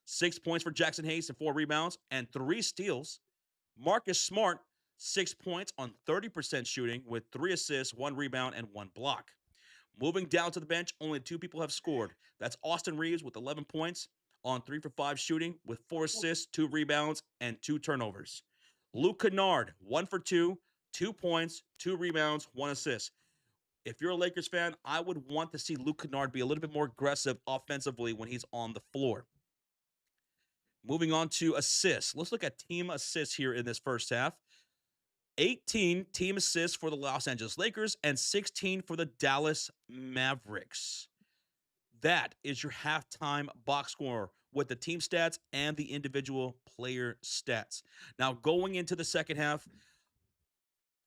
6 points for Jackson Hayes and 4 rebounds and 3 steals. Marcus Smart, 6 points on 30% shooting with 3 assists, 1 rebound, and 1 block. Moving down to the bench, only 2 people have scored. That's Austin Reeves with 11 points on 3 for 5 shooting with 4 assists, 2 rebounds, and 2 turnovers. Luke Kennard, 1 for 2, 2 points, 2 rebounds, 1 assist. If you're a Lakers fan, I would want to see Luke Kennard be a little bit more aggressive offensively when he's on the floor. Moving on to assists. Let's look at team assists here in this first half. 18 team assists for the Los Angeles Lakers and 16 for the Dallas Mavericks. That is your halftime box score with the team stats and the individual player stats. Now, going into the second half,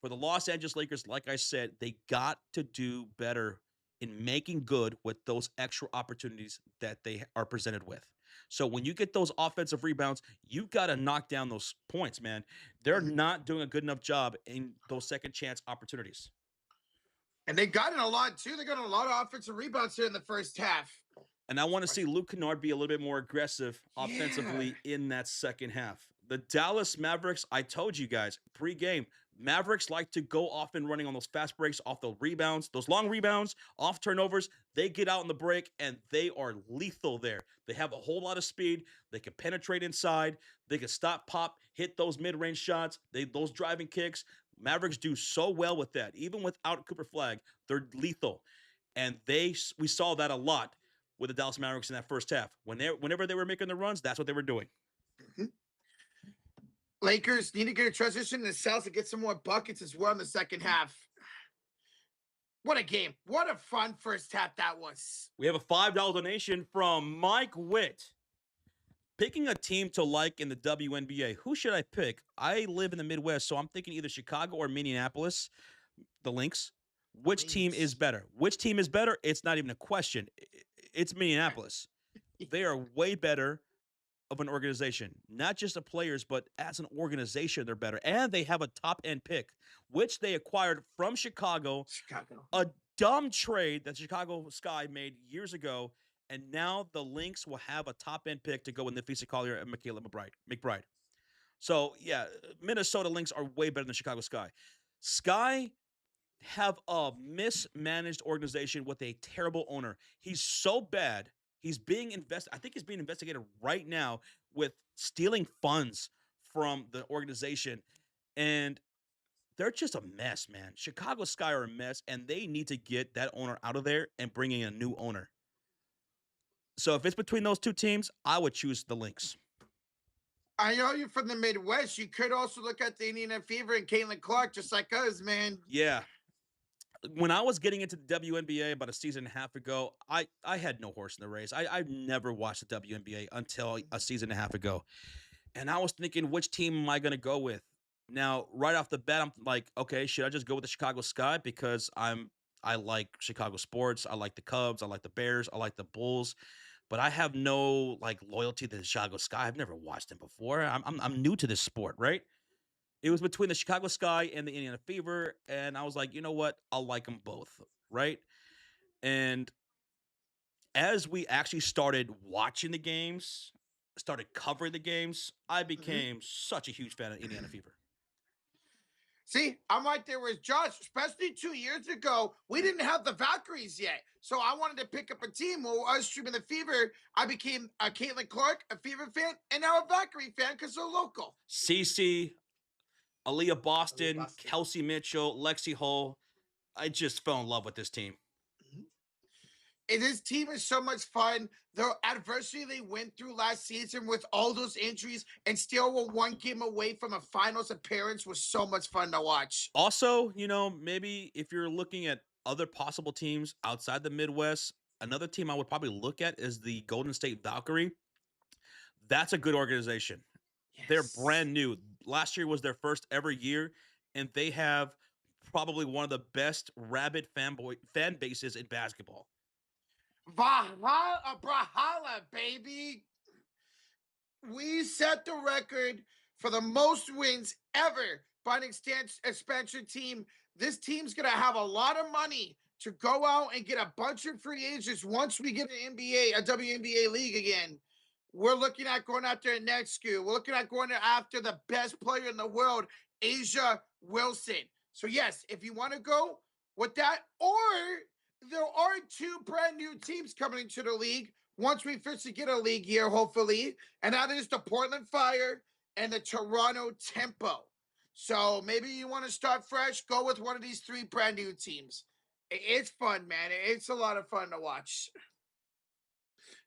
for the Los Angeles Lakers, like I said, they got to do better in making good with those extra opportunities that they are presented with. So when you get those offensive rebounds, you got to knock down those points, man. They're not doing a good enough job in those second chance opportunities. And they got in a lot, too. They got a lot of offensive rebounds here in the first half. And I want to see Luke Kennard be a little bit more aggressive offensively in that second half. The Dallas Mavericks, I told you guys, pregame, Mavericks like to go off and running on those fast breaks, off the rebounds, those long rebounds, off turnovers. They get out in the break, and they are lethal there. They have a whole lot of speed. They can penetrate inside. They can stop, pop, hit those mid-range shots, those driving kicks. Mavericks do so well with that. Even without Cooper Flagg, they're lethal. And we saw that a lot with the Dallas Mavericks in that first half. Whenever they were making the runs, that's what they were doing. Lakers need to get a transition in the South to get some more buckets as well in the second half. What a game. What a fun first half that was. We have a $5 donation from Mike Witt. Picking a team to like in the WNBA. Who should I pick? I live in the Midwest, so I'm thinking either Chicago or Minneapolis, the Lynx. Which team is better? Which team is better? It's not even a question. It's Minneapolis. They are way better of an organization. Not just the players, but as an organization, they're better. And they have a top-end pick, which they acquired from Chicago. A dumb trade that Chicago Sky made years ago. And now the Lynx will have a top-end pick to go with Nafisa Collier and Michaela McBride. So, yeah, Minnesota Lynx are way better than Chicago Sky. Sky have a mismanaged organization with a terrible owner. He's so bad. He's being I think he's being investigated right now with stealing funds from the organization. And they're just a mess, man. Chicago Sky are a mess, and they need to get that owner out of there and bring in a new owner. So if it's between those two teams, I would choose the Lynx. I know you're from the Midwest. You could also look at the Indiana Fever and Caitlin Clark, just like us, man. Yeah. When I was getting into the WNBA about a season and a half ago, I had no horse in the race. I never watched the WNBA until a season and a half ago. And I was thinking, which team am I going to go with? Now, right off the bat, I'm like, okay, should I just go with the Chicago Sky? Because I like Chicago sports. I like the Cubs. I like the Bears. I like the Bulls. But I have no loyalty to the Chicago Sky. I've never watched them before. I'm new to this sport, right? It was between the Chicago Sky and the Indiana Fever, and I was like, you know what? I'll like them both, right? And as we actually started watching the games, started covering the games, I became such a huge fan of Indiana Fever. See, I'm right there with Josh, especially 2 years ago. We didn't have the Valkyries yet. So I wanted to pick up a team. While I was streaming the Fever, I became a Caitlin Clark, a Fever fan, and now a Valkyrie fan because they're local. Cece, Aaliyah Boston, Kelsey Mitchell, Lexi Hull. I just fell in love with this team. And this team is so much fun. The adversity they went through last season with all those injuries and still were one game away from a finals appearance was so much fun to watch. Also, maybe if you're looking at other possible teams outside the Midwest, another team I would probably look at is the Golden State Valkyrie. That's a good organization. Yes. They're brand new. Last year was their first ever year, and they have probably one of the best rabid fan bases in basketball. Brahala, baby. We set the record for the most wins ever by an expansion team. This team's going to have a lot of money to go out and get a bunch of free agents once we get an NBA, a WNBA league again. We're looking at going after a next SKU. We're looking at going after the best player in the world Asia Wilson. So yes, if you want to go with that, or there are 2 brand new teams coming into the league once we officially get a league year, hopefully, and that is the Portland Fire and the Toronto Tempo. So maybe you want to start fresh, go with one of these 3 brand new teams. It's fun, man. It's a lot of fun to watch.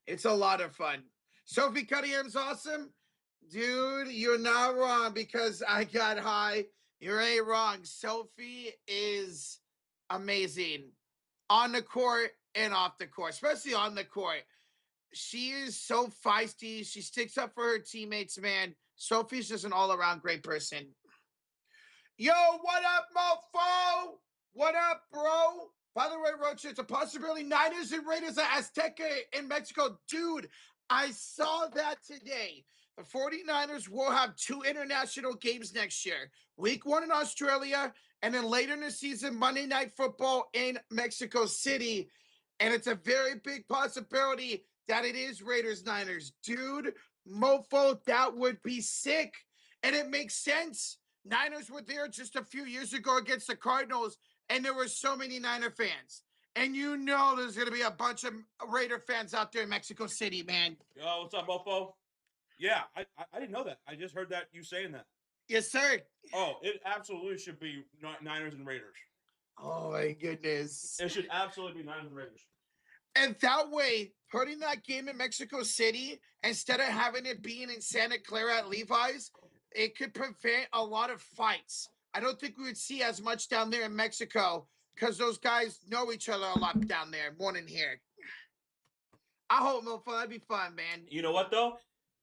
It's a lot of fun. Sophie Cunningham's awesome. Dude, you're not wrong because I got high. You ain't wrong. Sophie is amazing on the court and off the court, especially on the court. She is so feisty. She sticks up for her teammates, man. Sophie's just an all-around great person. Yo, what up, mofo? What up, bro? By the way, Roach, it's a possibility Niners and Raiders at Azteca in Mexico. Dude, I saw that today. The 49ers will have 2 international games next year. Week 1 in Australia, and then later in the season, Monday Night Football in Mexico City. And it's a very big possibility that it is Raiders-Niners. Dude, mofo, that would be sick. And it makes sense. Niners were there just a few years ago against the Cardinals, and there were so many Niner fans. And you know there's going to be a bunch of Raider fans out there in Mexico City, man. Yo, what's up, mofo? Yeah, I didn't know that. I just heard that you saying that. Yes, sir. Oh, it absolutely should be Niners and Raiders. Oh, my goodness. It should absolutely be Niners and Raiders. And that way, putting that game in Mexico City, instead of having it being in Santa Clara at Levi's, it could prevent a lot of fights. I don't think we would see as much down there in Mexico because those guys know each other a lot down there more than here. I hope, mofo, that'd be fun, man. You know what, though?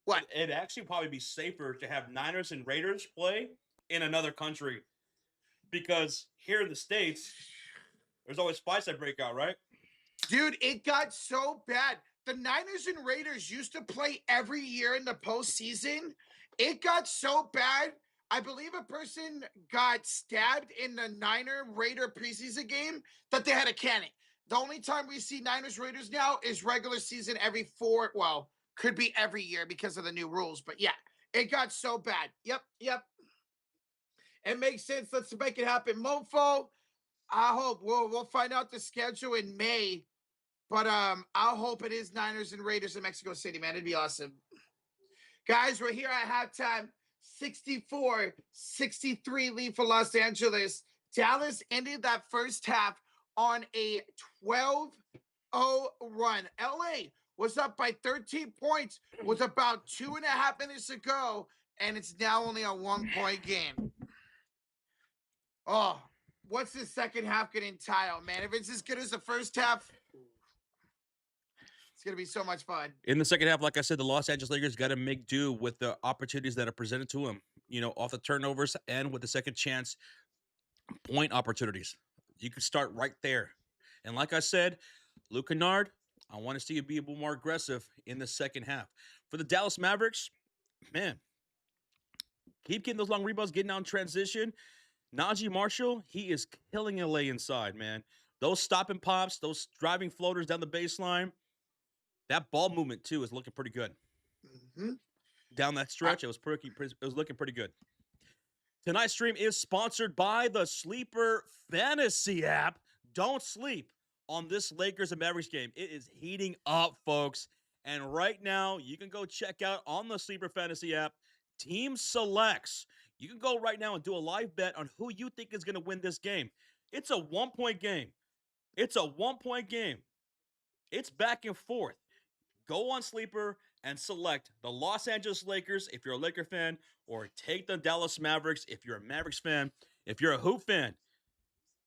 What? It'd actually probably be safer to have Niners and Raiders play in another country. Because here in the States, there's always fights that break out, right? Dude, it got so bad. The Niners and Raiders used to play every year in the postseason. It got so bad. I believe a person got stabbed in the Niner-Raider preseason game that they had a cannon. The only time we see Niners-Raiders now is regular season every 4, well, could be every year because of the new rules. But yeah, it got so bad. Yep. It makes sense. Let's make it happen. Mofo, I hope we'll find out the schedule in May. But I hope it is Niners and Raiders in Mexico City, man. It'd be awesome. Guys, we're here at halftime. 64-63 lead for Los Angeles. Dallas ended that first half on a 12-0 run. LA was up by 13 points with about 2.5 minutes to go, and it's now only a 1-point game. Oh, what's the second half going to entitle, man? If it's as good as the first half, it's going to be so much fun. In the second half, like I said, the Los Angeles Lakers got to make do with the opportunities that are presented to them, off the turnovers and with the second chance point opportunities. You can start right there. And like I said, Luke Kennard, I want to see you be a little more aggressive in the second half. For the Dallas Mavericks, man, keep getting those long rebounds, getting out in transition. Najee Marshall, he is killing LA inside, man. Those stopping pops, those driving floaters down the baseline, that ball movement, too, is looking pretty good. Mm-hmm. Down that stretch, it was looking pretty good. Tonight's stream is sponsored by the Sleeper Fantasy app. Don't sleep on this Lakers and Mavericks game. It is heating up, folks. And right now, you can go check out on the Sleeper Fantasy app, Team Selects. You can go right now and do a live bet on who you think is going to win this game. It's a 1-point game. It's back and forth. Go on Sleeper and select the Los Angeles Lakers if you're a Laker fan, or take the Dallas Mavericks if you're a Mavericks fan. If you're a Hoop fan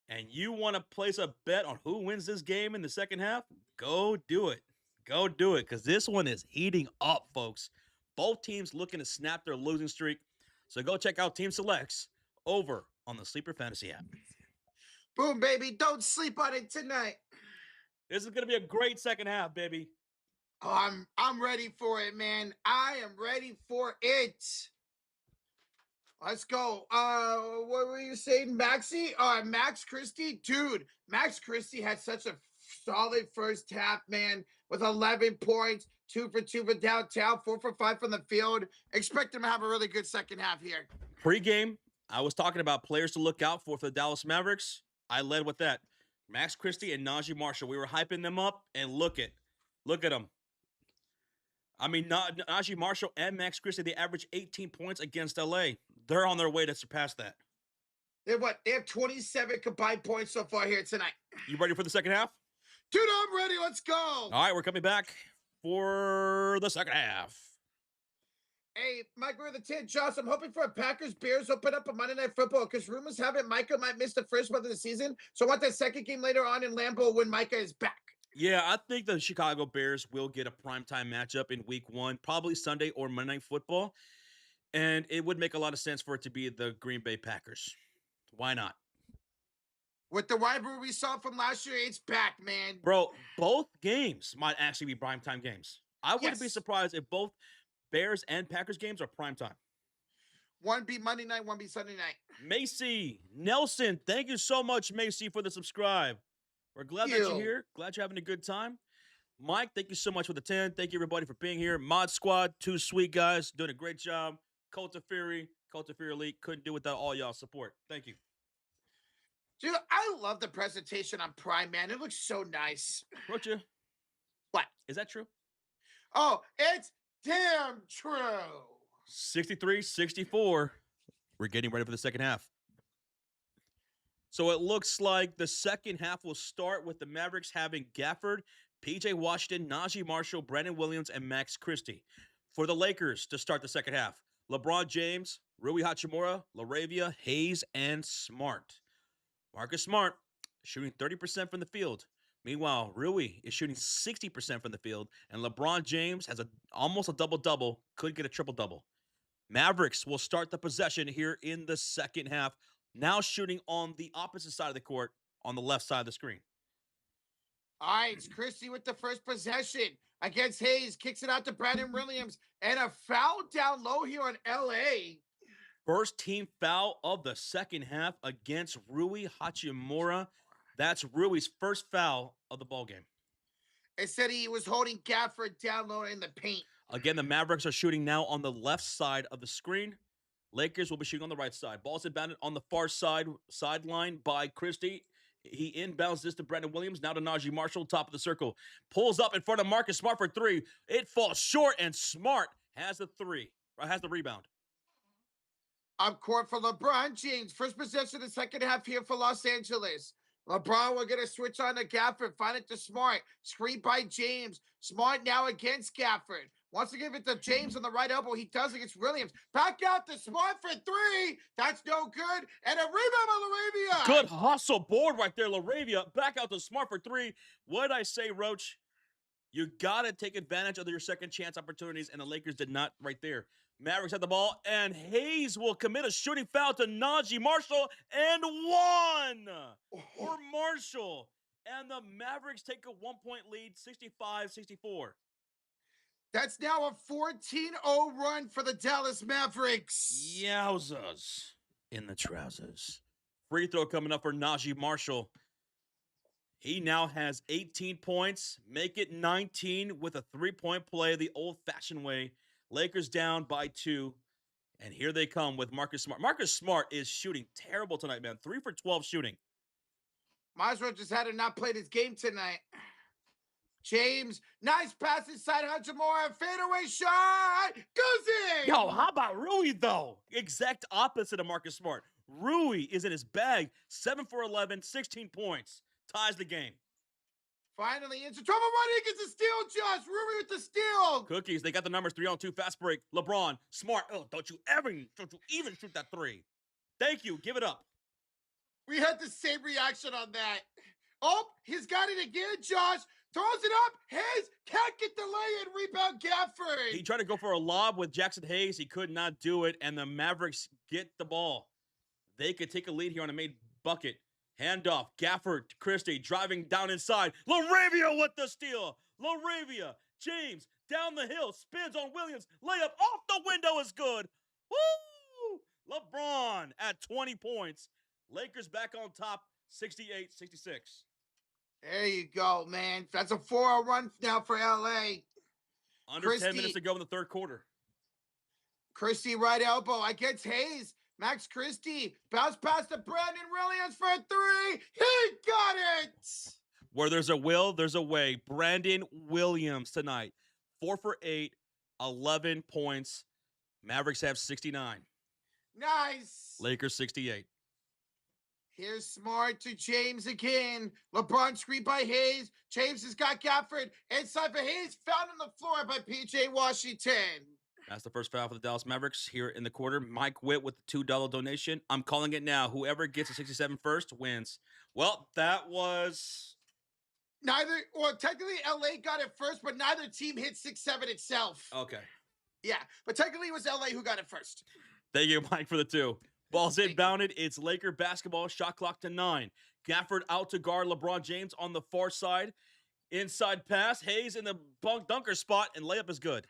and you want to place a bet on who wins this game in the second half, go do it. Go do it, because this one is heating up, folks. Both teams looking to snap their losing streak. So go check out Team Selects over on the Sleeper Fantasy app. Boom, baby. Don't sleep on it tonight. This is going to be a great second half, baby. Oh, I'm ready for it, man. I am ready for it. Let's go. What were you saying, Maxie? Max Christie? Dude, Max Christie had such a solid first half, man, with 11 points, 2 for 2 from downtown, 4 for 5 from the field. Expect him to have a really good second half here. Pregame I was talking about players to look out for the Dallas Mavericks. I led with that. Max Christie and Najee Marshall. We were hyping them up, and look at them. I mean, Najee Marshall and Max Christie, they average 18 points against LA. They're on their way to surpass that. They have 27 combined points so far here tonight. You ready for the second half? Dude, I'm ready. Let's go. All right, we're coming back for the second half. Hey, Mike, we're the 10. Josh, I'm hoping for a Packers-Bears open up on Monday Night Football because rumors have it Micah might miss the first month of the season. So I want that second game later on in Lambeau when Micah is back. Yeah, I think the Chicago Bears will get a primetime matchup in week 1, probably Sunday or Monday Night Football. And it would make a lot of sense for it to be the Green Bay Packers. Why not? With the rivalry we saw from last year, it's back, man. Bro, both games might actually be primetime games. I wouldn't be surprised if both Bears and Packers games are primetime. One be Monday night, one be Sunday night. Macy Nelson, thank you so much, Macy, for the subscribe. We're glad that you're here. Glad you're having a good time. Mike, thank you so much for the 10. Thank you, everybody, for being here. Mod Squad, 2 sweet guys, doing a great job. Cult of Fury Elite, couldn't do without all y'all support. Thank you. Dude, I love the presentation on Prime, man. It looks so nice. Rocha. What? Is that true? Oh, it's damn true. 63-64. We're getting ready for the second half. So it looks like the second half will start with the Mavericks having Gafford, PJ Washington, Najee Marshall, Brandon Williams, and Max Christie. For the Lakers to start the second half, LeBron James, Rui Hachimura, LaRavia, Hayes, and Smart. Marcus Smart shooting 30% from the field. Meanwhile, Rui is shooting 60% from the field, and LeBron James has almost a double-double, could get a triple-double. Mavericks will start the possession here in the second half, now shooting on the opposite side of the court, on the left side of the screen. All right, it's Christie with the first possession against Hayes, kicks it out to Brandon Williams, and a foul down low here on LA. First team foul of the second half against Rui Hachimura. That's Rui's first foul of the ballgame. It said he was holding Gafford down low in the paint. Again, the Mavericks are shooting now on the left side of the screen. Lakers will be shooting on the right side. Ball's inbounded on the far sideline by Christie. He inbounds this to Brandon Williams, now to Najee Marshall, top of the circle. Pulls up in front of Marcus Smart for 3. It falls short, and Smart has the rebound. Up court for LeBron James. First possession of the second half here for Los Angeles. LeBron will get a switch on to Gafford. Find it to Smart. Screen by James. Smart now against Gafford. Wants to give it to James on the right elbow. He does against Williams. Back out to Smart for 3. That's no good. And a rebound by LaRavia. Good hustle board right there, LaRavia. Back out to Smart for 3. What did I say, Roach? You got to take advantage of your second chance opportunities, and the Lakers did not right there. Mavericks have the ball, and Hayes will commit a shooting foul to Najee Marshall, and 1 for Marshall. And the Mavericks take a 1-point lead, 65-64. That's now a 14-0 run for the Dallas Mavericks. Yowzas in the trousers. Free throw coming up for Najee Marshall. He now has 18 points. Make it 19 with a 3-point play the old-fashioned way. Lakers down by 2. And here they come with Marcus Smart. Marcus Smart is shooting terrible tonight, man. 3 for 12 shooting. Might as well just had him not play this game tonight. James, nice pass inside Hachimura. Fadeaway shot. Goes in. Yo, how about Rui, though? Exact opposite of Marcus Smart. Rui is in his bag. 7 for 11, 16 points. Ties the game. Finally into trouble. Running gets a steal, Josh. Rui with the steal. Cookies, they got the numbers. 3-on-2 fast break. LeBron, Smart. Oh, don't you even shoot that 3. Thank you. Give it up. We had the same reaction on that. Oh, he's got it again, Josh. Throws it up. Hayes can't get the lay-in. Rebound Gafford. He tried to go for a lob with Jackson Hayes. He could not do it, and the Mavericks get the ball. They could take a lead here on a made bucket. Handoff. Gafford, Christie driving down inside. LaRavia with the steal. LaRavia. James down the hill. Spins on Williams. Layup off the window is good. Woo! LeBron at 20 points. Lakers back on top, 68-66. There you go, man. That's a 4-0 run now for LA. Under 10 minutes to go in the third quarter. Christie right elbow against Hayes. Max Christie, bounce past to Brandon Williams for 3. He got it! Where there's a will, there's a way. Brandon Williams tonight, 4 for 8, 11 points. Mavericks have 69. Nice. Lakers 68. Here's Smart to James again. LeBron screen by Hayes. James has got Gafford. Inside for Hayes. Found on the floor by P.J. Washington. That's the first foul for the Dallas Mavericks here in the quarter. Mike Witt with the $2 donation. I'm calling it now. Whoever gets a 67 first wins. Well, that was... Technically LA got it first, but neither team hit 6-7 itself. Okay. Yeah, but technically it was LA who got it first. Thank you, Mike, for the 2. Ball's inbounded. It's Laker basketball. Shot clock to 9. Gafford out to guard LeBron James on the far side. Inside pass. Hayes in the dunker spot, and layup is good.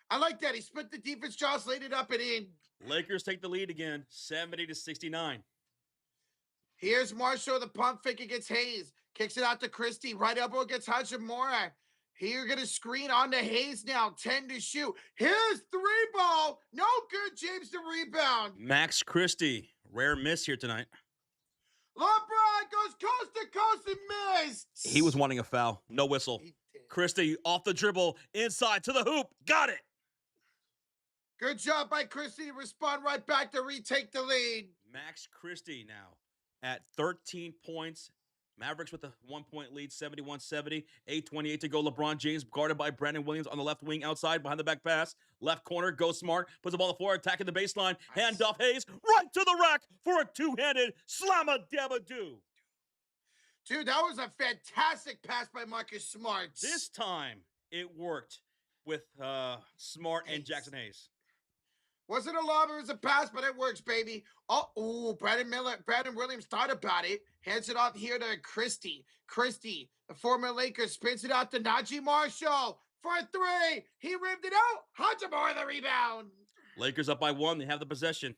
I like that. He split the defense. Josh laid it up and in. Lakers take the lead again, 70-69. Here's Marshall. The pump fake against Hayes. Kicks it out to Christie. Right elbow against Hachimura. Here going to screen on to Hayes now. 10 to shoot. Here's 3 ball. No good. James the rebound. Max Christie. Rare miss here tonight. LeBron goes coast to coast and missed. He was wanting a foul. No whistle. Christie off the dribble. Inside to the hoop. Got it. Good job by Christie to respond right back to retake the lead. Max Christie now at 13 points. Mavericks with a 1-point lead, 71-70. 8:28 to go. LeBron James guarded by Brandon Williams on the left wing outside behind the back pass. Left corner, goes Smart. Puts the ball on the floor, attacking the baseline. Hand off Hayes right to the rack for a two-handed slamma-dabba-doo. Dude, that was a fantastic pass by Marcus Smart. This time it worked with Smart and Jackson Hayes. Wasn't a lob, it was a pass, but it works, baby. Brandon Williams thought about it. Hands it off here to Christie. Christie, the former Lakers, spins it out to Najee Marshall for 3. He rimmed it out. Hachimura the rebound. Lakers up by 1. They have the possession.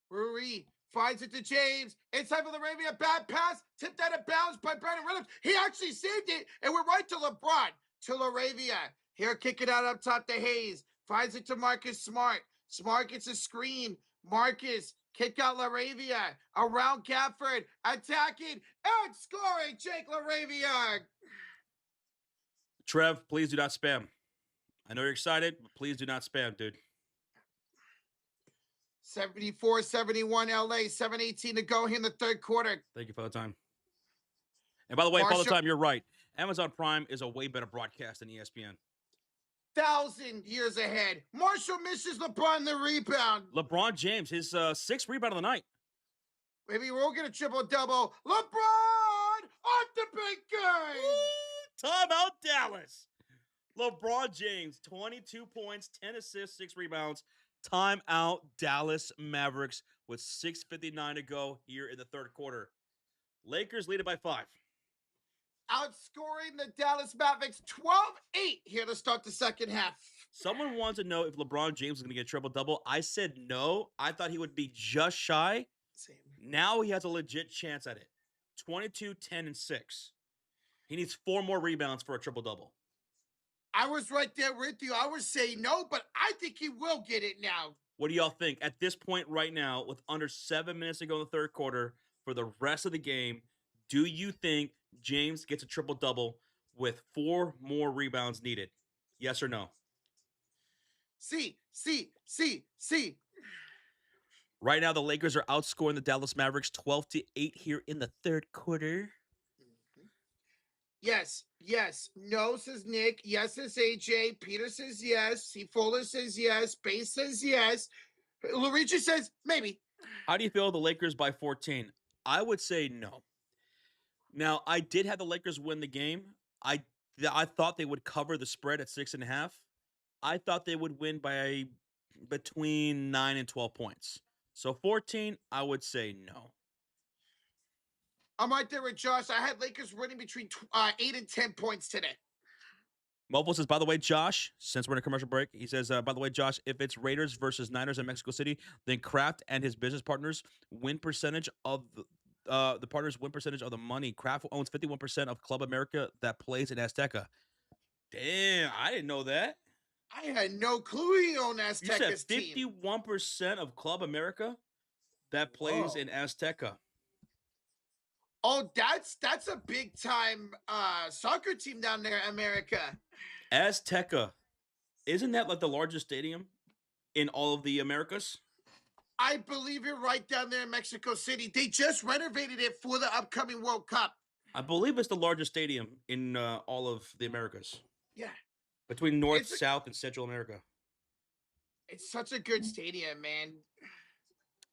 Rui finds it to James. Inside for LaRavia. Bad pass. Tipped out of bounds by Brandon Williams. He actually saved it. And we're right to LeBron. To LaRavia. Here, kick it out up top to Hayes. Finds it to Marcus Smart. Smart gets a screen. Marcus, kick out LaRavia. Around Gafford. Attacking and scoring. Jake LaRavia. Trev, please do not spam. I know you're excited, but please do not spam, dude. 74-71 LA. 7:18 to go here in the third quarter. Thank you for the time. And by the way, for the time, you're right. Amazon Prime is a way better broadcast than ESPN. 1,000 years ahead. Marshall misses LeBron the rebound. LeBron James, his 6th rebound of the night. Maybe we'll get a triple-double. LeBron off the big game. Timeout Dallas. LeBron James, 22 points, 10 assists, 6 rebounds. Timeout Dallas Mavericks with 6:59 to go here in the third quarter. Lakers lead it by 5. Outscoring the Dallas Mavericks 12-8 here to start the second half. Someone wants to know if LeBron James is going to get a triple-double. I said no. I thought he would be just shy. Same. Now he has a legit chance at it. 22, 10, and 6. He needs 4 more rebounds for a triple-double. I was right there with you. I was saying no, but I think he will get it now. What do y'all think? At this point right now, with under 7 minutes to go in the third quarter, for the rest of the game, do you think James gets a triple-double with 4 more rebounds needed? Yes or no? See. Right now, the Lakers are outscoring the Dallas Mavericks 12-8 here in the third quarter. Yes. No, says Nick. Yes, says AJ. Peter says yes. C. Fuller says yes. Bass says yes. Luigi says maybe. How do you feel the Lakers by 14? I would say no. Now, I did have the Lakers win the game. I thought they would cover the spread at 6.5. I thought they would win by between 9 and 12 points. So 14, I would say no. I'm right there with Josh. I had Lakers winning between 8 and 10 points today. Mobile says, by the way, Josh, since we're in a commercial break, he says, by the way, Josh, if it's Raiders versus Niners in Mexico City, then Kraft and his business partners win percentage of the partners win percentage of the money. Kraft owns 51% of Club America that plays in Azteca. Damn, I didn't know that. I had no clue he owned You said Azteca's team. 51% of Club America that plays in Azteca. Oh, that's a big time soccer team down there, America. Azteca, isn't that like the largest stadium in all of the Americas? I believe you're right down there in Mexico City. They just renovated it for the upcoming World Cup. I believe it's the largest stadium in all of the Americas. Yeah. Between North, South, and Central America. It's such a good stadium, man.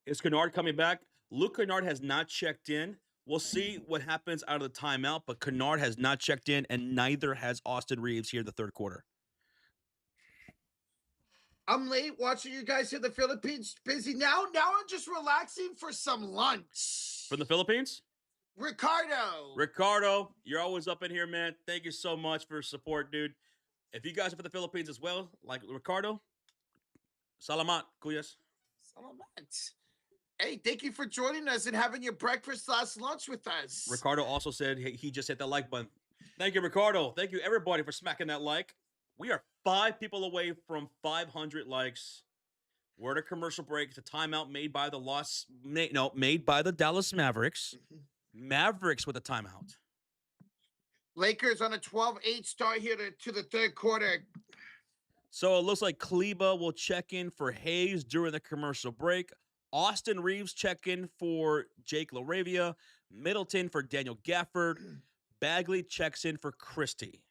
Is Kennard coming back? Luke Kennard has not checked in. We'll see what happens out of the timeout, but Kennard has not checked in, and neither has Austin Reeves here in the third quarter. I'm late watching you guys in the Philippines. Busy now. Now I'm just relaxing for some lunch. From the Philippines? Ricardo, you're always up in here, man. Thank you so much for your support, dude. If you guys are from the Philippines as well, like Ricardo, salamat, kuyas. Salamat. Hey, thank you for joining us and having your breakfast / lunch with us. Ricardo also said he just hit that like button. Thank you, Ricardo. Thank you, everybody, for smacking that like. We are 5 people away from 500 likes. We're at a commercial break. It's a timeout made by the Dallas Mavericks. Mavericks with a timeout. Lakers on a 12-8 start here to the third quarter. So it looks like Kleba will check in for Hayes during the commercial break. Austin Reeves check in for Jake LaRavia. Middleton for Daniel Gafford. Bagley checks in for Christie.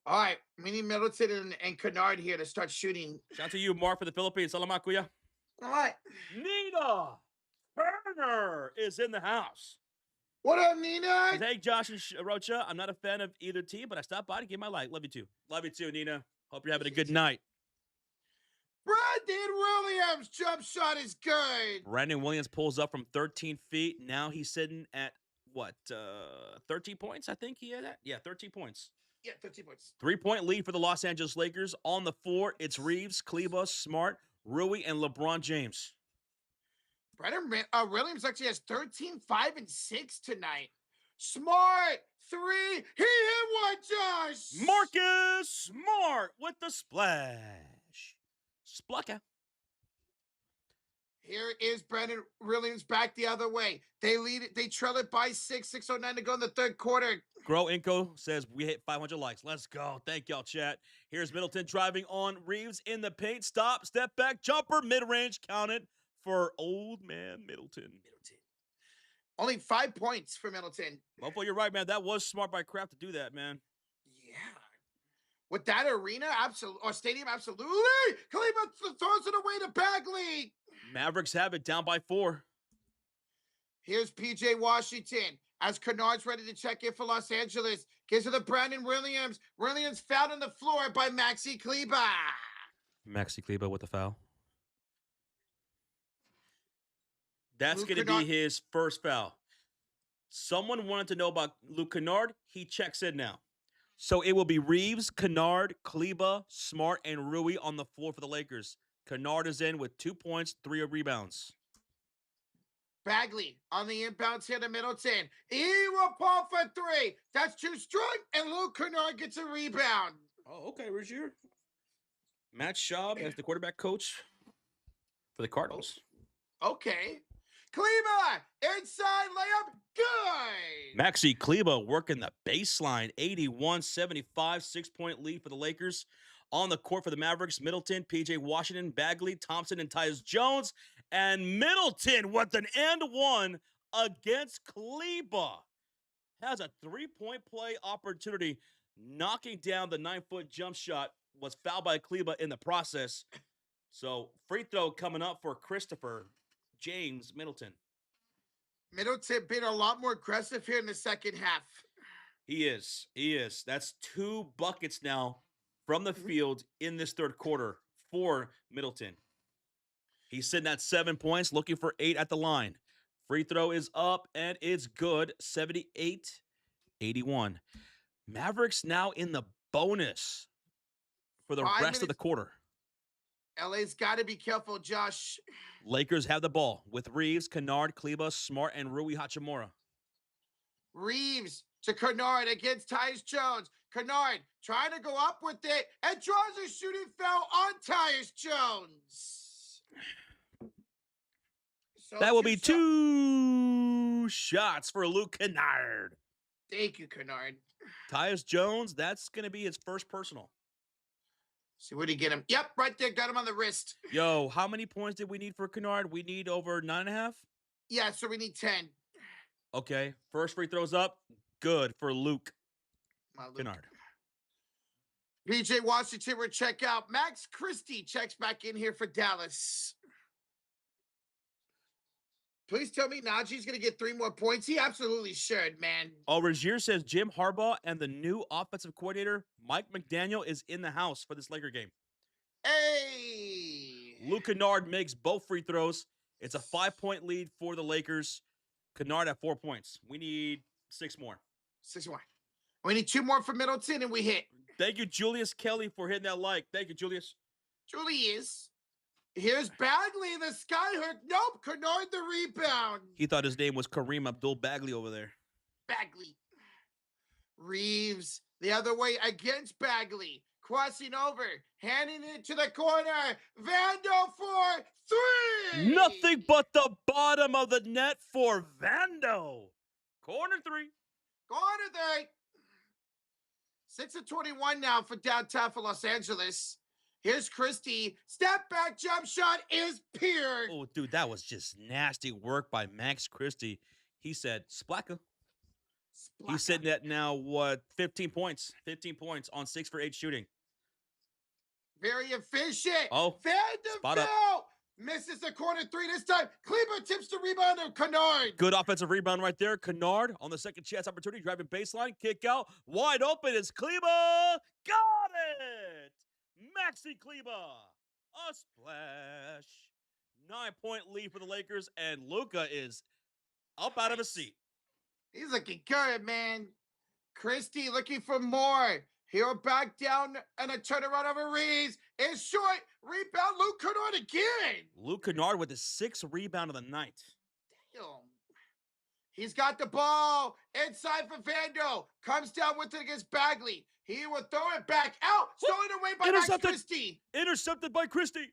All right, we need Middleton and Kennard here to start shooting. Shout out to you, Mark, for the Philippines. Salamat, kuya. All right. Nina Turner is in the house. What up, Nina? Hey, Josh and Rocha. I'm not a fan of either team, but I stopped by to give my like. Love you too. Love you too, Nina. Hope you're having a good night. Brandon Williams' jump shot is good. Brandon Williams pulls up from 13 feet. Now he's sitting at, 13 points, I think he had that? Yeah, 13 points. Yeah, 13 points. 3-point lead for the Los Angeles Lakers. On the floor, it's Reeves, Kleba, Smart, Rui, and LeBron James. Brandon Williams actually has 13, 5, and 6 tonight. Smart, 3. He hit one, Josh. Marcus Smart with the splash. Splunka. Here is Brandon Williams back the other way. They lead it. They trail it by 6. 6:09 to go in the third quarter. Grow Inco says we hit 500 likes. Let's go. Thank y'all, chat. Here's Middleton driving on Reeves in the paint. Stop, step back, jumper, mid-range, counted for old man Middleton. Only 5 points for Middleton. Mofo, you're right, man. That was smart by Kraft to do that, man. Yeah. With that arena, stadium, absolutely. Kleba throws it away to Bagley. Mavericks have it down by 4. Here's P.J. Washington as Kennard's ready to check in for Los Angeles. Gives it to Brandon Williams. Williams fouled on the floor by Maxi Kleba. Maxi Kleba with the foul. That's Luke going to be Kennard. his first foul. Someone wanted to know about Luke Kennard. He checks in now. So it will be Reeves, Kennard, Kleba, Smart, and Rui on the floor for the Lakers. Kennard is in with 2 points, 3 rebounds. Bagley on the inbounds here to Middleton. He will pull for 3. That's too strong, and Luke Kennard gets a rebound. Oh, okay, Rozier. Matt Schaub as the quarterback coach for the Cardinals. Okay. Kleba, inside layup, good. Maxi Kleba working the baseline, 81-75, 6-point lead for the Lakers. On the court for the Mavericks, Middleton, P.J. Washington, Bagley, Thompson, and Tyus Jones. And Middleton with an and one against Kleba. Has a 3-point play opportunity, knocking down the 9-foot jump shot. Was fouled by Kleba in the process. So free throw coming up for Christopher James Middleton. Middleton been a lot more aggressive here in the second half. He is. That's 2 buckets now from the field in this third quarter for Middleton. He's sitting at 7 points, looking for 8 at the line. Free throw is up, and it's good, 78-81. Mavericks now in the bonus for the rest of the quarter. LA's got to be careful, Josh. Lakers have the ball with Reeves, Kennard, Kleba, Smart, and Rui Hachimura. Reeves to Kennard against Tyus Jones. Kennard trying to go up with it and draws a shooting foul on Tyus Jones. So That will be 2 shots for Luke Kennard. Thank you, Kennard. Tyus Jones, that's going to be his first personal. See, where'd he get him? Yep, right there. Got him on the wrist. Yo, how many points did we need for Kennard? We need over 9.5? Yeah, so we need 10. Okay, first free throws up. Good for Luke Luke. Kennard. PJ Washington will check out. Max Christie checks back in here for Dallas. Please tell me Najee's going to get 3 more points. He absolutely should, man. Oh, Regier says Jim Harbaugh and the new offensive coordinator, Mike McDaniel, is in the house for this Laker game. Hey! Luke Kennard makes both free throws. It's a 5-point lead for the Lakers. Kennard at 4 points. We need 6 more. 6 more. We need 2 more for Middleton, and we hit. Thank you, Julius Kelly, for hitting that like. Thank you, Julius. Julius. Here's Bagley, the skyhook. Nope, Kennard the rebound. He thought his name was Kareem Abdul-Bagley over there. Bagley. Reeves the other way against Bagley. Crossing over, handing it to the corner. Vando for 3. Nothing but the bottom of the net for Vando. Corner 3. Corner 3. 6 of 21 now for downtown for Los Angeles. Here's Christie. Step back jump shot is Pierre. Oh, dude, that was just nasty work by Max Christie. He said, Splaka. He's sitting at now, 15 points. 15 points on 6 for 8 shooting. Very efficient. Oh, spot up. Misses the corner 3 this time. Kleber tips the rebound to Kennard. Good offensive rebound right there. Kennard on the second chance opportunity, driving baseline, kick out. Wide open is Kleber. Got it. Maxi Kleber. A splash. 9-point lead for the Lakers, and Luka is up out of his seat. He's looking good, man. Christie looking for more. He'll back down and a turnaround over Reeves. Is short. Rebound, Luke Kennard again. Luke Kennard with his 6th rebound of the night. Damn. He's got the ball inside for Vando. Comes down with it against Bagley. He will throw it back out. Stolen away by Max Christie. Intercepted by Christie.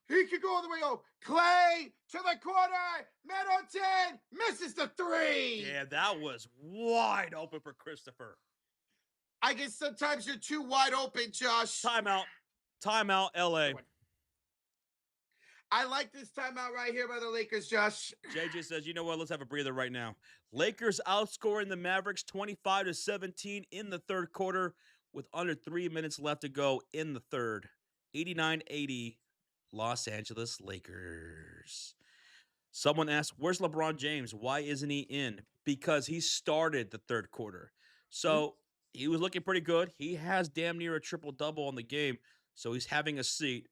He can go all the way over. Clay to the corner. Middleton misses the 3. Yeah, that was wide open for Christopher. I guess sometimes you're too wide open, Josh. Timeout. Timeout, LA. I like this timeout right here by the Lakers, Josh. JJ says, you know what? Let's have a breather right now. Lakers outscoring the Mavericks 25-17 in the third quarter with under 3 minutes left to go in the third. 89-80, Los Angeles Lakers. Someone asked, where's LeBron James? Why isn't he in? Because he started the third quarter. So he was looking pretty good. He has damn near a triple-double on the game. So he's having a seat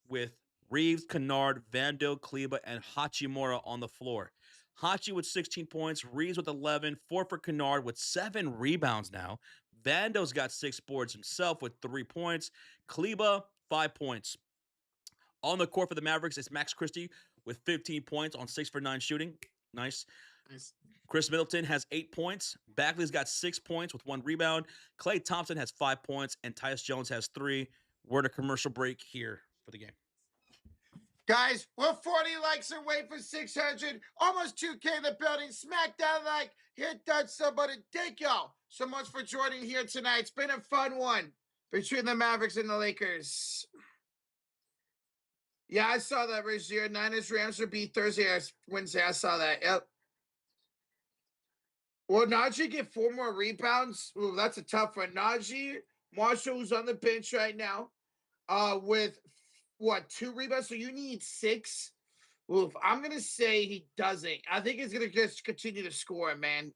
with Reeves, Kennard, Vando, Kleber, and Hachimura on the floor. Hachi with 16 points, Reeves with 11, 4 for Kennard with 7 rebounds now. Vando's got 6 boards himself with 3 points. Kleber, 5 points. On the court for the Mavericks, it's Max Christie with 15 points on 6 for 9 shooting. Nice. Chris Middleton has 8 points. Bagley's got 6 points with 1 rebound. Klay Thompson has 5 points, and Tyus Jones has 3. We're at a commercial break here for the game. Guys, we're 40 likes away for 600. Almost 2K in the building. Smack that like. Hit that sub button. Thank y'all so much for joining here tonight. It's been a fun one between the Mavericks and the Lakers. Yeah, I saw that, Regier. Niners Rams would be Thursday or Wednesday. I saw that. Yep. Will Najee get 4 more rebounds? Ooh, that's a tough one. Najee Marshall, who's on the bench right now, with 2 rebounds? So you need 6. Oof, I'm going to say he doesn't. I think he's going to just continue to score, man.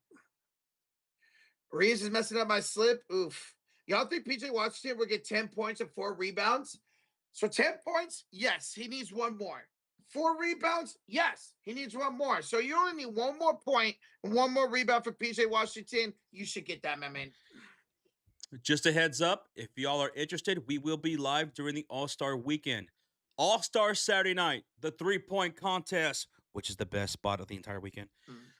Reeves is messing up my slip. Oof. Y'all think PJ Washington will get 10 points and 4 rebounds? So 10 points? Yes, he needs 1 more. 4 rebounds? Yes, he needs 1 more. So you only need 1 more point and 1 more rebound for PJ Washington. You should get that, my man. Just a heads up, if y'all are interested, we will be live during the All-Star weekend. All-Star Saturday night, the 3-point contest, which is the best spot of the entire weekend,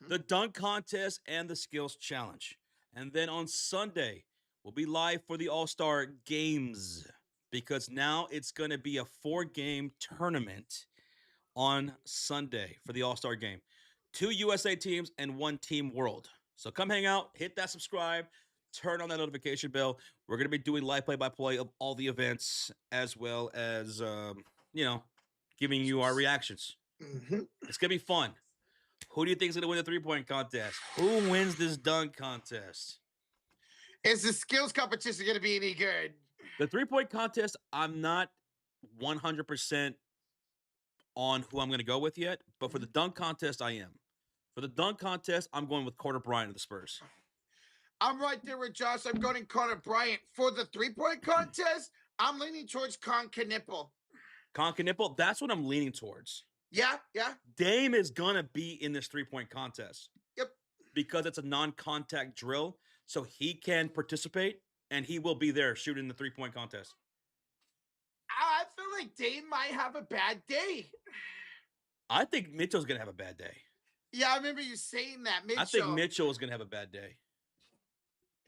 the dunk contest, and the skills challenge. And then on Sunday, We'll be live for the All-Star games because now it's going to be a 4-game tournament on Sunday for the All-Star game. 2 USA teams and 1 Team World. So come hang out, hit that subscribe, turn on that notification bell. We're going to be doing live play-by-play of all the events as well as, giving you our reactions. Mm-hmm. It's going to be fun. Who do you think is going to win the three-point contest? Who wins this dunk contest? Is the skills competition going to be any good? The three-point contest, I'm not 100% on who I'm going to go with yet, but for the dunk contest, I am. For the dunk contest, I'm going with Carter Bryant of the Spurs. I'm right there with Josh. I'm going Carter Bryant. For the three-point contest, I'm leaning towards Con Knipple. Con Knipple, that's what I'm leaning towards. Yeah. Dame is going to be in this three-point contest. Yep. Because it's a non-contact drill, so he can participate, and he will be there shooting the three-point contest. I feel like Dame might have a bad day. I think Mitchell's going to have a bad day. Yeah, I remember you saying that, Mitchell. I think Mitchell is going to have a bad day.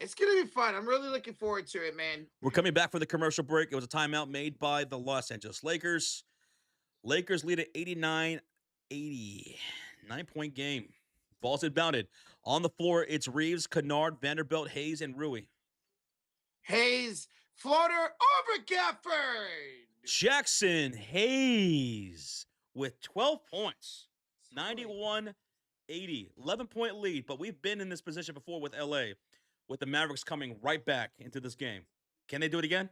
It's going to be fun. I'm really looking forward to it, man. We're coming back for the commercial break. It was a timeout made by the Los Angeles Lakers. Lakers lead at 89-80. 9-point game. Ball's inbounded. On the floor, it's Reeves, Kennard, Vanderbilt, Hayes, and Rui. Hayes, floater over Gafford. Jackson Hayes with 12 points. 91-80. 11-point lead, but we've been in this position before with LA, with the Mavericks coming right back into this game. Can they do it again?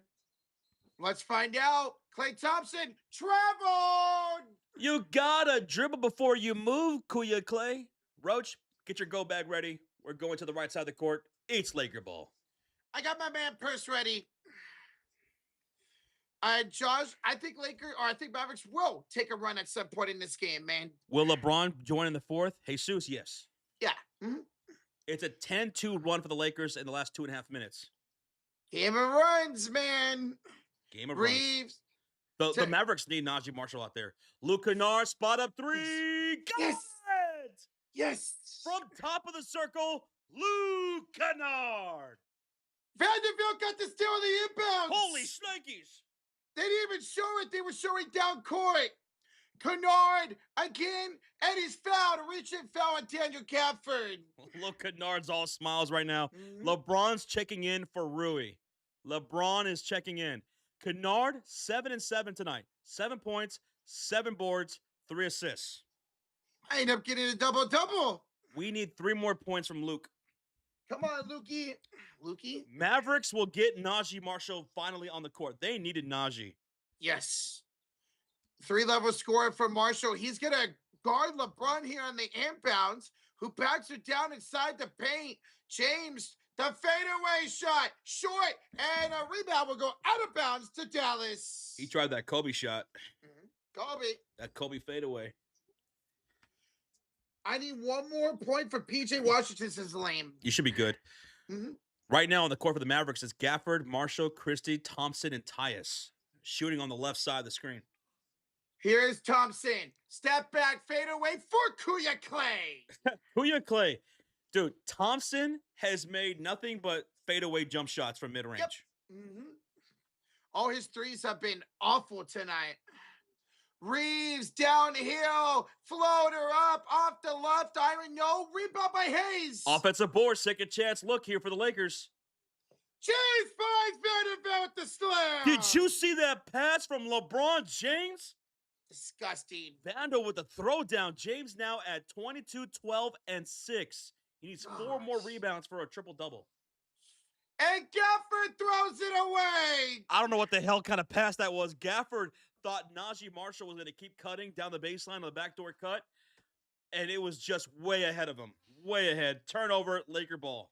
Let's find out. Klay Thompson traveled. You gotta dribble before you move, Kuya Klay. Roach, get your go bag ready. We're going to the right side of the court. It's Laker ball. I got my man purse ready. Josh, I think Mavericks will take a run at some point in this game, man. Will LeBron join in the fourth? Jesus, yes. Yeah. Mm-hmm. It's a 10-2 run for the Lakers in the last 2.5 minutes. Game of runs, man. Game of Reeves. runs. The Mavericks need Najee Marshall out there. Luke Kennard, spot up three. Yes. Yes. From top of the circle, Luke Kennard. Vanderbilt got the steal of the inbounds. Holy shnikes. They didn't even show it. They were showing down court. Kennard again, and he's fouled. A reach-in foul on Daniel Gafford. Look, Kennard's all smiles right now. Mm-hmm. LeBron's checking in for Rui. LeBron is checking in. Kennard, 7-7 tonight. 7 points, 7 boards, 3 assists. I end up getting a double-double. We need 3 more points from Luke. Come on, Lukey. Mavericks will get Najee Marshall finally on the court. They needed Najee. Yes. 3-level scorer for Marshall. He's going to guard LeBron here on the inbounds, who backs it down inside the paint. James, the fadeaway shot, short, and a rebound will go out of bounds to Dallas. He tried that Kobe shot. Mm-hmm. Kobe. That Kobe fadeaway. I need one more point for PJ Washington, says lame. You should be good. Mm-hmm. Right now on the court for the Mavericks is Gafford, Marshall, Christie, Thompson, and Tyus shooting on the left side of the screen. Here's Thompson. Step back, fade away for Kuya Klay. Kuya Klay. Dude, Thompson has made nothing but fadeaway jump shots from mid-range. Yep. Mm-hmm. All his threes have been awful tonight. Reeves downhill, floater up, off the left iron, no, rebound by Hayes. Offensive board, second chance look here for the Lakers. James finds Vanderbilt with the slam. Did you see that pass from LeBron James? Disgusting. Vando with the throwdown. James now at 22, 12, and 6. He needs 4 more rebounds for a triple-double. And Gafford throws it away. I don't know what the hell kind of pass that was. Gafford thought Najee Marshall was going to keep cutting down the baseline on the backdoor cut, and it was just way ahead of him. Way ahead. Turnover, Laker ball.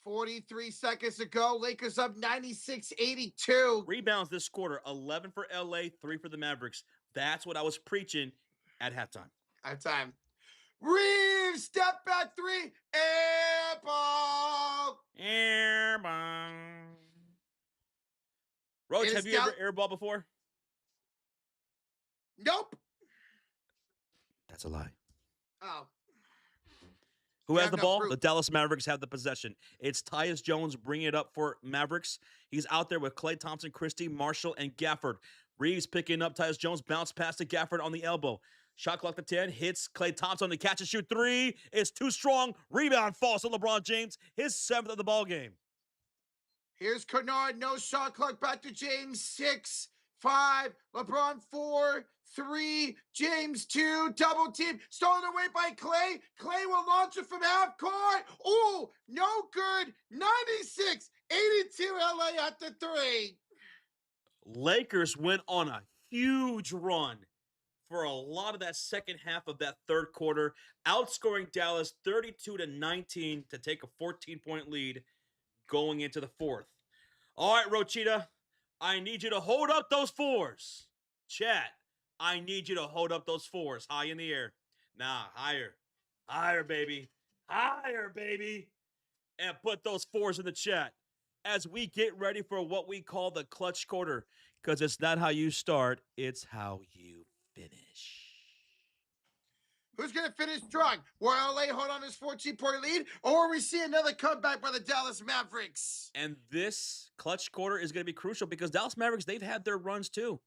43 seconds to go. Lakers up 96-82. Rebounds this quarter, 11 for LA, 3 for the Mavericks. That's what I was preaching at halftime. Halftime. Reeves, step back 3. Air ball. Air ball. Roach, have you ever airball before? Nope. That's a lie. Oh. Who has the no ball? proof. The Dallas Mavericks have the possession. It's Tyus Jones bringing it up for Mavericks. He's out there with Klay Thompson, Christie, Marshall, and Gafford. Reeves picking up Tyus Jones, bounce pass to Gafford on the elbow. Shot clock to 10, hits Klay Thompson on the catch and shoot three. It's too strong. Rebound falls to LeBron James, his 7th of the ball game. Here's Kennard, no shot clock, back to James, 6, 5, LeBron 4, 3, James 2, double team, stolen away by Klay. Klay will launch it from half court. Oh, no good. 96, 82 LA at the 3. Lakers went on a huge run for a lot of that second half of that third quarter, outscoring Dallas 32-19 to take a 14-point lead going into the fourth. All right, Rochita, I need you to hold up those 4s. Chat, I need you to hold up those 4s high in the air. Nah, higher. Higher, baby. Higher, baby. And put those 4s in the chat as we get ready for what we call the clutch quarter, because it's not how you start, it's how you finish. Who's going to finish strong? Will LA hold on his 14-point lead, or will we see another comeback by the Dallas Mavericks? And this clutch quarter is going to be crucial because Dallas Mavericks, they've had their runs too.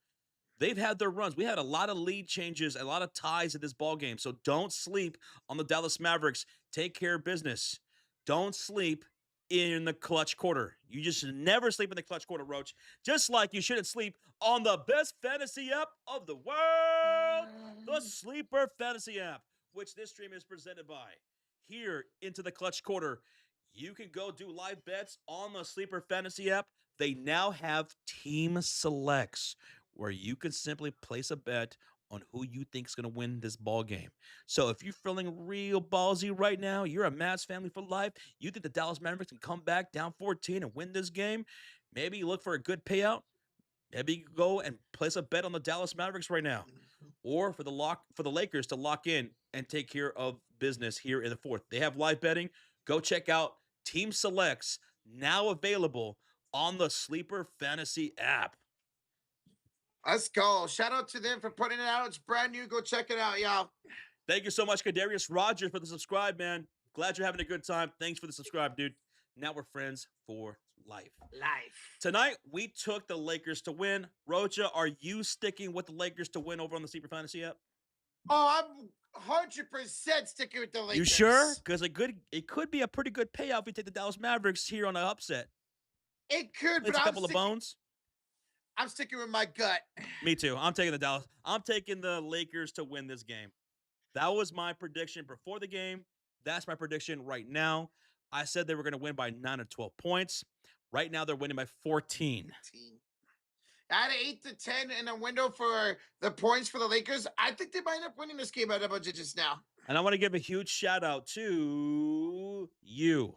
They've had their runs. We had a lot of lead changes, a lot of ties in this ball game. So don't sleep on the Dallas Mavericks. Take care of business. Don't sleep in the clutch quarter. You just never sleep in the clutch quarter, Roach. Just like you shouldn't sleep on the best fantasy app of the world, the Sleeper Fantasy app, which this stream is presented by. Here into the clutch quarter, you can go do live bets on the Sleeper Fantasy app. They now have team selects where you can simply place a bet on who you think is going to win this ball game. So if you're feeling real ballsy right now, you're a Mavs family for life, you think the Dallas Mavericks can come back down 14 and win this game, maybe you look for a good payout. Maybe you can go and place a bet on the Dallas Mavericks right now, or for the Lakers to lock in and take care of business here in the fourth. They have live betting. Go check out Team Selects, now available on the Sleeper Fantasy app. Let's go. Shout out to them for putting it out. It's brand new. Go check it out, y'all. Thank you so much, Kadarius Rogers, for the subscribe, man. Glad you're having a good time. Thanks for the subscribe, dude. Now we're friends for life. Tonight, we took the Lakers to win. Rocha, are you sticking with the Lakers to win over on the Sleeper Fantasy app? Oh, I'm 100% sticking with the Lakers. You sure? Because it could be a pretty good payout if you take the Dallas Mavericks here on an upset. It could, It's but a couple of bones. I'm sticking with my gut. Me too. I'm taking the Lakers to win this game. That was my prediction before the game. That's my prediction right now. I said they were going to win by 9 or 12 points. Right now, they're winning by 14. I had an 8 to 10 in a window for the points for the Lakers. I think they might end up winning this game by double digits now. And I want to give a huge shout out to you.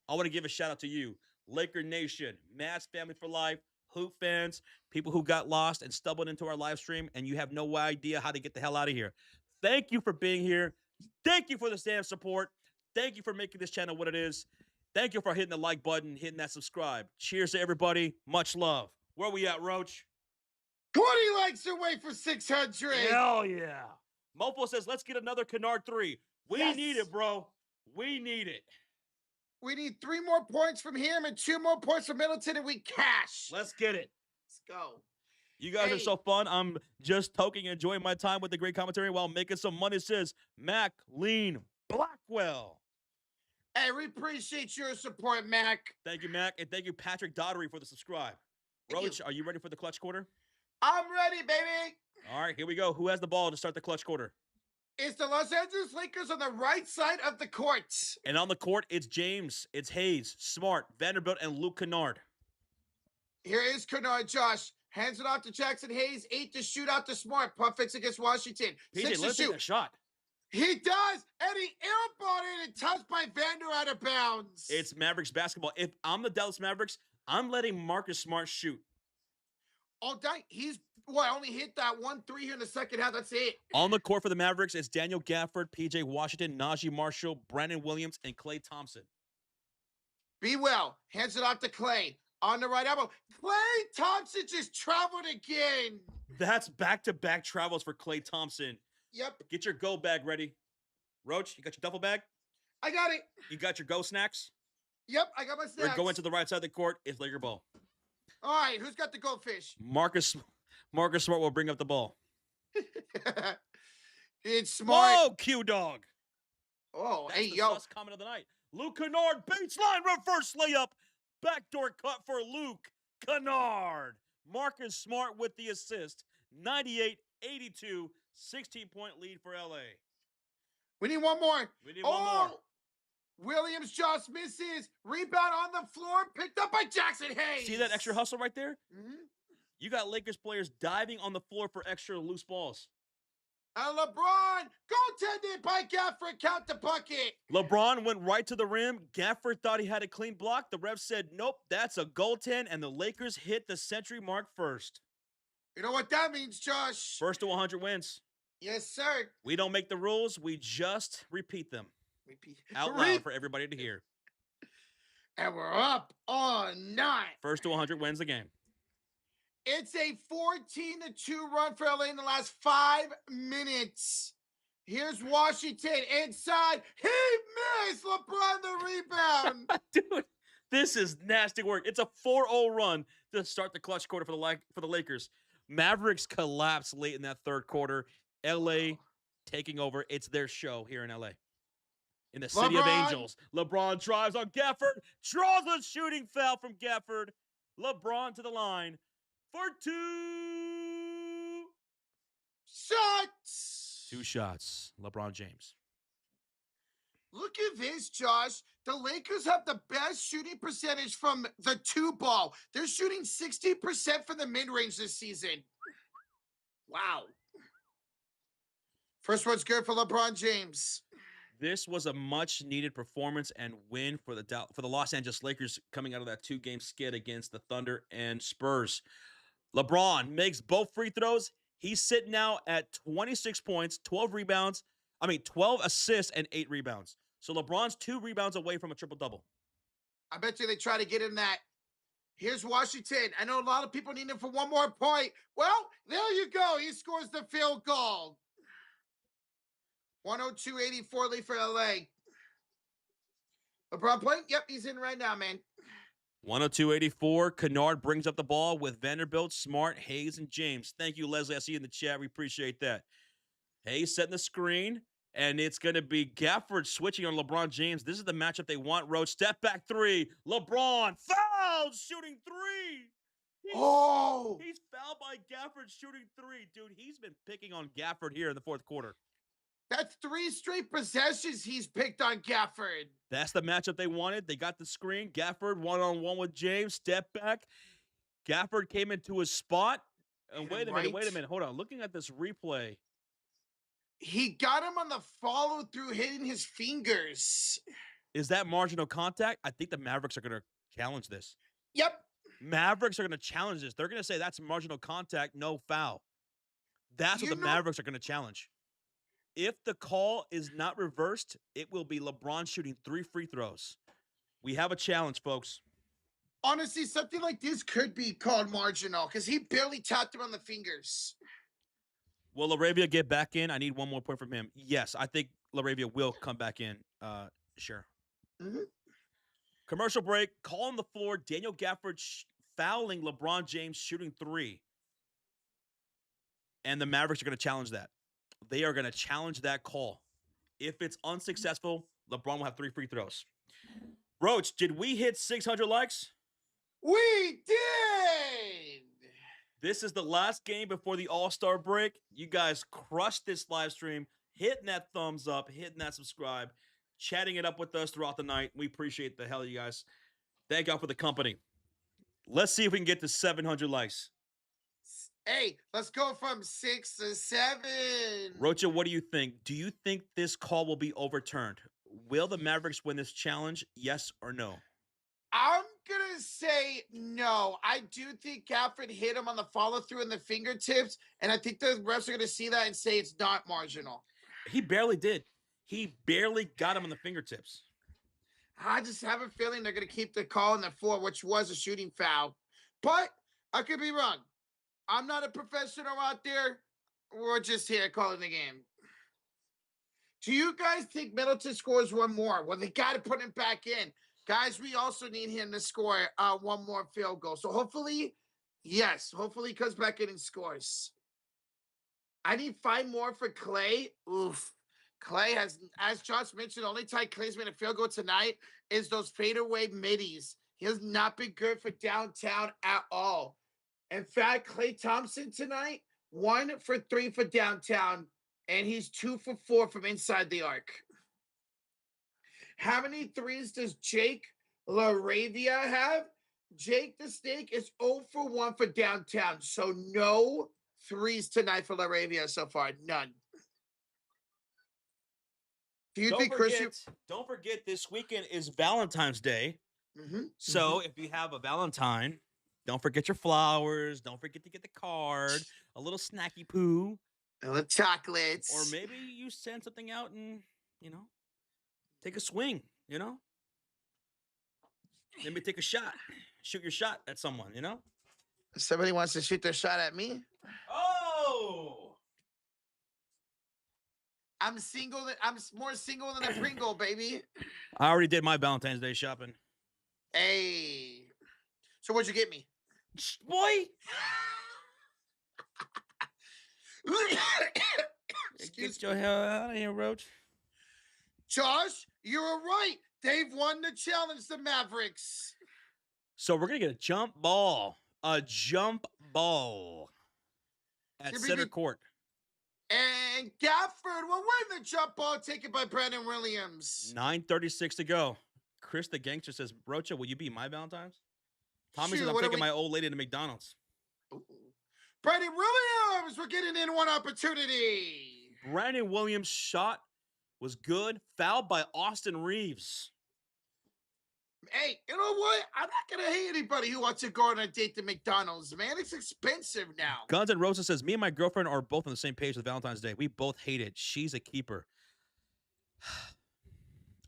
I want to give a shout out to you, Laker Nation, Mavs family for life, Hoop fans, people who got lost and stumbled into our live stream, and you have no idea how to get the hell out of here. Thank you for being here. Thank you for the damn support. Thank you for making this channel what it is. Thank you for hitting the like button, hitting that subscribe. Cheers to everybody. Much love. Where we at, Roach? 20 likes away for 600. Hell yeah. Mofo says, let's get another Kennard 3. We Yes. need it, bro. We need it. We need 3 more points from him and 2 more points from Middleton, and we cash. Let's get it. Let's go. You guys are so fun. I'm just toking, enjoying my time with the great commentary while making some money, says Mac Lean Blackwell. Hey, we appreciate your support, Mac. Thank you, Mac. And thank you, Patrick Daughtery, for the subscribe. Roach, are you ready for the clutch quarter? I'm ready, baby. All right, here we go. Who has the ball to start the clutch quarter? It's the Los Angeles Lakers on the right side of the court. And on the court, it's James, it's Hayes, Smart, Vanderbilt, and Luke Kennard. Here is Kennard, Josh. Hands it off to Jackson Hayes. 8 to shoot out to Smart. Puffix against Washington. PJ, 6 to let's take shoot. that shot. He does, and he airballed it and touched by Vander out of bounds. It's Mavericks basketball. If I'm the Dallas Mavericks, I'm letting Marcus Smart shoot. Oh, dang. He's, only hit that 1-3 here in the second half. That's it. On the court for the Mavericks, it's Daniel Gafford, PJ Washington, Najee Marshall, Brandon Williams, and Klay Thompson. Be well. Hands it off to Klay. On the right elbow. Klay Thompson just traveled again. That's back-to-back travels for Klay Thompson. Yep. Get your go bag ready. Roach, you got your duffel bag? I got it. You got your go snacks? Yep, I got my snacks. We're going to the right side of the court. It's Laker ball. All right, who's got the goldfish? Marcus Smart will bring up the ball. It's Smart. Whoa, Q-Dog. Oh, That's hey, the yo. sus comment of the night. Luke Kennard, baseline reverse layup. Backdoor cut for Luke Kennard. Marcus Smart with the assist. 98-82, 16-point lead for LA. We need one more. We need one more. Williams just misses. Rebound on the floor, picked up by Jackson Hayes. See that extra hustle right there? Mm-hmm. You got Lakers players diving on the floor for extra loose balls. And LeBron, goaltended by Gafford, count the bucket. LeBron went right to the rim. Gafford thought he had a clean block. The ref said, nope, that's a goaltend, and the Lakers hit the century mark first. You know what that means, Josh? First to 100 wins. Yes, sir. We don't make the rules. We just repeat them out loud for everybody to hear. And we're up on 9. First to 100 wins the game. It's a 14-2 run for LA in the last 5 minutes. Here's Washington inside. He missed. LeBron the rebound. Dude, this is nasty work. It's a 4-0 run to start the clutch quarter for the Lakers. Mavericks collapsed late in that third quarter. LA taking over. It's their show here in LA. In the city of angels. LeBron drives on Gafford. Draws a shooting foul from Gafford. LeBron to the line for 2 shots. 2 shots. LeBron James. Look at this, Josh. The Lakers have the best shooting percentage from the 2 ball. They're shooting 60% from the mid-range this season. Wow. First one's good for LeBron James. This was a much-needed performance and win for the Los Angeles Lakers coming out of that 2-game skid against the Thunder and Spurs. LeBron makes both free throws. He's sitting now at 26 points, 12 assists, and 8 rebounds. So LeBron's 2 rebounds away from a triple-double. I bet you they try to get in that. Here's Washington. I know a lot of people need him for one more point. Well, there you go. He scores the field goal. 102-84 lead for LA. LeBron playing? Yep, he's in right now, man. 102-84. Kennard brings up the ball with Vanderbilt, Smart, Hayes, and James. Thank you, Leslie. I see you in the chat. We appreciate that. Hayes setting the screen, and it's going to be Gafford switching on LeBron James. This is the matchup they want, Roach. Step back 3. LeBron fouled, shooting 3. He's fouled by Gafford, shooting 3. Dude, he's been picking on Gafford here in the fourth quarter. That's 3 straight possessions he's picked on Gafford. That's the matchup they wanted. They got the screen. Gafford one-on-one with James. Step back. Gafford came into his spot. And wait a minute. Hold on. Looking at this replay. He got him on the follow-through, hitting his fingers. Is that marginal contact? I think the Mavericks are going to challenge this. Yep. Mavericks are going to challenge this. They're going to say that's marginal contact, no foul. That's what the Mavericks are going to challenge. If the call is not reversed, it will be LeBron shooting 3 free throws. We have a challenge, folks. Honestly, something like this could be called marginal because he barely tapped him on the fingers. Will LaRavia get back in? I need one more point from him. Yes, I think LaRavia will come back in. Sure. Mm-hmm. Commercial break. Call on the floor. Daniel Gafford fouling LeBron James shooting 3. And the Mavericks are going to challenge that. They are going to challenge that call. If it's unsuccessful, LeBron will have 3 free throws. Roach, did we hit 600 likes? We did! This is the last game before the All-Star break. You guys crushed this live stream, hitting that thumbs up, hitting that subscribe, chatting it up with us throughout the night. We appreciate the hell of you guys. Thank y'all for the company. Let's see if we can get to 700 likes. Hey, let's go from 6 to 7. Rocha, what do you think? Do you think this call will be overturned? Will the Mavericks win this challenge? Yes or no? I'm going to say no. I do think Gafford hit him on the follow-through in the fingertips, and I think the refs are going to see that and say it's not marginal. He barely did. He barely got him on the fingertips. I just have a feeling they're going to keep the call in the 4, which was a shooting foul. But I could be wrong. I'm not a professional out there. We're just here calling the game. Do you guys think Middleton scores one more? Well, they got to put him back in. Guys, we also need him to score one more field goal. So hopefully, yes, hopefully he comes back in and scores. I need 5 more for Clay. Oof. Clay has, as Josh mentioned, the only time Clay's made a field goal tonight is those fadeaway middies. He has not been good for downtown at all. In fact, Klay Thompson tonight, 1 for 3 for downtown, and he's 2 for 4 from inside the arc. How many threes does Jake LaRavia have? Jake the Snake is 0 for 1 for downtown, so no threes tonight for LaRavia so far. None. Do you think Chris? Don't forget, this weekend is Valentine's Day. So if you have a Valentine, don't forget your flowers. Don't forget to get the card, a little snacky poo, a little chocolates, or maybe you send something out and take a swing. Maybe take a shot, shoot your shot at someone. Somebody wants to shoot their shot at me. Oh. I'm single. I'm more single than a Pringle, baby. I already did my Valentine's Day shopping. Hey. So what'd you get me? Boy. Get your hell out of here, Roach. Josh, you were right. They've won the challenge, the Mavericks. So we're going to get a jump ball. A jump ball at center court. And Gafford will win the jump ball taken by Brandon Williams. 9:36 to go. Chris the Gangster says, Rocha, will you be my Valentine's? Tommy says, I'm taking my old lady to McDonald's. Ooh. Brandon Williams, we're getting in one opportunity. Brandon Williams' shot was good. Fouled by Austin Reeves. Hey, you know what? I'm not going to hate anybody who wants to go on a date to McDonald's, man. It's expensive now. Guns N' Roses says, me and my girlfriend are both on the same page with Valentine's Day. We both hate it. She's a keeper.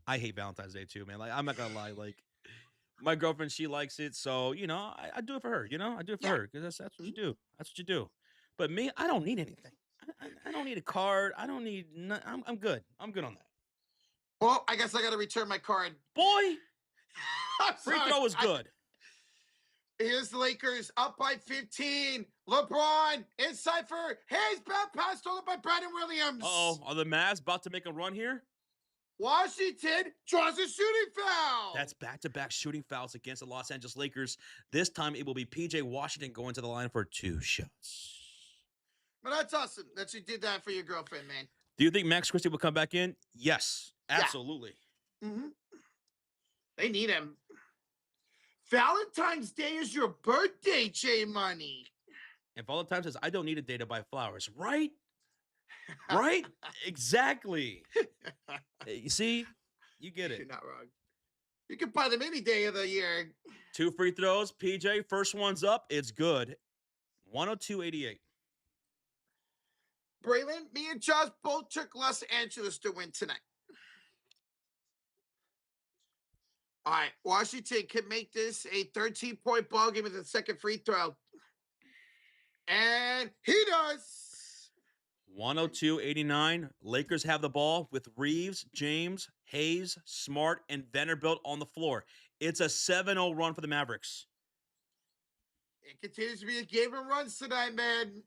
I hate Valentine's Day too, man. Like, I'm not going to lie. Like, my girlfriend, she likes it. So, I do it for her. I do it for her because that's what you do. That's what you do. But me, I don't need anything. I don't need a card. I don't need I'm good. I'm good on that. Well, I guess I got to return my card. Boy. Free throw was good. Here's the Lakers up by 15. LeBron inside for Hayes. Bad pass stolen by Brandon Williams. Uh-oh. Are the Mavs about to make a run here? Washington draws a shooting foul. That's back-to-back shooting fouls against the Los Angeles Lakers. This time it will be P.J. Washington going to the line for 2 shots. But that's awesome that you did that for your girlfriend, man. Do you think Max Christie will come back in? Yes, absolutely. Yeah. They need him. Valentine's Day is your birthday, J Money. And Valentine's says, I don't need a day to buy flowers. Right? Right? Exactly. You see? You get it. You're not wrong. You can buy them any day of the year. 2 free throws. PJ, first one's up. It's good. 102-88. Braylon, me and Josh both took Los Angeles to win tonight. All right, Washington can make this a 13-point ball game with the second free throw. And he does. 102-89. Lakers have the ball with Reeves, James, Hayes, Smart, and Vanderbilt on the floor. It's a 7-0 run for the Mavericks. It continues to be a game of runs tonight, man.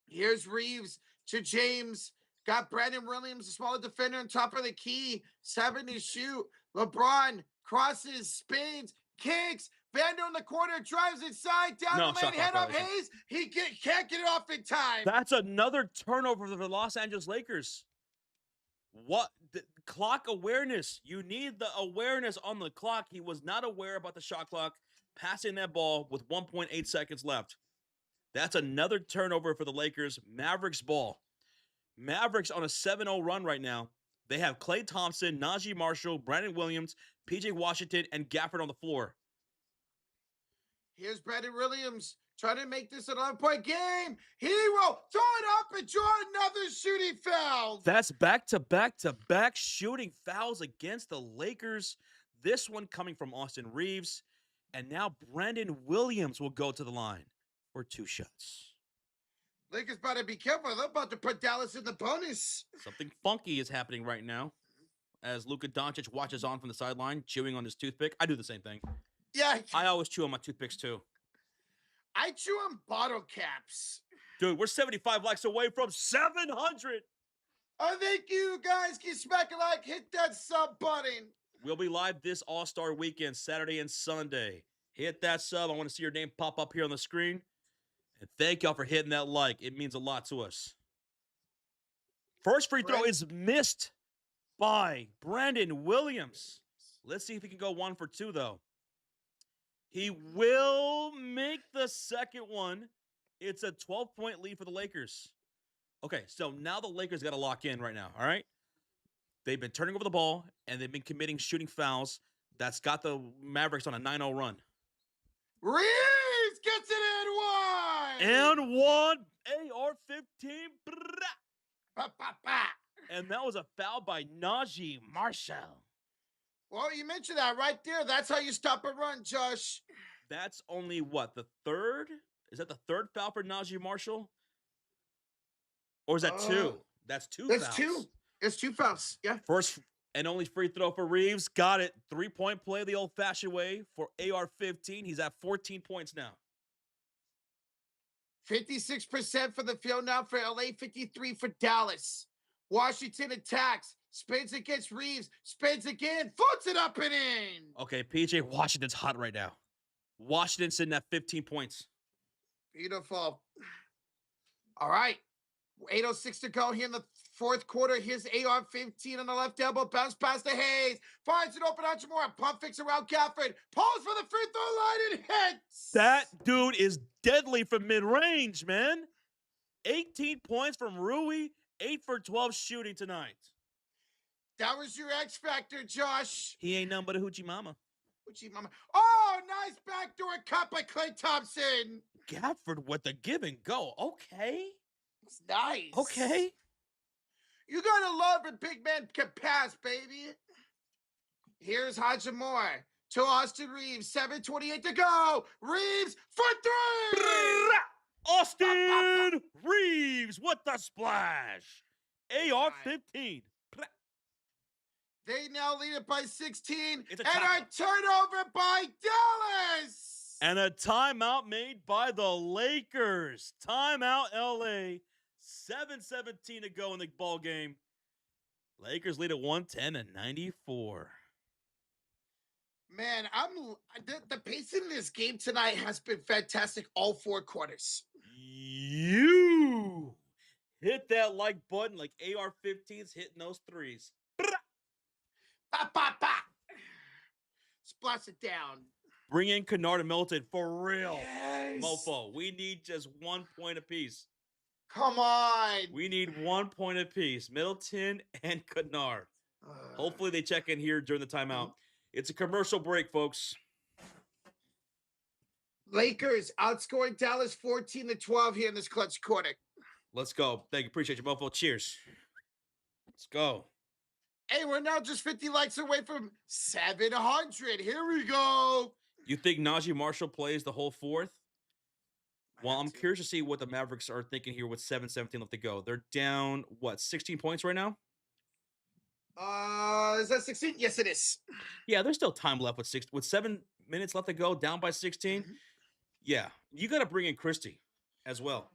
Here's Reeves to James. Got Brandon Williams, a smaller defender, on top of the key. 7 to shoot. LeBron crosses, spins, kicks. Vando in the corner, drives inside, down the lane, head up Hayes. He can't get it off in time. That's another turnover for the Los Angeles Lakers. What? The clock awareness. You need the awareness on the clock. He was not aware about the shot clock, passing that ball with 1.8 seconds left. That's another turnover for the Lakers. Mavericks ball. Mavericks on a 7-0 run right now. They have Klay Thompson, Najee Marshall, Brandon Williams, P.J. Washington, and Gafford on the floor. Here's Brandon Williams trying to make this an 11-point game. He will throw it up and draw another shooting foul. That's back-to-back shooting fouls against the Lakers. This one coming from Austin Reeves. And now Brandon Williams will go to the line for 2 shots. Lakers better be careful. They're about to put Dallas in the bonus. Something funky is happening right now as Luka Doncic watches on from the sideline, chewing on his toothpick. I do the same thing. Yeah. I always chew on my toothpicks too. I chew on bottle caps. Dude, we're 75 likes away from 700. Oh, thank you guys. Keep smacking like, hit that sub button. We'll be live this All-Star weekend, Saturday and Sunday. Hit that sub. I want to see your name pop up here on the screen. And thank y'all for hitting that like. It means a lot to us. First free throw is missed by Brandon Williams. Let's see if he can go 1 for 2, though. He will make the second one. It's a 12-point lead for the Lakers. Okay, so now the Lakers got to lock in right now, all right? They've been turning over the ball, and they've been committing shooting fouls. That's got the Mavericks on a 9-0 run. Reeves gets it in one. And one. AR-15. Ba-ba-ba. And that was a foul by Najee Marshall. Well, you mentioned that right there. That's how you stop a run, Josh. That's only what, the third? Is that the third foul for Najee Marshall? Or is that 2? That's 2 fouls. That's 2. It's 2 fouls. Yeah. First and only free throw for Reeves. Got it. 3-point play the old-fashioned way for AR-15. He's at 14 points now. 56% for the field now for LA, 53 for Dallas. Washington attacks. Spins against Reeves. Spins again. Floats it up and in. Okay, PJ Washington's hot right now. Washington's sitting at 15 points. Beautiful. All right. 8:06 to go here in the fourth quarter. Here's AR-15 on the left elbow. Bounce past the Hayes. Finds it open. Hachimura. Pump fakes around Gafford. Pulls for the free throw line and hits. That dude is deadly from mid-range, man. 18 points from Rui. 8 for 12 shooting tonight. That was your X factor, Josh. He ain't nothing but a hoochie mama. Hoochie mama. Oh, nice backdoor cut by Klay Thompson. Gafford with the give and go. Okay. It's nice. Okay. You gotta love a big man can pass, baby. Here's Hachimura to Austin Reeves. 7:28 to go. Reeves for 3. Austin Reeves with the splash. AR-15. They now lead it by 16. It's a and a turnover by Dallas. And a timeout made by the Lakers. Timeout LA. 7:17 to go in the ball game. Lakers lead at 110-94. Man, the pace in this game tonight has been fantastic all 4 quarters. You hit that like button like AR-15's hitting those threes. Ba, ba, ba. Splash it down. Bring in Kennard and Milton for real. Yes. Mofo, we need just 1 point apiece. Come on. We need 1 point apiece. Middleton and Kennard. Hopefully they check in here during the timeout. It's a commercial break, folks. Lakers outscoring Dallas 14-12 here in this clutch quarter. Let's go. Thank you. Appreciate you, Mofo. Cheers. Let's go. Hey, we're now just 50 likes away from 700. Here we go. You think Najee Marshall plays the whole fourth? Well, I'm curious to see what the Mavericks are thinking here with 7:17 left to go. They're down, 16 points right now? Is that 16? Yes, it is. Yeah, there's still time left with 7 minutes left to go, down by 16. Mm-hmm. Yeah, you got to bring in Christie as well.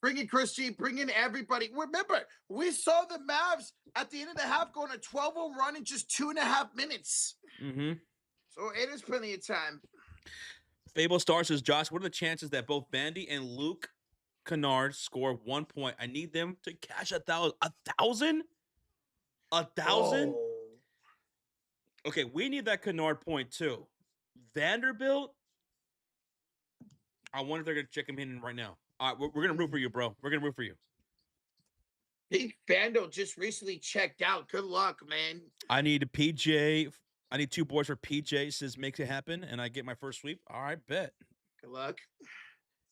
Bring in Christie, bring in everybody. Remember, we saw the Mavs at the end of the half going a 12-0 run in just 2.5 minutes. Mm-hmm. So it is plenty of time. Fable Star says, Josh, what are the chances that both Vandy and Luke Kennard score 1 point? I need them to cash 1,000. 1,000? 1,000? Oh. Okay, we need that Kennard point too. Vanderbilt, I wonder if they're going to check him in right now. All right, we're going to root for you, bro. We're going to root for you. Big Vandal just recently checked out. Good luck, man. I need 2 boards for PJ. Says makes it happen, and I get my first sweep. All right, bet. Good luck.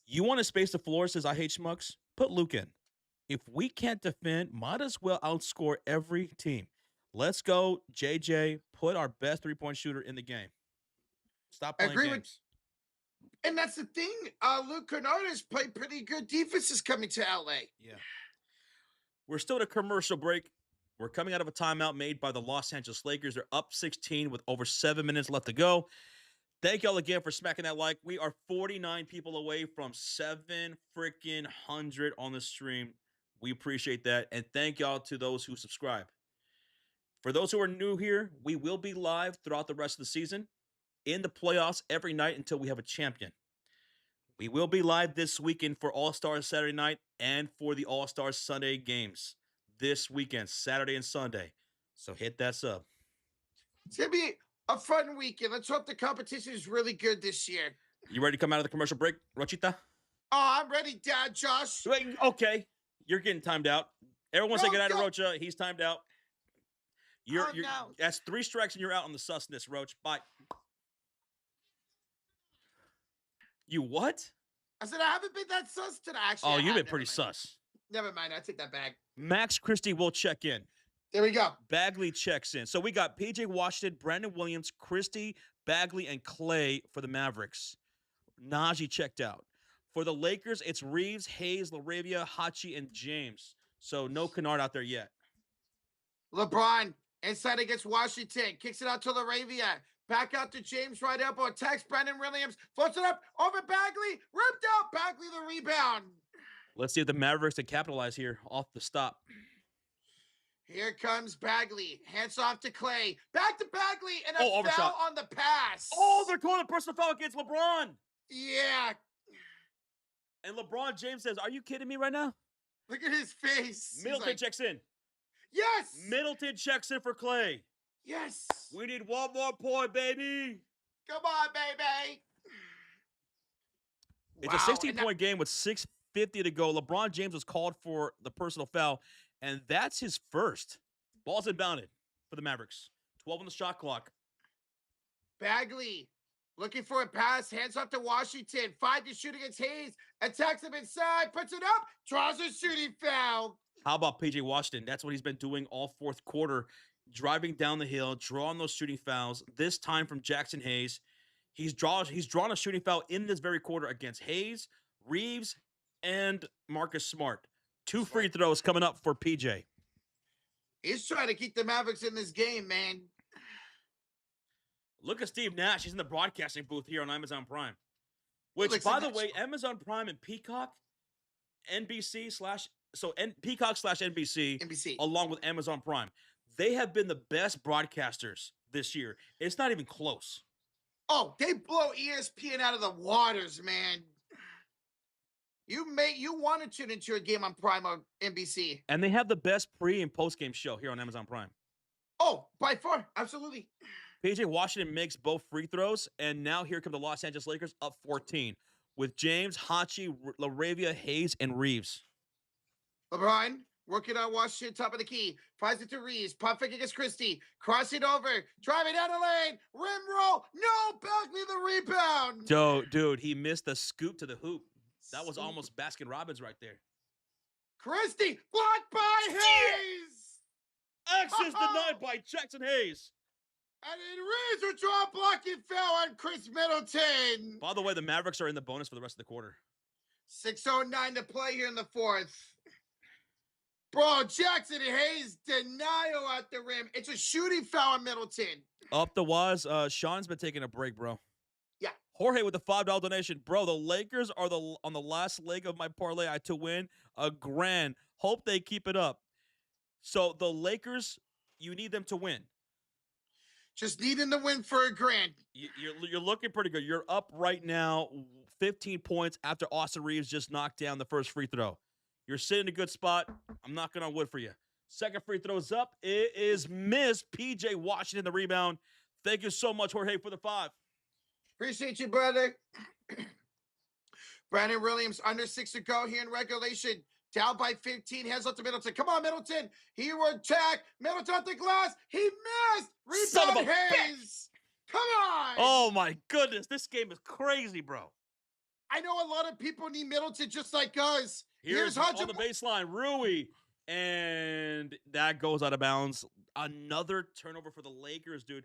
You want to space the floor, says I hate schmucks? Put Luke in. If we can't defend, might as well outscore every team. Let's go, JJ. Put our best 3-point shooter in the game. Stop playing games. And that's the thing. Luke Kennard has played pretty good defenses coming to LA. Yeah. We're still at a commercial break. We're coming out of a timeout made by the Los Angeles Lakers. They're up 16 with over 7 minutes left to go. Thank y'all again for smacking that like. We are 49 people away from 700 on the stream. We appreciate that. And thank y'all to those who subscribe. For those who are new here, we will be live throughout the rest of the season, in the playoffs every night until we have a champion. We will be live this weekend for All-Stars Saturday night and for the All-Stars Sunday games this weekend, Saturday and Sunday. So hit that sub. It's going to be a fun weekend. Let's hope the competition is really good this year. You ready to come out of the commercial break, Rochita? Oh, I'm ready, Dad, Josh. Wait, okay. You're getting timed out. Everyone say goodnight to go. Rocha. He's timed out. You're, Oh, no. That's 3 strikes and you're out on the susness, Roach. Bye. You what? I said I haven't been that sus today. Actually, Oh, I you've have. been Never pretty mind. sus. Never mind. I take that back. Max Christie will check in. There we go. Bagley checks in. So we got PJ Washington, Brandon Williams, Christie, Bagley, and Clay for the Mavericks. Najee checked out. For the Lakers, it's Reeves, Hayes, Laravia, Hachi, and James. So no Kennard out there yet. LeBron inside against Washington. Kicks it out to Laravia. Back out to James, right elbow. Attacks Brandon Williams. Floats it up over Bagley. Ripped out. Bagley the rebound. Let's see if the Mavericks can capitalize here off the stop. Here comes Bagley. Hands off to Clay. Back to Bagley. And a foul overshot. on the pass. Oh, they're calling a personal foul against LeBron. Yeah. And LeBron James says, are you kidding me right now? Look at his face. He's Middleton like, checks in. yes. Middleton checks in for Clay. Yes. We need one more point, baby. Come on, baby. It's a 16-point game with 6:50 to go. LeBron James was called for the personal foul, and that's his first. Ball's inbounded for the Mavericks. 12 on the shot clock. Bagley looking for a pass. Hands off to Washington. 5 to shoot against Hayes. Attacks him inside. Puts it up. Draws a shooting foul. How about PJ Washington? That's what he's been doing all fourth quarter, driving down the hill, drawing those shooting fouls. This time from Jackson Hayes. He's drawn a shooting foul in this very quarter against Hayes, Reeves, and Marcus Smart. 2 free throws coming up for PJ. He's trying to keep the Mavericks in this game, man. Look at Steve Nash. He's in the broadcasting booth here on Amazon Prime. Which, Looks by like the that- way, Amazon Prime and Peacock, Peacock/NBC, NBC. along with Amazon Prime, they have been the best broadcasters this year. It's not even close. Oh, they blow ESPN out of the waters, man. You want to tune into a game on Prime or NBC. And they have the best pre- and post-game show here on Amazon Prime. Oh, by far. Absolutely. PJ Washington makes both free throws, and now here come the Los Angeles Lakers up 14 with James, Hachi, Laravia, Hayes, and Reeves. LeBron working on Washington, top of the key. Finds it to Reeves. Pop fake against Christie. Cross it over. Driving down the lane. Rim roll. No, Bagley the rebound. Dude, he missed the scoop to the hoop. That was almost Baskin-Robbins right there. Christie blocked by Hayes. Access denied by Jackson Hayes. And then Reeves will draw a blocking foul on Chris Middleton. By the way, the Mavericks are in the bonus for the rest of the quarter. 6:09 to play here in the fourth. Bro, Jackson Hayes denial at the rim. It's a shooting foul on Middleton. Up the waz. Sean's been taking a break, bro. Yeah. Jorge with the $5 donation. Bro, the Lakers are on the last leg of my parlay to win $1,000. Hope they keep it up. So the Lakers, you need them to win. Just needing the win for $1,000. You're looking pretty good. You're up right now 15 points after Austin Reeves just knocked down the first free throw. You're sitting in a good spot. I'm knocking on wood for you. Second free throw's up. It is missed. PJ Washington, the rebound. Thank you so much, Jorge, for the 5. Appreciate you, brother. Brandon Williams under 6 to go here in regulation. Down by 15. Hands up to Middleton. Come on, Middleton. He will attack. Middleton at the glass. He missed. Son of Rebound a Hayes. Come on. Oh, my goodness. This game is crazy, bro. I know a lot of people need Middleton just like us. Here's on the baseline, Rui. And that goes out of bounds. Another turnover for the Lakers, dude.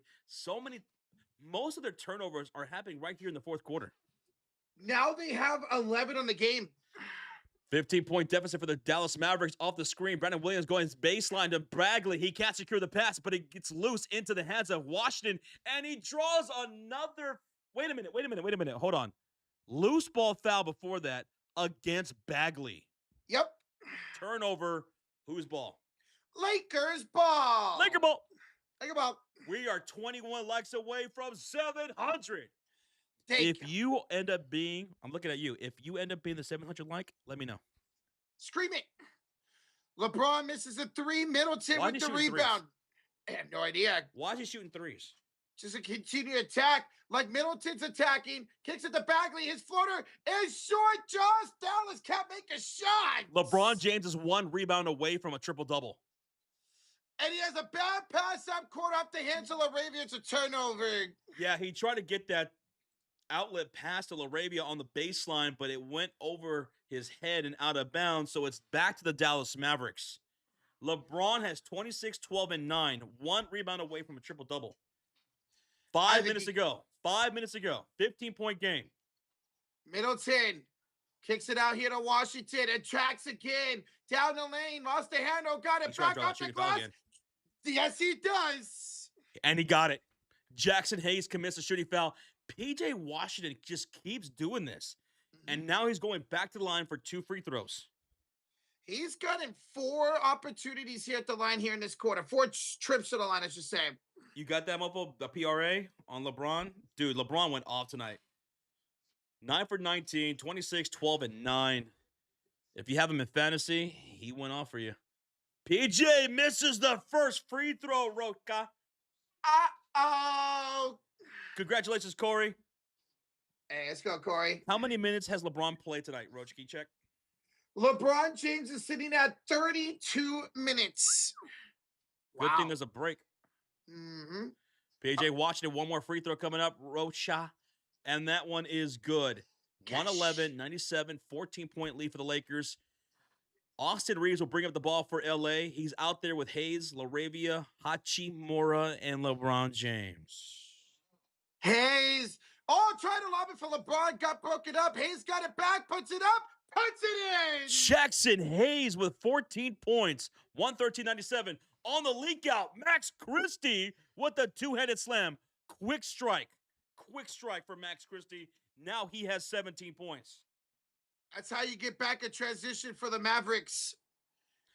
Most of their turnovers are happening right here in the fourth quarter. Now they have 11 on the game. 15-point deficit for the Dallas Mavericks off the screen. Brandon Williams going baseline to Bagley. He can't secure the pass, but it gets loose into the hands of Washington, and he draws another. Wait a minute. Hold on. Loose ball foul before that against Bagley. Yep. Turnover. Whose ball? Lakers ball. Laker ball. Laker ball. We are 21 likes away from 700. Take. If you end up being, I'm looking at you. If you end up being the 700 like, let me know. Scream it. LeBron misses a 3. Middleton with the rebound. I have no idea. Why is he shooting threes? Just a continued attack. Like Middleton's attacking. Kicks it to Bagley. His floater is short. Josh Dallas can't make a shot. LeBron James is 1 rebound away from a triple-double. And he has a bad pass up court off the hands of LaRavia. It's a turnover. Yeah, he tried to get that outlet pass to LaRavia on the baseline, but it went over his head and out of bounds, so it's back to the Dallas Mavericks. LeBron has 26, 12, and 9. 1 rebound away from a triple-double. 5 minutes to go. 5 minutes to go. 15-point game. Middleton kicks it out here to Washington and tracks again. Down the lane. Lost the handle. Got it back off the glass. Yes, he does. And he got it. Jackson Hayes commits a shooting foul. PJ Washington just keeps doing this. And now he's going back to the line for 2 free throws. He's gotten 4 opportunities here at the line here in this quarter. 4 trips to the line, I should say. You got that, Mofo? The PRA on LeBron? Dude, LeBron went off tonight. 9 for 19, 26, 12, and 9. If you have him in fantasy, he went off for you. PJ misses the first free throw, Roka. Uh-oh. Congratulations, Corey. Hey, let's go, Corey. How many minutes has LeBron played tonight, Roach? Can you check? LeBron James is sitting at 32 minutes. Good thing there's a break. Mm-hmm. PJ Washington, 1 more free throw coming up, Rocha. And that one is good. 111-97, 14-point lead for the Lakers. Austin Reeves will bring up the ball for LA. He's out there with Hayes, LaRavia, Hachimura, and LeBron James. Hayes. Oh, trying to lob it for LeBron. Got broken up. Hayes got it back. Puts it up. Puts it in. Jackson Hayes with 14 points. 113-97. On the leak out, Max Christie with the 2-handed slam. Quick strike. Quick strike for Max Christie. Now he has 17 points. That's how you get back a transition for the Mavericks.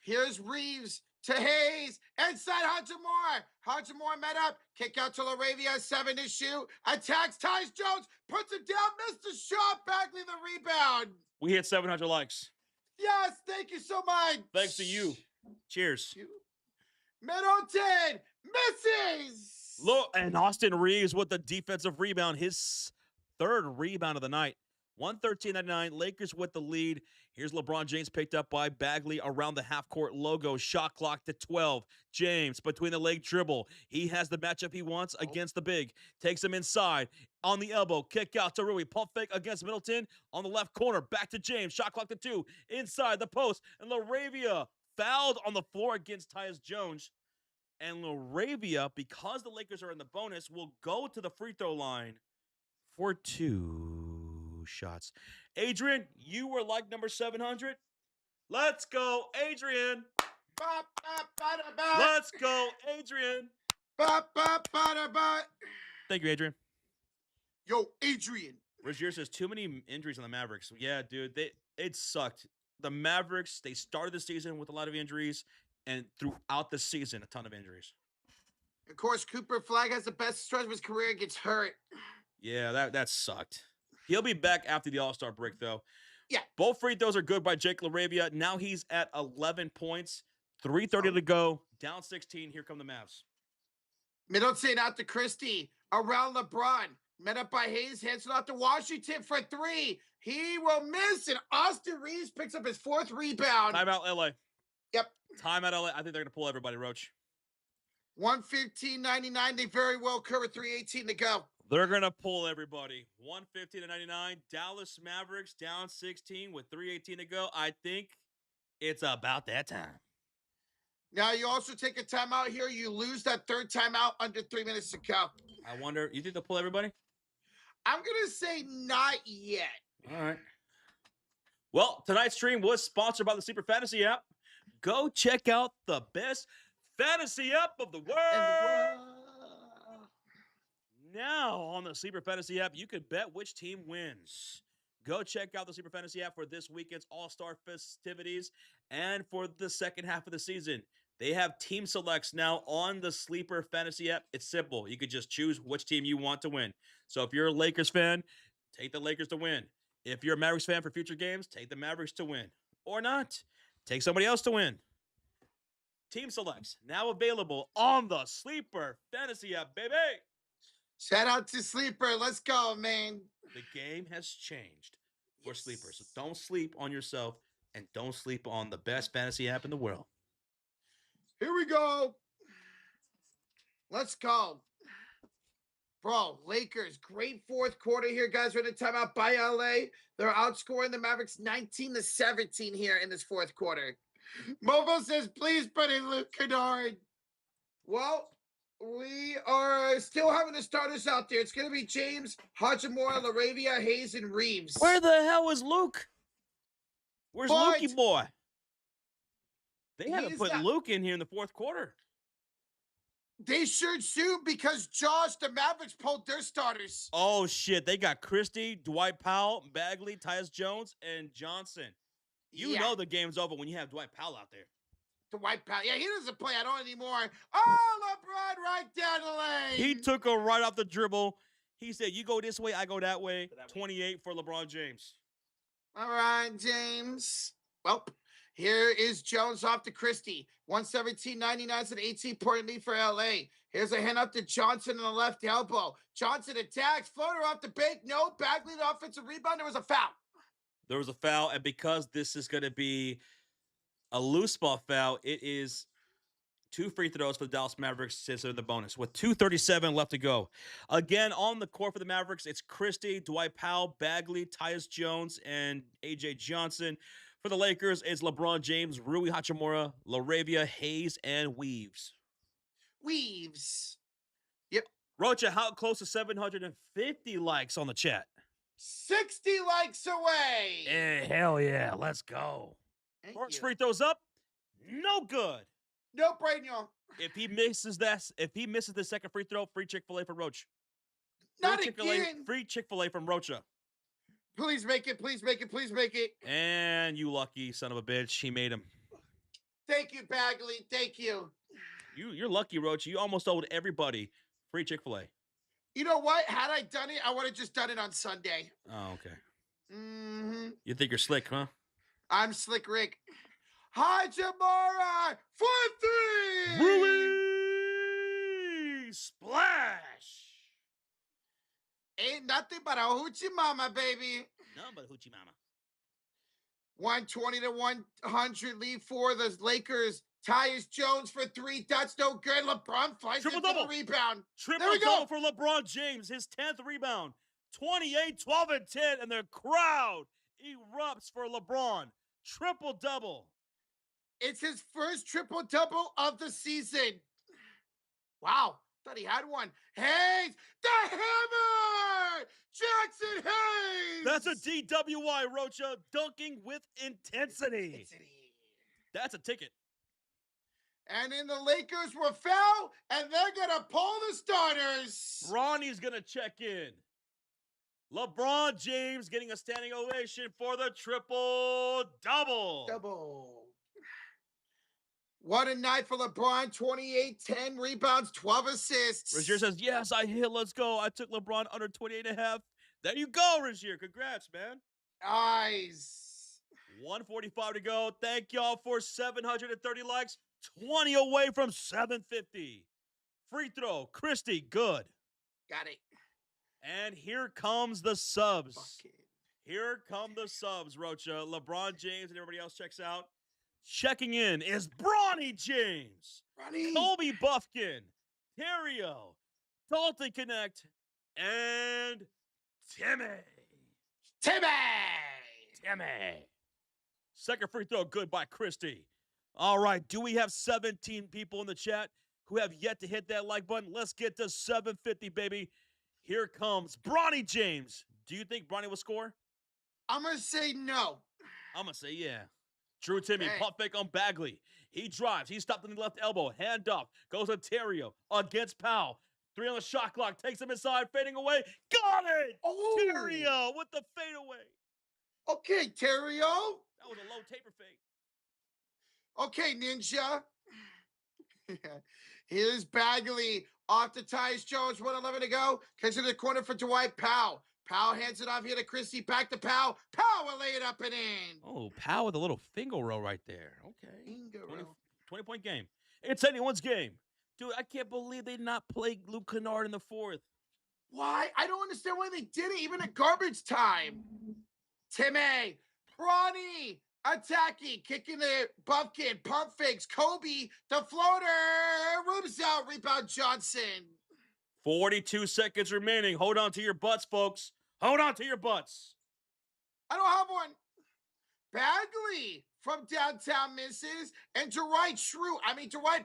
Here's Reeves to Hayes. Inside Hachimura. Hachimura met up. Kick out to LaRavia. 7 to shoot. Attacks Tyus Jones. Puts it down. Missed the shot. Bagley the rebound. We hit 700 likes. Yes, thank you so much. Thanks to you. Cheers. Middleton misses. Look, and Austin Reeves with the defensive rebound, his 3rd rebound of the night. 113-99, Lakers with the lead. Here's LeBron James picked up by Bagley around the half-court logo. Shot clock to 12. James between the leg dribble. He has the matchup he wants against the big. Takes him inside on the elbow. Kick out to Rui. Pump fake against Middleton on the left corner. Back to James. Shot clock to 2. Inside the post. And LaRavia fouled on the floor against Tyus Jones. And LaRavia, because the Lakers are in the bonus, will go to the free throw line for 2 shots. Adrian, you were like number 700. Let's go, Adrian. Let's go, Adrian. Thank you, Adrian. Yo, Adrian. Rozier says too many injuries on the Mavericks. Yeah, dude, it sucked. The Mavericks, they started the season with a lot of injuries, and throughout the season, a ton of injuries. Of course, Cooper Flag has the best stretch of his career, gets hurt. Yeah, that sucked. He'll be back after the All-Star break, though. Yeah. Both free throws are good by Jake LaRavia. Now he's at 11 points. 3:30 to go. Down 16. Here come the Mavs. Middleton out to Christie. Around LeBron. Met up by Hayes. Hands it out to Washington for 3. He will miss, and Austin Reeves picks up his 4th rebound. Timeout, LA. Yep. Timeout, LA. I think they're going to pull everybody, Roach. 115.99. They very well cover 3:18 to go. They're going to pull everybody. 115-99. Dallas Mavericks down 16 with 3:18 to go. I think it's about that time. Now, you also take a timeout here. You lose that 3rd timeout under 3 minutes to go. I wonder, you think they'll pull everybody? I'm going to say not yet. All right. Well, tonight's stream was sponsored by the Sleeper Fantasy app. Go check out the best fantasy app of the world. Now, on the Sleeper Fantasy app, you can bet which team wins. Go check out the Sleeper Fantasy app for this weekend's All-Star festivities and for the second half of the season. They have team selects now on the Sleeper Fantasy app. It's simple. You could just choose which team you want to win. So if you're a Lakers fan, take the Lakers to win. If you're a Mavericks fan for future games, take the Mavericks to win. Or not. Take somebody else to win. Team selects now available on the Sleeper Fantasy app, baby. Shout out to Sleeper. Let's go, man. The game has changed for sleepers. So don't sleep on yourself and don't sleep on the best fantasy app in the world. Here we go. Let's go. Bro, Lakers, great fourth quarter here, guys. We're in a timeout by LA. They're outscoring the Mavericks 19-17 here in this fourth quarter. Movo says, please put in Luke Kennard. Well, we are still having the starters out there. It's going to be James, Hachimura, Laravia, Hayes, and Reeves. Where the hell is Luke? Where's Lukey boy? They haven't put Luke in here in the fourth quarter. They should soon because Josh, the Mavericks, pulled their starters. Oh, shit. They got Christie, Dwight Powell, Bagley, Tyus Jones, and Johnson. You know the game's over when you have Dwight Powell out there. Dwight Powell. Yeah, he doesn't play at all anymore. Oh, LeBron right down the lane. He took her right off the dribble. He said, you go this way, I go that way. 28 for LeBron James. All right, James. Well, here is Jones off to Christie. 117.99 is an 18-point lead for LA. Here's a hand up to Johnson on the left elbow. Johnson attacks. Floater off the bank. No. Bagley, the offensive rebound. There was a foul. There was a foul, and because this is going to be a loose ball foul, it is 2 free throws for the Dallas Mavericks since they're the bonus, with 2:37 left to go. Again, on the court for the Mavericks, it's Christie, Dwight Powell, Bagley, Tyus Jones, and A.J. Johnson. For the Lakers, it's LeBron James, Rui Hachimura, Laravia, Hayes, and Weaves. Yep. Rocha, how close to 750 likes on the chat? 60 likes away. Hell yeah, let's go. First free throws up, no good. No brainer. If he misses the second free throw, free Chick-fil-A for Roach. Not again. Free Chick-fil-A from Rocha. Please make it. Please make it. Please make it. And you lucky son of a bitch, he made him. Thank you, Bagley. Thank you. You're lucky, Roach. You almost owed everybody free Chick-fil-A. You know what? Had I done it, I would have just done it on Sunday. Oh, okay. Mm-hmm. You think you're slick, huh? I'm Slick Rick. Hachimura for 3. Rui! Splash! Ain't nothing but a hoochie mama, baby. No, but hoochie mama. 120 to 100 lead for the Lakers. Tyus Jones for 3. That's no good. LeBron flies into the rebound. Triple-double for LeBron James. His 10th rebound. 28, 12, and 10. And the crowd erupts for LeBron. Triple-double. It's his first triple-double of the season. Wow. Thought he had one. Hayes, the hammer! Jackson Hayes! That's a DWI, Rocha. Dunking with intensity. That's a ticket. And then the Lakers were foul, and they're going to pull the starters. Ronnie's going to check in. LeBron James getting a standing ovation for the triple-double. What a night for LeBron. 28, 10 rebounds, 12 assists. Rozier says, yes, I hit. Let's go. I took LeBron under 28 and a half. There you go, Rozier. Congrats, man. Nice. 145 to go. Thank y'all for 730 likes. 20 away from 750. Free throw. Christie, good. Got it. And here comes the subs. Here come the subs, Rocha. LeBron James and everybody else checks out. Checking in is Bronny James, Kobe Buffkin, Terrio, Dalton Connect, and Timmy. Second free throw, good by Christie. All right, do we have 17 people in the chat who have yet to hit that like button? Let's get to 750, baby. Here comes Bronny James. Do you think Bronny will score? I'm going to say no. I'm going to say yeah. Drew Timmy, Okay. pump fake on Bagley. He drives. He's stopped on the left elbow. Hand off. Goes to Terrio against Powell. 3 on the shot clock. Takes him inside. Fading away. Got it! Oh. Terrio with the fadeaway. Okay, Terrio. That was a low taper fake. Okay, Ninja. Here's Bagley off to Tyus Jones. 1:11 to go. Kicks into the corner for Dwight Powell. Powell hands it off here to Christie. Back to Powell. Powell will lay it up and in. Oh, Powell with a little finger roll right there. Okay. Finger roll. 20-point game. It's anyone's game. Dude, I can't believe they not played Luke Kennard in the 4th. Why? I don't understand why they did it, even at garbage time. Timmy, Bronny, attacking, kicking the bumpkin, pump fakes, Kobe, the floater, ribs out, rebound Johnson. 42 seconds remaining. Hold on to your butts, folks. Hold on to your butts. I don't have one. Bagley from downtown misses, and Dwight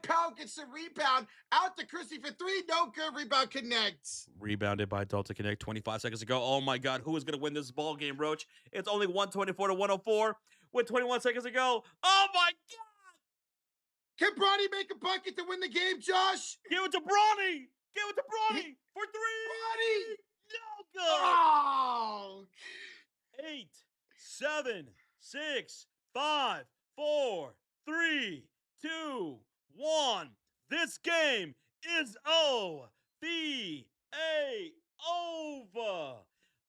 Powell gets the rebound out to Christie for 3. No good. Rebound connects. Rebounded by Delta Connect 25 seconds ago. Oh my God, who is going to win this ball game, Roach? It's only 124 to 104 with 21 seconds to go. Oh my God! Can Bronny make a bucket to win the game, Josh? Give it to Bronny! Give it to Bronny for 3! Bronny! No good! Oh! 8, 7, 6, 5, 4, 3, 2, 1. This game is over.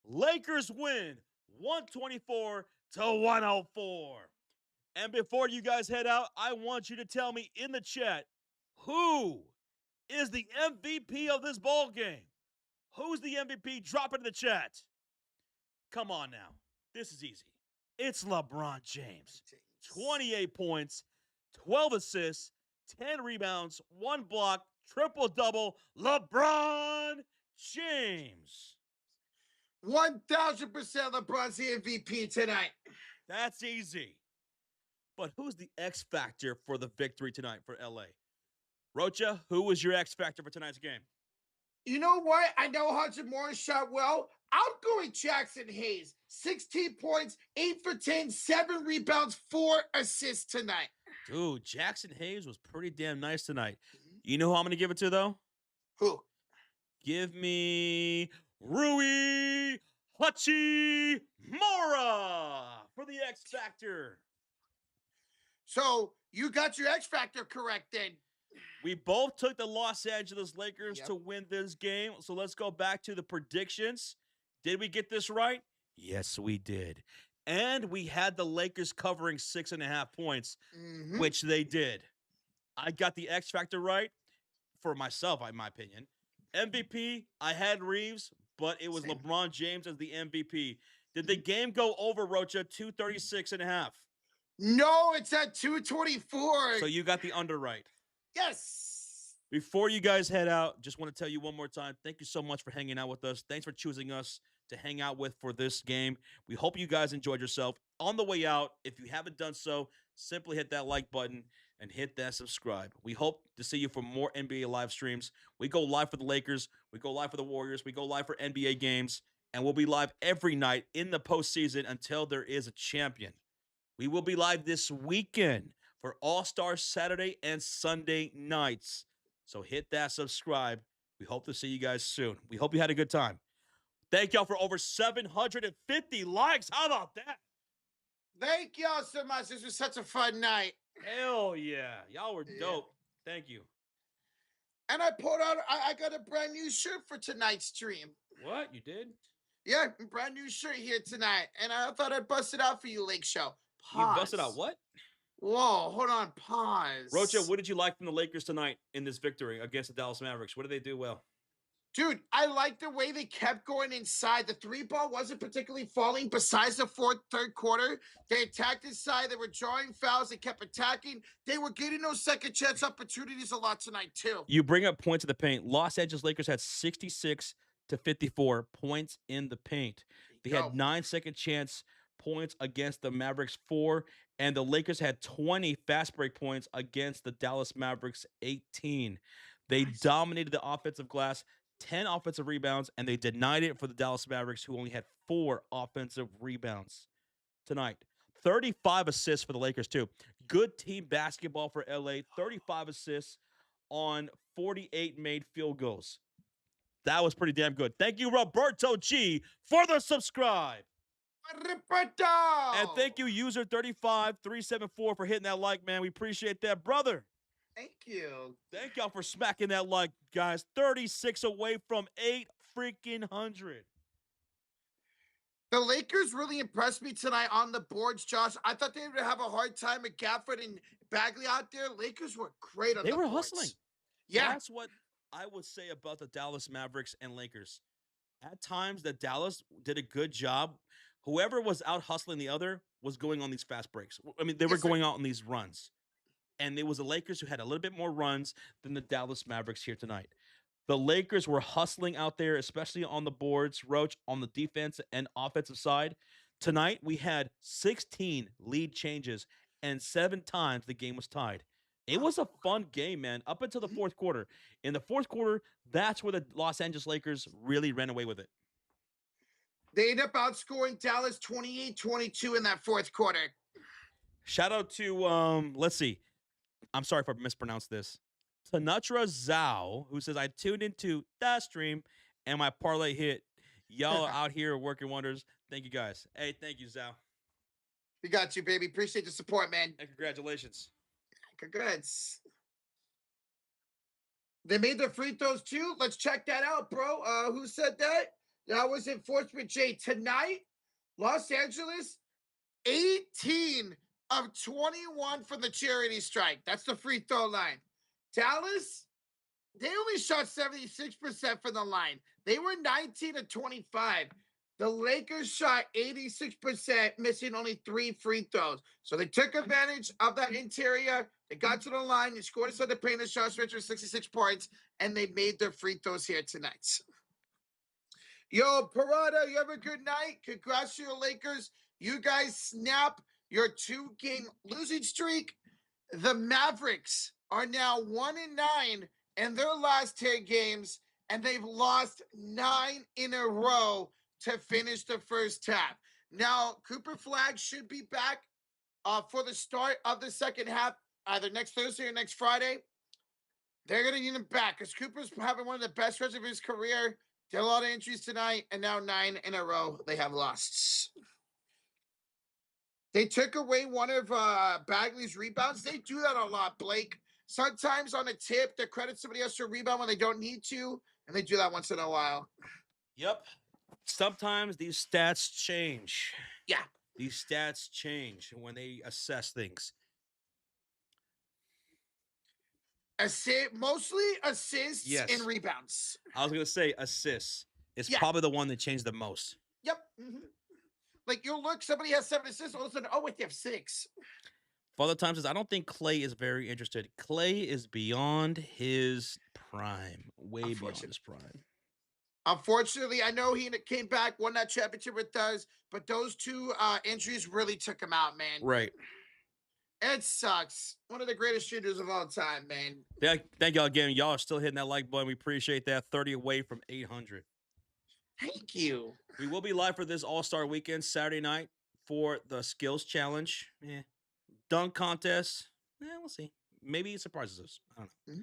Lakers win 124 to 104. And before you guys head out, I want you to tell me in the chat, who is the MVP of this ball game? Who's the MVP? Drop it in the chat. Come on now. This is easy. It's LeBron James. 28 points, 12 assists, 10 rebounds, 1 block, triple-double. LeBron James. 1,000% LeBron's the MVP tonight. That's easy. But who's the X factor for the victory tonight for LA? Rocha, who was your X factor for tonight's game? You know what? I know Hudson Morris shot well. I'm going Jackson Hayes. 16 points, 8 for 10, 7 rebounds, 4 assists tonight. Dude, Jackson Hayes was pretty damn nice tonight. You know who I'm going to give it to, though? Who? Give me Rui Hachimura for the X Factor. So you got your X Factor correct then. We both took the Los Angeles Lakers to win this game. So let's go back to the predictions. Did we get this right? Yes, we did. And we had the Lakers covering 6.5 points, which they did. I got the X Factor right for myself, in my opinion. MVP, I had Reeves, but it was LeBron James as the MVP. Did the game go over, Rocha, 236.5? No, it's at 224. So you got the under right. Yes. Before you guys head out, just want to tell you one more time, thank you so much for hanging out with us. Thanks for choosing us to hang out with for this game. We hope you guys enjoyed yourself. On the way out, if you haven't done so, simply hit that like button and hit that subscribe. We hope to see you for more NBA live streams. We go live for the Lakers. We go live for the Warriors. We go live for NBA games. And we'll be live every night in the postseason until there is a champion. We will be live this weekend for All-Star Saturday and Sunday nights. So hit that subscribe. We hope to see you guys soon. We hope you had a good time. Thank y'all for over 750 likes. How about that? Thank y'all so much. This was such a fun night. Hell yeah. Y'all were dope. Thank you. And I pulled out, I got a brand new shirt for tonight's stream. What? You did? Yeah, a brand new shirt here tonight. And I thought I'd bust it out for you, Lake Show. Pause. You busted out what? Whoa, hold on, pause. Rocha, what did you like from the Lakers tonight in this victory against the Dallas Mavericks? What did they do well? Dude, I like the way they kept going inside. The 3-ball wasn't particularly falling besides the third quarter. They attacked inside. They were drawing fouls. They kept attacking. They were getting those second chance opportunities a lot tonight, too. You bring up points in the paint. Los Angeles Lakers had 66 to 54 points in the paint. They had 9 second chance points against the Mavericks 4, and the Lakers had 20 fast break points against the Dallas Mavericks 18. They dominated the offensive glass. 10 offensive rebounds, and they denied it for the Dallas Mavericks, who only had 4 offensive rebounds tonight. 35 assists for the Lakers, too. Good team basketball for LA. 35 assists on 48 made field goals. That was pretty damn good. Thank you, Roberto G, for the subscribe. Roberto! And thank you, user 35374, for hitting that like, man. We appreciate that, brother. Thank you. Thank y'all for smacking that like, guys. 36 away from 800. The Lakers really impressed me tonight on the boards, Josh. I thought they would have a hard time with Gafford and Bagley out there. Lakers were great on the boards. They were hustling. Yeah. That's what I would say about the Dallas Mavericks and Lakers. At times, the Dallas did a good job. Whoever was out hustling the other was going on these fast breaks. I mean, they were going out on these runs. And it was the Lakers who had a little bit more runs than the Dallas Mavericks here tonight. The Lakers were hustling out there, especially on the boards, Roach, on the defense and offensive side. Tonight, we had 16 lead changes, and 7 times the game was tied. It was a fun game, man, up until the fourth quarter. In the fourth quarter, that's where the Los Angeles Lakers really ran away with it. They ended up outscoring Dallas 28-22 in that fourth quarter. Shout out to, let's see. I'm sorry if I mispronounced this. Tanatra Zhao, who says, I tuned into the stream and my parlay hit. Y'all are out here working wonders. Thank you, guys. Hey, thank you, Zhao. We got you, baby. Appreciate the support, man. And congratulations. Congrats. They made their free throws, too. Let's check that out, bro. Who said that? That was Enforcement J. Tonight, Los Angeles, 18 of 21 for the charity strike. That's the free throw line. Dallas, they only shot 76% from the line. They were 19 of 25. The Lakers shot 86%, missing only 3 free throws. So they took advantage of that interior. They got to the line. They scored inside the paint. The shot stretch for 66 points, and they made their free throws here tonight. Yo, Parada, you have a good night. Congrats to your Lakers. You guys snap your 2-game losing streak. The Mavericks are now 1-9 in their last 10 games, and they've lost 9 in a row to finish the first half. Now, Cooper Flagg should be back for the start of the second half, either next Thursday or next Friday. They're going to need him back because Cooper's having one of the best runs of his career. Did a lot of injuries tonight, and now 9 in a row they have lost. They took away one of Bagley's rebounds. They do that a lot, Blake. Sometimes on a tip, they credit somebody else to rebound when they don't need to, and they do that once in a while. Yep. Sometimes these stats change. Yeah. These stats change when they assess things. Mostly assists and rebounds. I was going to say assists is probably the one that changed the most. Yep. Mm-hmm. Like, you'll look, somebody has 7 assists, all of a sudden, oh, wait, they have 6. Father Time says, I don't think Clay is very interested. Clay is beyond his prime. Way beyond his prime. Unfortunately, I know he came back, won that championship with us, but those 2 injuries really took him out, man. Right. It sucks. One of the greatest shooters of all time, man. Thank y'all again. Y'all are still hitting that like button. We appreciate that. 30 away from 800. Thank you. We will be live for this All-Star Weekend Saturday night for the Skills Challenge. Dunk contest. We'll see. Maybe it surprises us. I don't know. Mm-hmm.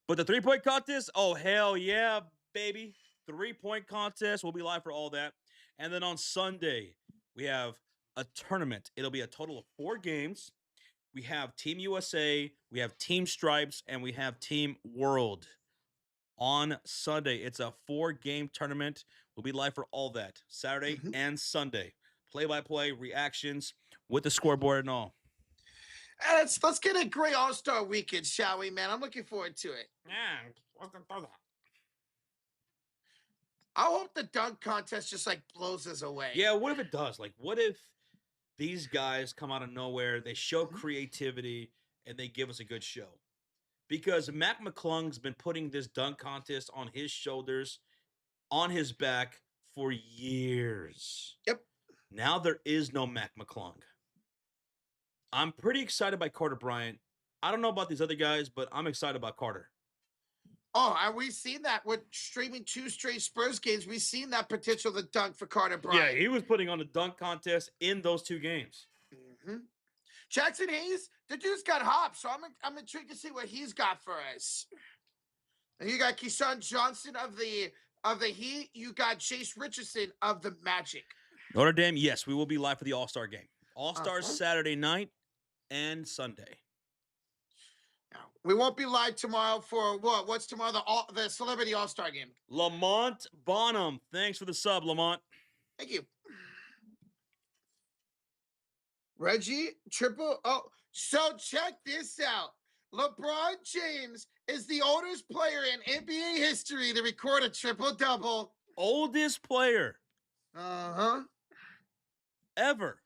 But the 3-point contest, oh, hell yeah, baby. 3-point contest. We'll be live for all that. And then on Sunday, we have a tournament. It'll be a total of 4 games. We have Team USA, we have Team Stripes, and we have Team World. On Sunday, it's a 4-game tournament. We'll be live for all that. Saturday and Sunday. Play-by-play, reactions with the scoreboard and all. Let's get a great All-Star Weekend, shall we, man? I'm looking forward to it. Yeah, welcome to that. I hope the dunk contest just, like, blows us away. Yeah, what if it does? Like, what if these guys come out of nowhere, they show creativity, and they give us a good show? Because Mac McClung's been putting this dunk contest on his shoulders, on his back for years. Yep. Now there is no Mac McClung. I'm pretty excited by Carter Bryant. I don't know about these other guys, but I'm excited about Carter. Oh, and we've seen that with streaming 2 straight Spurs games. We've seen that potential to dunk for Carter Bryant. Yeah, he was putting on a dunk contest in those 2 games. Mm-hmm. Jackson Hayes, the dude's got hops, so I'm intrigued to see what he's got for us. And you got Keyshawn Johnson of the Heat. You got Chase Richardson of the Magic. Notre Dame, yes, we will be live for the All-Star game. All-Star Saturday night and Sunday. No, we won't be live tomorrow for what? What's tomorrow? The Celebrity All-Star game. Lamont Bonham, thanks for the sub, Lamont. Thank you. Reggie, triple. Oh, so check this out. LeBron James is the oldest player in NBA history to record a triple-double. Oldest player. Uh-huh. Ever.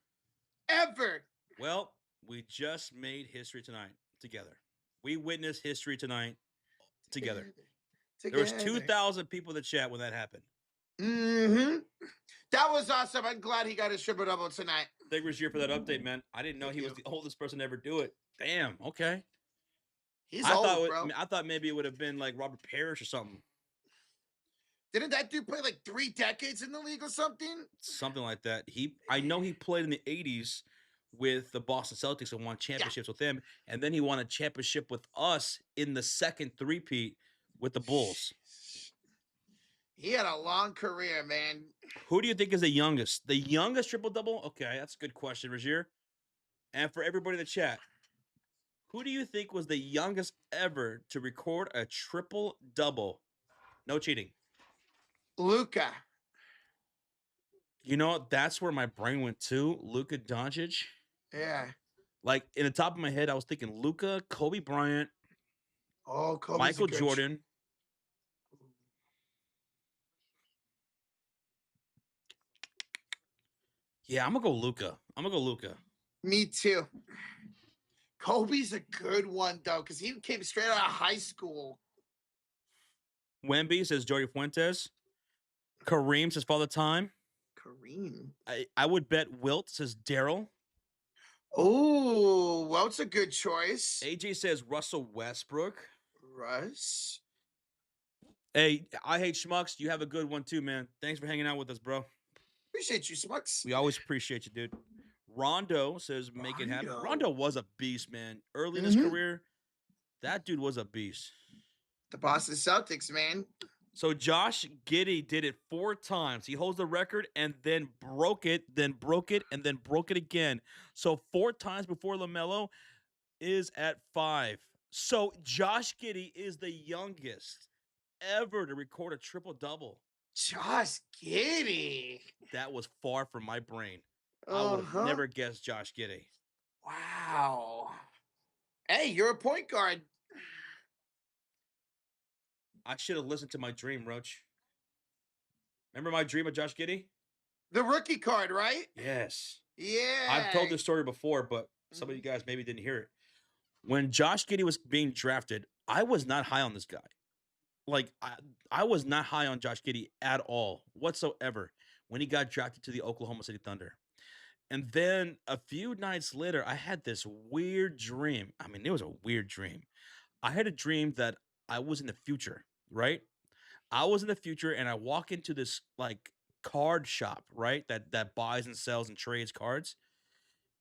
Well, we just made history tonight together. We witnessed history tonight together. There was 2,000 people in the chat when that happened. Mm-hmm. That was awesome. I'm glad he got his triple-double tonight. Thank you for that update, man. I didn't know he was the oldest person to ever do it. Damn, okay. He's old, bro. I thought maybe it would have been like Robert Parrish or something. Didn't that dude play like 3 decades in the league or something? Something like that. I know he played in the 80s with the Boston Celtics and won championships with them. And then he won a championship with us in the second three-peat with the Bulls. He had a long career, man. Who do you think is the youngest? The youngest triple-double? Okay, that's a good question, Rajier. And for everybody in the chat, who do you think was the youngest ever to record a triple-double? No cheating. Luka. You know, that's where my brain went to. Luka Doncic. Yeah. Like, in the top of my head, I was thinking Luka, Kobe Bryant, Michael Jordan. Yeah, I'm going to go Luka. Me too. Kobe's a good one, though, because he came straight out of high school. Wemby says Jordi Fuentes. Kareem says Father Time. Kareem. I would bet Wilt says Daryl. Oh, Wilt's a good choice. AJ says Russell Westbrook. Russ. Hey, I hate schmucks. You have a good one too, man. Thanks for hanging out with us, bro. Appreciate you, Smucks. We always appreciate you, dude. Rondo says make it happen. Rondo was a beast, man. Early in his career, that dude was a beast. The Boston Celtics, man. So Josh Giddey did it 4 times. He holds the record and then broke it, and then broke it again. So 4 times before LaMelo is at 5. So Josh Giddey is the youngest ever to record a triple-double. Josh Giddey. That was far from my brain. I would have never guessed Josh Giddey. Wow. Hey, you're a point guard. I should have listened to my dream, Roach. Remember my dream of Josh Giddey? The rookie card, right? Yes. Yeah. I've told this story before, but some of you guys maybe didn't hear it. When Josh Giddey was being drafted, I was not high on this guy. Like, I was not high on Josh Giddey at all, whatsoever, when he got drafted to the Oklahoma City Thunder. And then a few nights later, I had this weird dream. I mean, it was a weird dream. I had a dream that I was in the future, right? I was in the future, and I walk into this, like, card shop, right? That buys and sells and trades cards.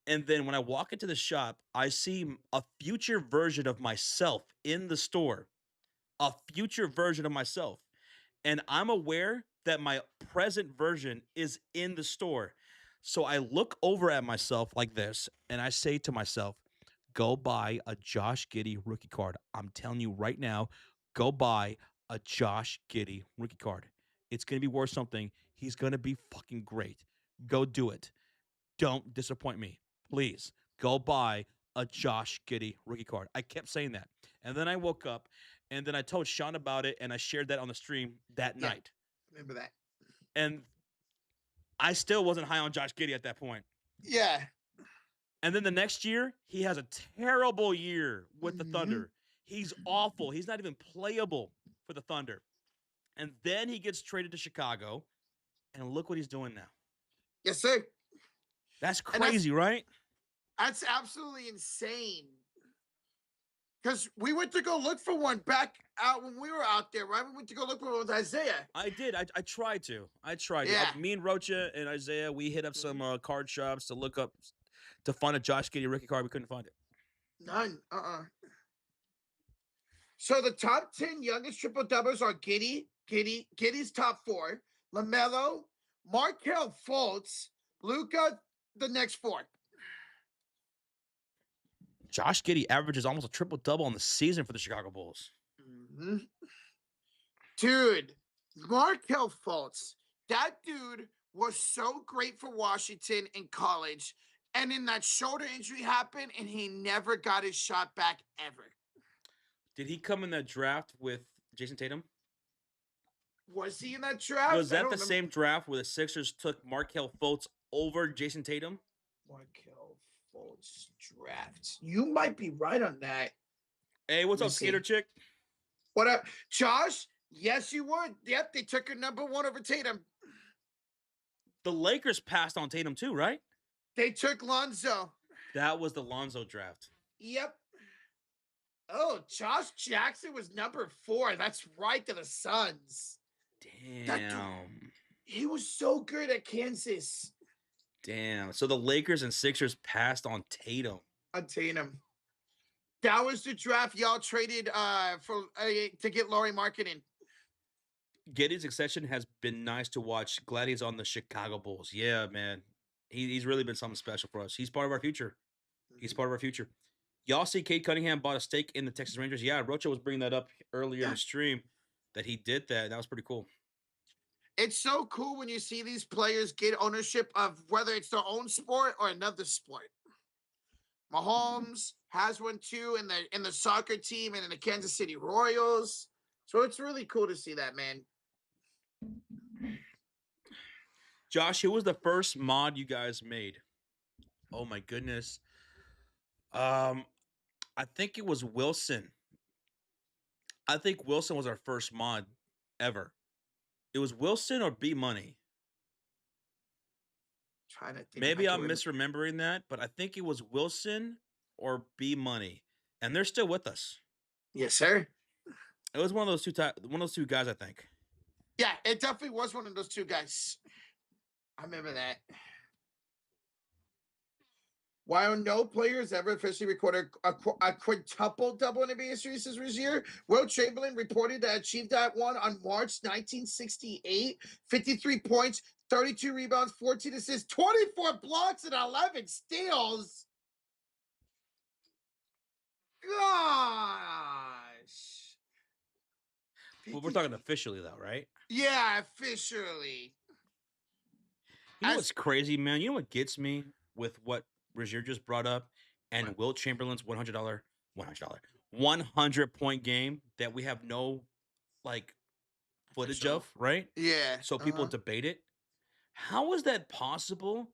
And then when I walk into the shop, I see a future version of myself in the store. A future version of myself. And I'm aware that my present version is in the store. So I look over at myself like this, and I say to myself, go buy a Josh Giddey rookie card. I'm telling you right now, go buy a Josh Giddey rookie card. It's going to be worth something. He's going to be fucking great. Go do it. Don't disappoint me. Please, go buy a Josh Giddey rookie card. I kept saying that. And then I woke up, and then I told Sean about it, and I shared that on the stream that night. Remember that. And I still wasn't high on Josh Giddey at that point. Yeah. And then the next year, he has a terrible year with the Thunder. He's awful. He's not even playable for the Thunder. And then he gets traded to Chicago, and look what he's doing now. Yes, sir. That's crazy, right? That's absolutely insane. Because we went to go look for one back out when we were out there, right? We went to go look for it with Isaiah. I did. I tried to. Yeah. Me and Rocha and Isaiah, we hit up some card shops to look up to find a Josh Giddey rookie card. We couldn't find it. None. So the top 10 youngest triple doubles are Giddey's top 4, LaMelo, Markelle Fultz, Luka, the next 4. Josh Giddey averages almost a triple double in the season for the Chicago Bulls. Mm-hmm. Dude, Markelle Fultz, that dude was so great for Washington in college, and then that shoulder injury happened, and he never got his shot back ever. Did he come in that draft with Jason Tatum? Was he in that draft? Was that the same draft where the Sixers took Markelle Fultz over Jason Tatum? Markelle Fultz draft. You might be right on that. Hey, what's up, Skater Chick? What up, Josh? Yes, you would. Yep, they took her number 1 over Tatum. The Lakers passed on Tatum too, right? They took Lonzo. That was the Lonzo draft. Yep. Oh, Josh Jackson was number 4. That's right, to the Suns. Damn. He was so good at Kansas. Damn. So the Lakers and Sixers passed on Tatum. On Tatum. That was the draft y'all traded to get Lauri Markkanen. Giddey's accession has been nice to watch. Glad he's on the Chicago Bulls. Yeah, man. He's really been something special for us. He's part of our future. He's part of our future. Y'all see Cade Cunningham bought a stake in the Texas Rangers? Yeah, Rocha was bringing that up earlier in the stream that he did that. That was pretty cool. It's so cool when you see these players get ownership of whether it's their own sport or another sport. Mahomes has one too in the soccer team and in the Kansas City Royals. So it's really cool to see that, man. Josh, who was the first mod you guys made? Oh my goodness. I think it was Wilson. I think Wilson was our first mod ever. It was Wilson or B Money. Trying to think. Maybe I'm misremembering that, but I think it was Wilson or B Money, and they're still with us. Yes, sir. It was one of those two guys, I think. Yeah, it definitely was one of those two guys. I remember that. While no players ever officially recorded a quintuple double in NBA history since his year, Will Chamberlain reported to achieve that one on March 1968. 53 points, 32 rebounds, 14 assists, 24 blocks, and 11 steals. Gosh. Well, we're talking officially, though, right? Yeah, officially. You know what's crazy, man? You know what gets me with what Rozier just brought up and Wilt Chamberlain's $100 100-point game that we have no footage of, right? Yeah. So people debate it. How is that possible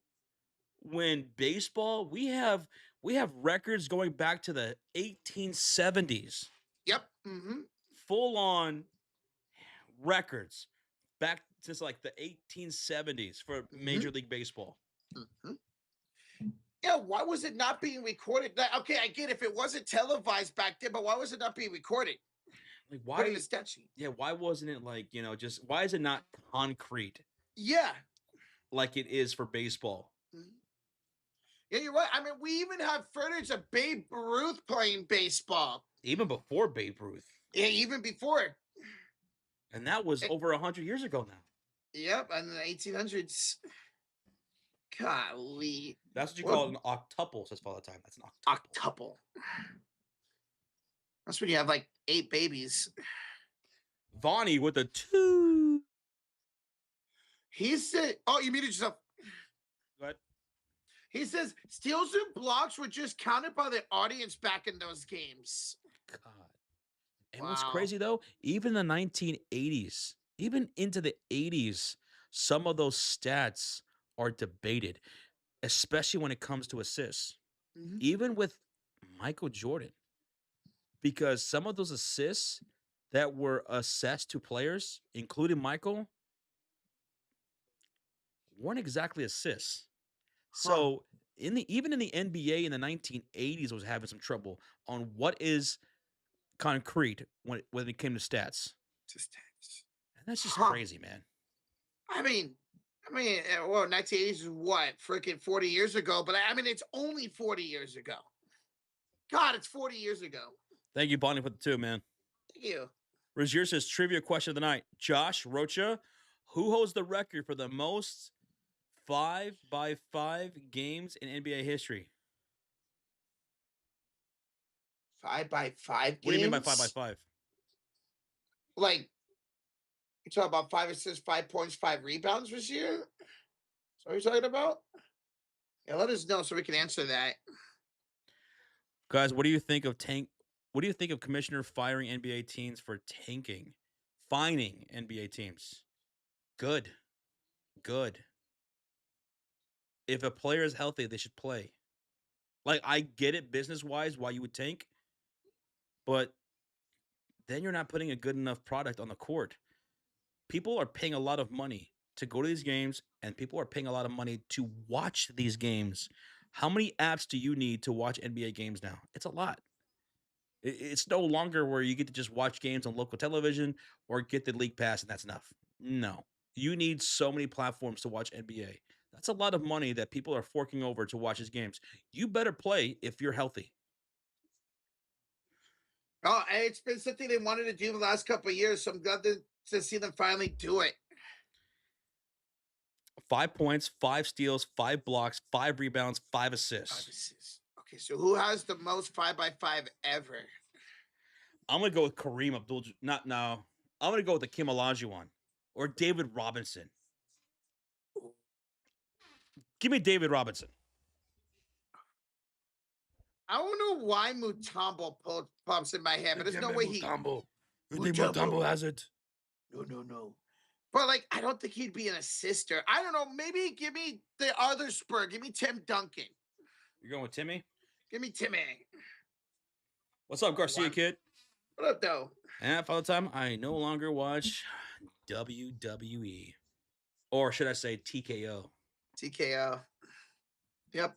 when baseball we have records going back to the 1870s? Yep. Mm-hmm. Full on records back since the 1870s for Major League Baseball. Mm-hmm. Yeah, why was it not being recorded? Okay, I get if it wasn't televised back then, but why was it not being recorded? Why? Put in a statue. Yeah, why wasn't it just why is it not concrete? Yeah. Like it is for baseball. Mm-hmm. Yeah, you're right. I mean, we even have footage of Babe Ruth playing baseball. Even before Babe Ruth. Yeah, even before. And that was over 100 years ago now. Yep, in the 1800s. Golly. That's what you call an octuple, says Father Time. That's an octuple. That's when you have 8 babies. Vonnie with a 2. He said, oh, you muted yourself. What? He says steals and blocks were just counted by the audience back in those games. God. And what's crazy though, even the 1980s, even into the 80s, some of those stats are debated, especially when it comes to assists. Mm-hmm. Even with Michael Jordan, because some of those assists that were assessed to players, including Michael, weren't exactly assists. So even in the NBA in the 1980s was having some trouble on what is concrete when it came to stats. And that's just crazy, man. I mean, well, 1980s is what? Freaking 40 years ago. But I mean, it's only 40 years ago. God, it's 40 years ago. Thank you, Bonnie, for the 2, man. Thank you. Rozier says, trivia question of the night. Josh Rocha, who holds the record for the most 5x5 games in NBA history? 5x5 games? What do you mean by 5x5? Like, you talking about 5 assists, 5 points, 5 rebounds this year? Is that what you're talking about? Yeah, let us know so we can answer that. Guys, what do you think of commissioner firing NBA teams for tanking? Fining NBA teams. Good. If a player is healthy, they should play. Like, I get it business-wise why you would tank, but then you're not putting a good enough product on the court. People are paying a lot of money to go to these games, and people are paying a lot of money to watch these games. How many apps do you need to watch NBA games now? It's a lot. It's no longer where you get to just watch games on local television or get the league pass and that's enough. No. You need so many platforms to watch NBA. That's a lot of money that people are forking over to watch these games. You better play if you're healthy. Oh, and it's been something they wanted to do the last couple of years, so I'm glad to see them finally do it. 5 points, 5 steals, 5 blocks, 5 rebounds, 5 assists. Okay, so who has the most 5x5 ever? I'm going to go with Kareem Abdul. Not now. I'm going to go with the Kim Olajuwon or David Robinson. Give me David Robinson. I don't know why Mutombo pops in my head, but there's no way Mutombo. You think Mutombo has it? No. But, like, I don't think he'd be an assister. I don't know. Maybe give me the other Spur. Give me Tim Duncan. You're going with Timmy? Give me Timmy. What's up, Garcia kid? What up, though? And for the time, I no longer watch WWE. Or should I say TKO? TKO. Yep.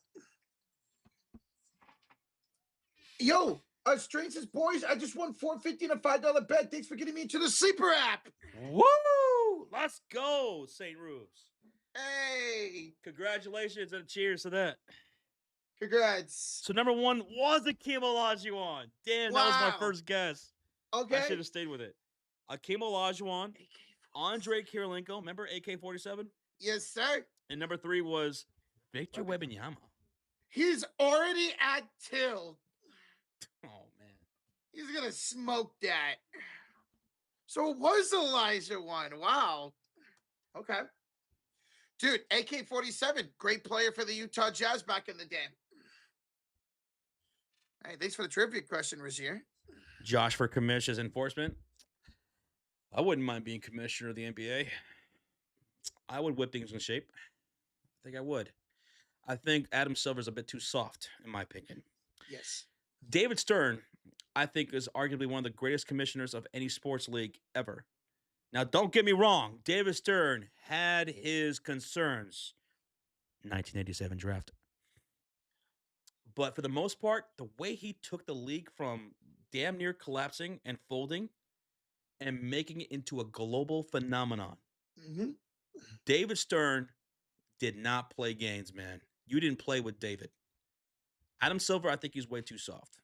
Yo, Strange says, boys, I just won $4.50 and a $5 bet. Thanks for getting me into the Sleeper app. Woo! Let's go, St. Rubes. Hey. Congratulations and cheers to that. Congrats. So number 1 was Akeem Olajuwon. Damn, that was my first guess. Okay. I should have stayed with it. Akeem Olajuwon, Andre Kirilenko. Remember AK-47? Yes, sir. And number 3 was Victor Wembanyama. He's already at 2. Oh, man. He's going to smoke that. So it was Elijah one. Wow. Okay. Dude, AK-47, great player for the Utah Jazz back in the day. Hey, thanks for the trivia question, Razier. Josh for commissions enforcement. I wouldn't mind being commissioner of the NBA. I would whip things in shape. I think I would. I think Adam Silver's a bit too soft, in my opinion. Yes. David Stern, I think, is arguably one of the greatest commissioners of any sports league ever. Now, don't get me wrong. David Stern had his concerns. 1987 draft. But for the most part, the way he took the league from damn near collapsing and folding and making it into a global phenomenon. Mm-hmm. David Stern did not play games, man. You didn't play with David. Adam Silver, I think he's way too soft.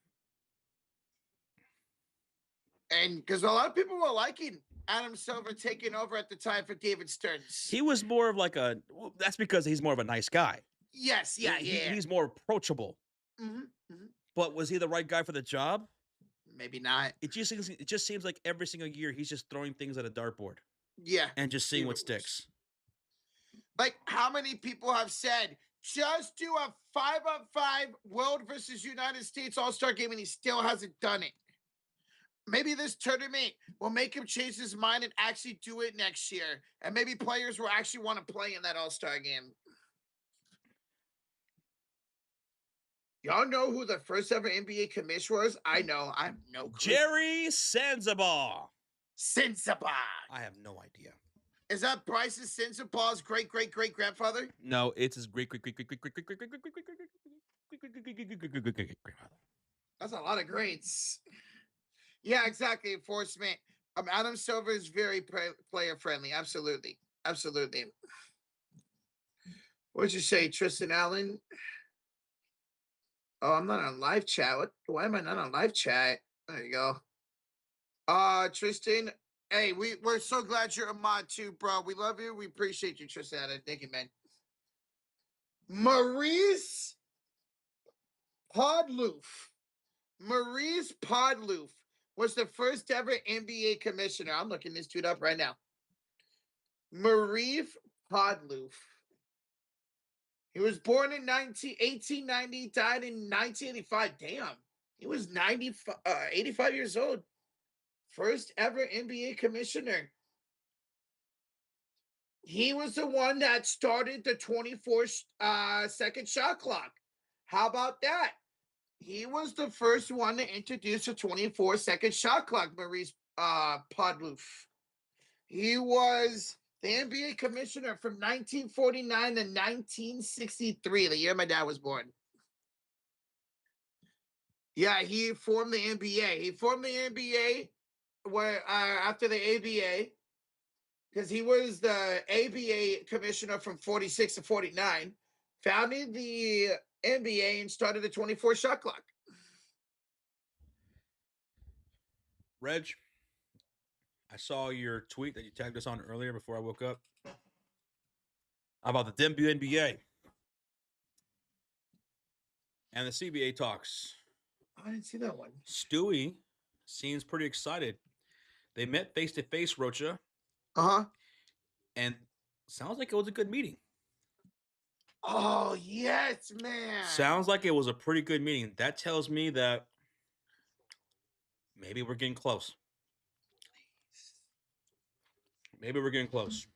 And because a lot of people were liking Adam Silver taking over at the time for David Stern. He was more of like that's because he's more of a nice guy. Yes, yeah. He's more approachable. Mm-hmm, mm-hmm. But was he the right guy for the job? Maybe not. It just seems like every single year he's just throwing things at a dartboard. Yeah. And just seeing what sticks. Like, how many people have said, just do a 5-on-5 World versus United States All-Star game, and he still hasn't done it. Maybe this tournament will make him change his mind and actually do it next year. And maybe players will actually want to play in that All-Star game. Y'all know who the first ever NBA commissioner was? I know. I have no clue. Jerry Sansabar. Sansabar. I have no idea. Is that Bryce's Sansabar's great-great-great-grandfather? No, it's his great-grandfather. That's a lot of greats. Yeah, exactly. Enforcement. Adam Silver is very player friendly. Absolutely. Absolutely. What'd you say, Tristan Allen? Oh, I'm not on live chat. Why am I not on live chat? There you go. Tristan. Hey, we're so glad you're a mod too, bro. We love you. We appreciate you, Tristan Allen. Thank you, man. Maurice Podloof. Maurice Podloof was the first ever NBA commissioner. I'm looking this dude up right now. Maurice Podloof. He was born in 1890, died in 1985. Damn, he was 85 years old. First ever NBA commissioner. He was the one that started the 24-second shot clock. How about that? He was the first one to introduce a 24-second shot clock, Maurice Podloof. He was the NBA commissioner from 1949 to 1963, the year my dad was born. Yeah, he formed the NBA. He formed the NBA after the ABA, because he was the ABA commissioner from 46 to 49, founded the NBA and started the 24 shot clock. Reg, I saw your tweet that you tagged us on earlier before I woke up about the NBA and the CBA talks. I didn't see that one. Stewie seems pretty excited. They met face to face, Rocha. And sounds like it was a good meeting. Oh, yes, man. Sounds like it was a pretty good meeting. That tells me that maybe we're getting close. Maybe we're getting close.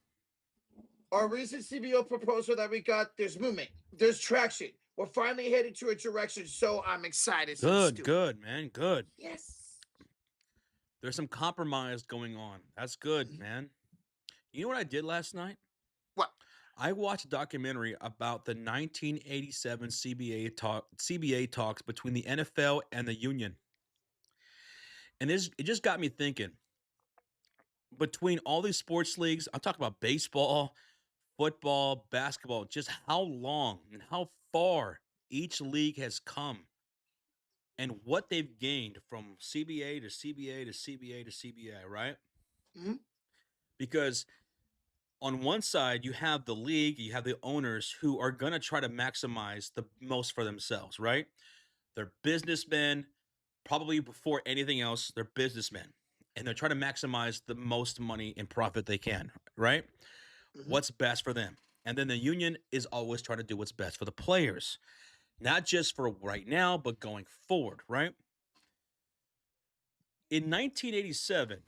Our recent CBO proposal that we got, there's movement. There's traction. We're finally headed to a direction, so I'm excited. Good, man. Good. Yes. There's some compromise going on. That's good, man. You know what I did last night? What? I watched a documentary about the 1987 CBA talks between the NFL and the union. And it just got me thinking. Between all these sports leagues, I'm talking about baseball, football, basketball, just how long and how far each league has come and what they've gained from CBA to CBA to CBA to CBA, right? Mm-hmm. Because on one side, you have the league, you have the owners who are going to try to maximize the most for themselves, right? They're businessmen, probably before anything else, they're businessmen. And they're trying to maximize the most money and profit they can, right? Mm-hmm. What's best for them. And then the union is always trying to do what's best for the players. Not just for right now, but going forward, right? In 1987,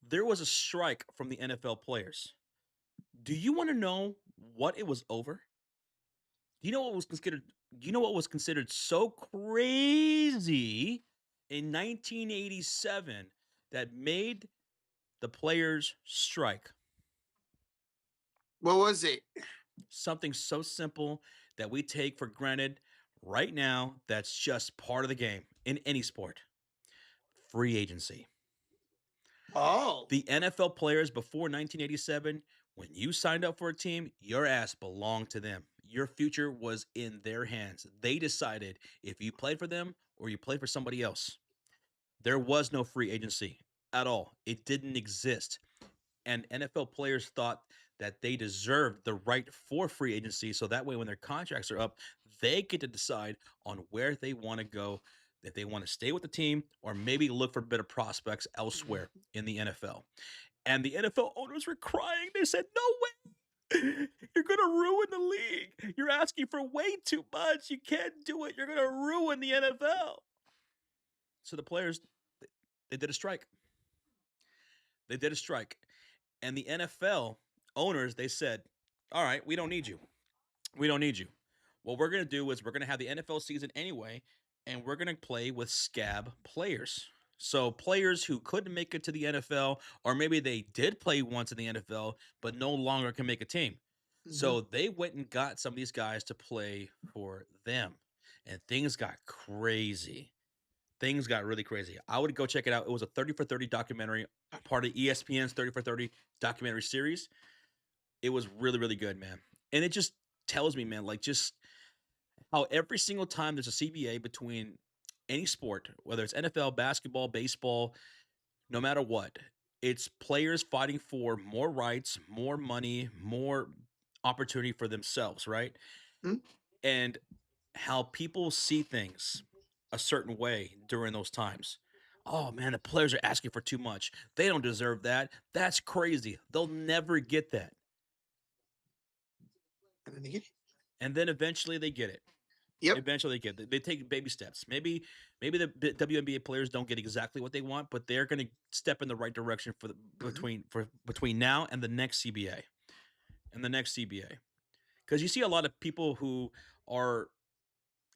there was a strike from the NFL players. Do you want to know what it was over? Do you know what was considered so crazy in 1987 that made the players strike? What was it? Something so simple that we take for granted right now that's just part of the game in any sport. Free agency. Oh. The NFL players before 1987, when you signed up for a team, your ass belonged to them. Your future was in their hands. They decided if you played for them or you played for somebody else. There was no free agency at all. It didn't exist. And NFL players thought that they deserved the right for free agency. So that way, when their contracts are up, they get to decide on where they want to go, if they want to stay with the team or maybe look for better prospects elsewhere in the NFL. And the NFL owners were crying. They said, no way. You're going to ruin the league. You're asking for way too much. You can't do it. You're going to ruin the NFL. So the players, they did a strike. They did a strike. And the NFL owners, they said, all right, we don't need you. We don't need you. What we're going to do is we're going to have the NFL season anyway, and we're going to play with scab players. So players who couldn't make it to the NFL, or maybe they did play once in the NFL, but no longer can make a team. Mm-hmm. So they went and got some of these guys to play for them. And things got crazy. things got really crazy. I would go check it out. It was a 30 for 30 documentary, part of ESPN's 30 for 30 documentary series. It was really, really good, man. And it just tells me, man, like just how every single time there's a CBA between any sport, whether it's NFL, basketball, baseball, no matter what, it's players fighting for more rights, more money, more opportunity for themselves, right? Hmm? And how people see things a certain way during those times. Oh man, the players are asking for too much. They don't deserve that. That's crazy. They'll never get that. And then they get it. And then eventually they get it. Yep. Eventually they get it. They take baby steps. Maybe the WNBA players don't get exactly what they want, but they're going to step in the right direction for between now and the next CBA. And the next CBA. Cuz you see a lot of people who are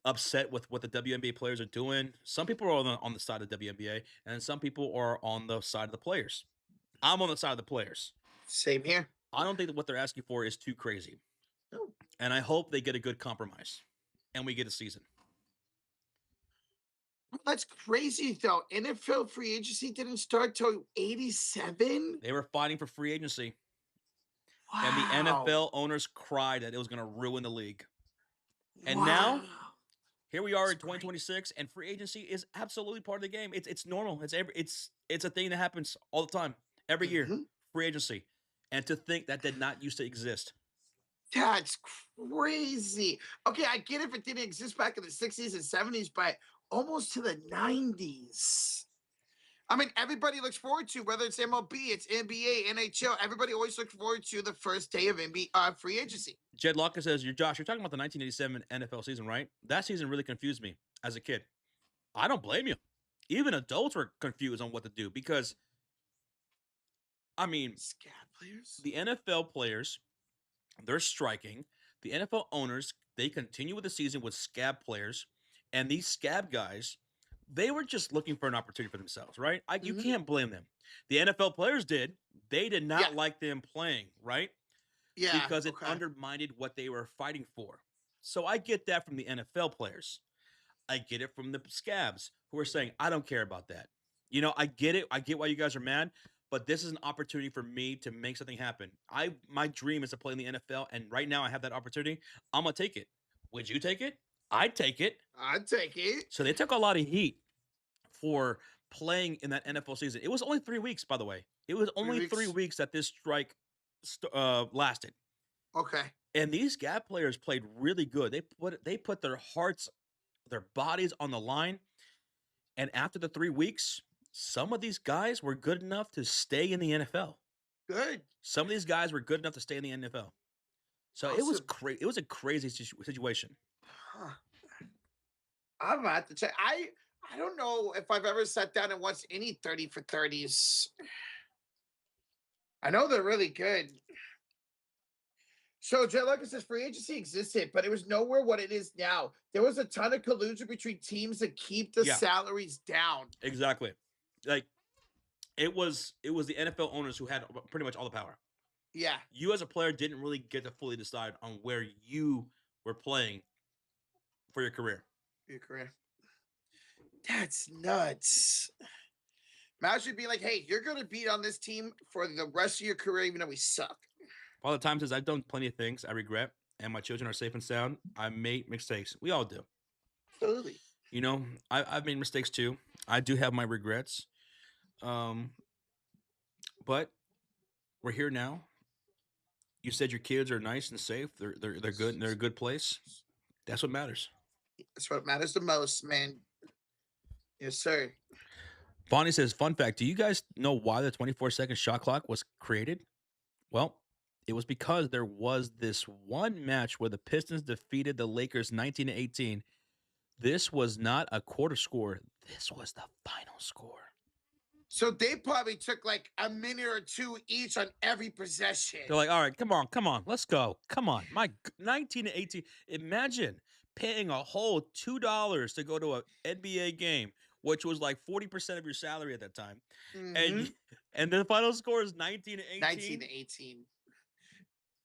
upset with what the WNBA players are doing. Some people are on the side of the WNBA, and some people are on the side of the players. I'm on the side of the players. Same here. I don't think that what they're asking for is too crazy. No. And I hope they get a good compromise, and we get a season. That's crazy, though. NFL free agency didn't start till 87? They were fighting for free agency, Wow. and the NFL owners cried that it was going to ruin the league. And now, here we are in 2026, and free agency is absolutely part of the game. It's normal. It's a thing that happens all the time, every year. Free agency, and to think that did not used to exist. That's crazy. Okay, I get if it didn't exist back in the 60s and 70s, but almost to the 90s. I mean, everybody looks forward to, whether it's MLB, it's NBA, NHL, everybody always looks forward to the first day of free agency. Jed Locker says, you're talking about the 1987 NFL season, right? That season really confused me as a kid. I don't blame you. Even adults were confused on what to do because, I mean, Scab players? the NFL players, they're striking. The NFL owners, they continue with the season with scab players. And these scab guys, they were just looking for an opportunity for themselves, right? You can't blame them. The NFL players did. They did not like them playing, right? Yeah. Because it undermined what they were fighting for. So I get that from the NFL players. I get it from the scabs who are saying, I don't care about that. You know, I get it. I get why you guys are mad, but this is an opportunity for me to make something happen. My dream is to play in the NFL, and right now I have that opportunity. I'm going to take it. Would you take it? I'd take it. I'd take it. So they took a lot of heat for playing in that NFL season. It was only 3 weeks, by the way. It was only 3 weeks that this strike lasted. Okay. And these scab players played really good. They put their hearts, their bodies on the line. And after the 3 weeks, some of these guys were good enough to stay in the NFL. Good. Some of these guys were good enough to stay in the NFL. So Awesome. it was a crazy situation. Huh. I'm about to have to check. I don't know if I've ever sat down and watched any 30 for 30s. I know they're really good. So Jet Lucker says free agency existed, but it was nowhere what it is now. There was a ton of collusion between teams to keep the salaries down. Exactly. Like it was the NFL owners who had pretty much all the power. Yeah. You as a player didn't really get to fully decide on where you were playing for your career. That's nuts. Imagine being like, hey, you're going to be on this team for the rest of your career, even though we suck. All the times I've done plenty of things I regret, and my children are safe and sound. I made mistakes. We all do. Absolutely. You know, I've made mistakes too. I do have my regrets. But we're here now. You said your kids are nice and safe. They're good. They're a good place. That's what matters. That's what matters the most, man. Yes, sir. Bonnie says, fun fact, do you guys know why the 24-second shot clock was created? Well, it was because there was this one match where the Pistons defeated the Lakers 19-18. This was not a quarter score. This was the final score. So they probably took like a minute or two each on every possession. They're like, all right, come on. Let's go. Come on. 19-18. Imagine paying a whole $2 to go to an NBA game, which was like 40% of your salary at that time. Mm-hmm. And the final score is 19-18. 19-18.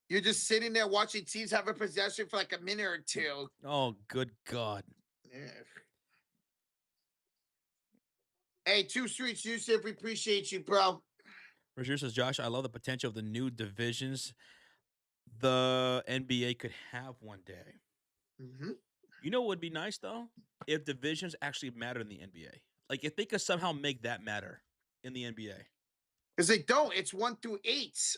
You're just sitting there watching teams have a possession for like a minute or two. Oh, good God. Yeah. Hey, Two Streets Yusuf, we appreciate you, bro. Roger says, Josh, I love the potential of the new divisions the NBA could have one day. Mm-hmm. You know what would be nice, though? If divisions actually matter in the NBA. Like, if they could somehow make that matter in the NBA. Because they don't. It's 1 through 8.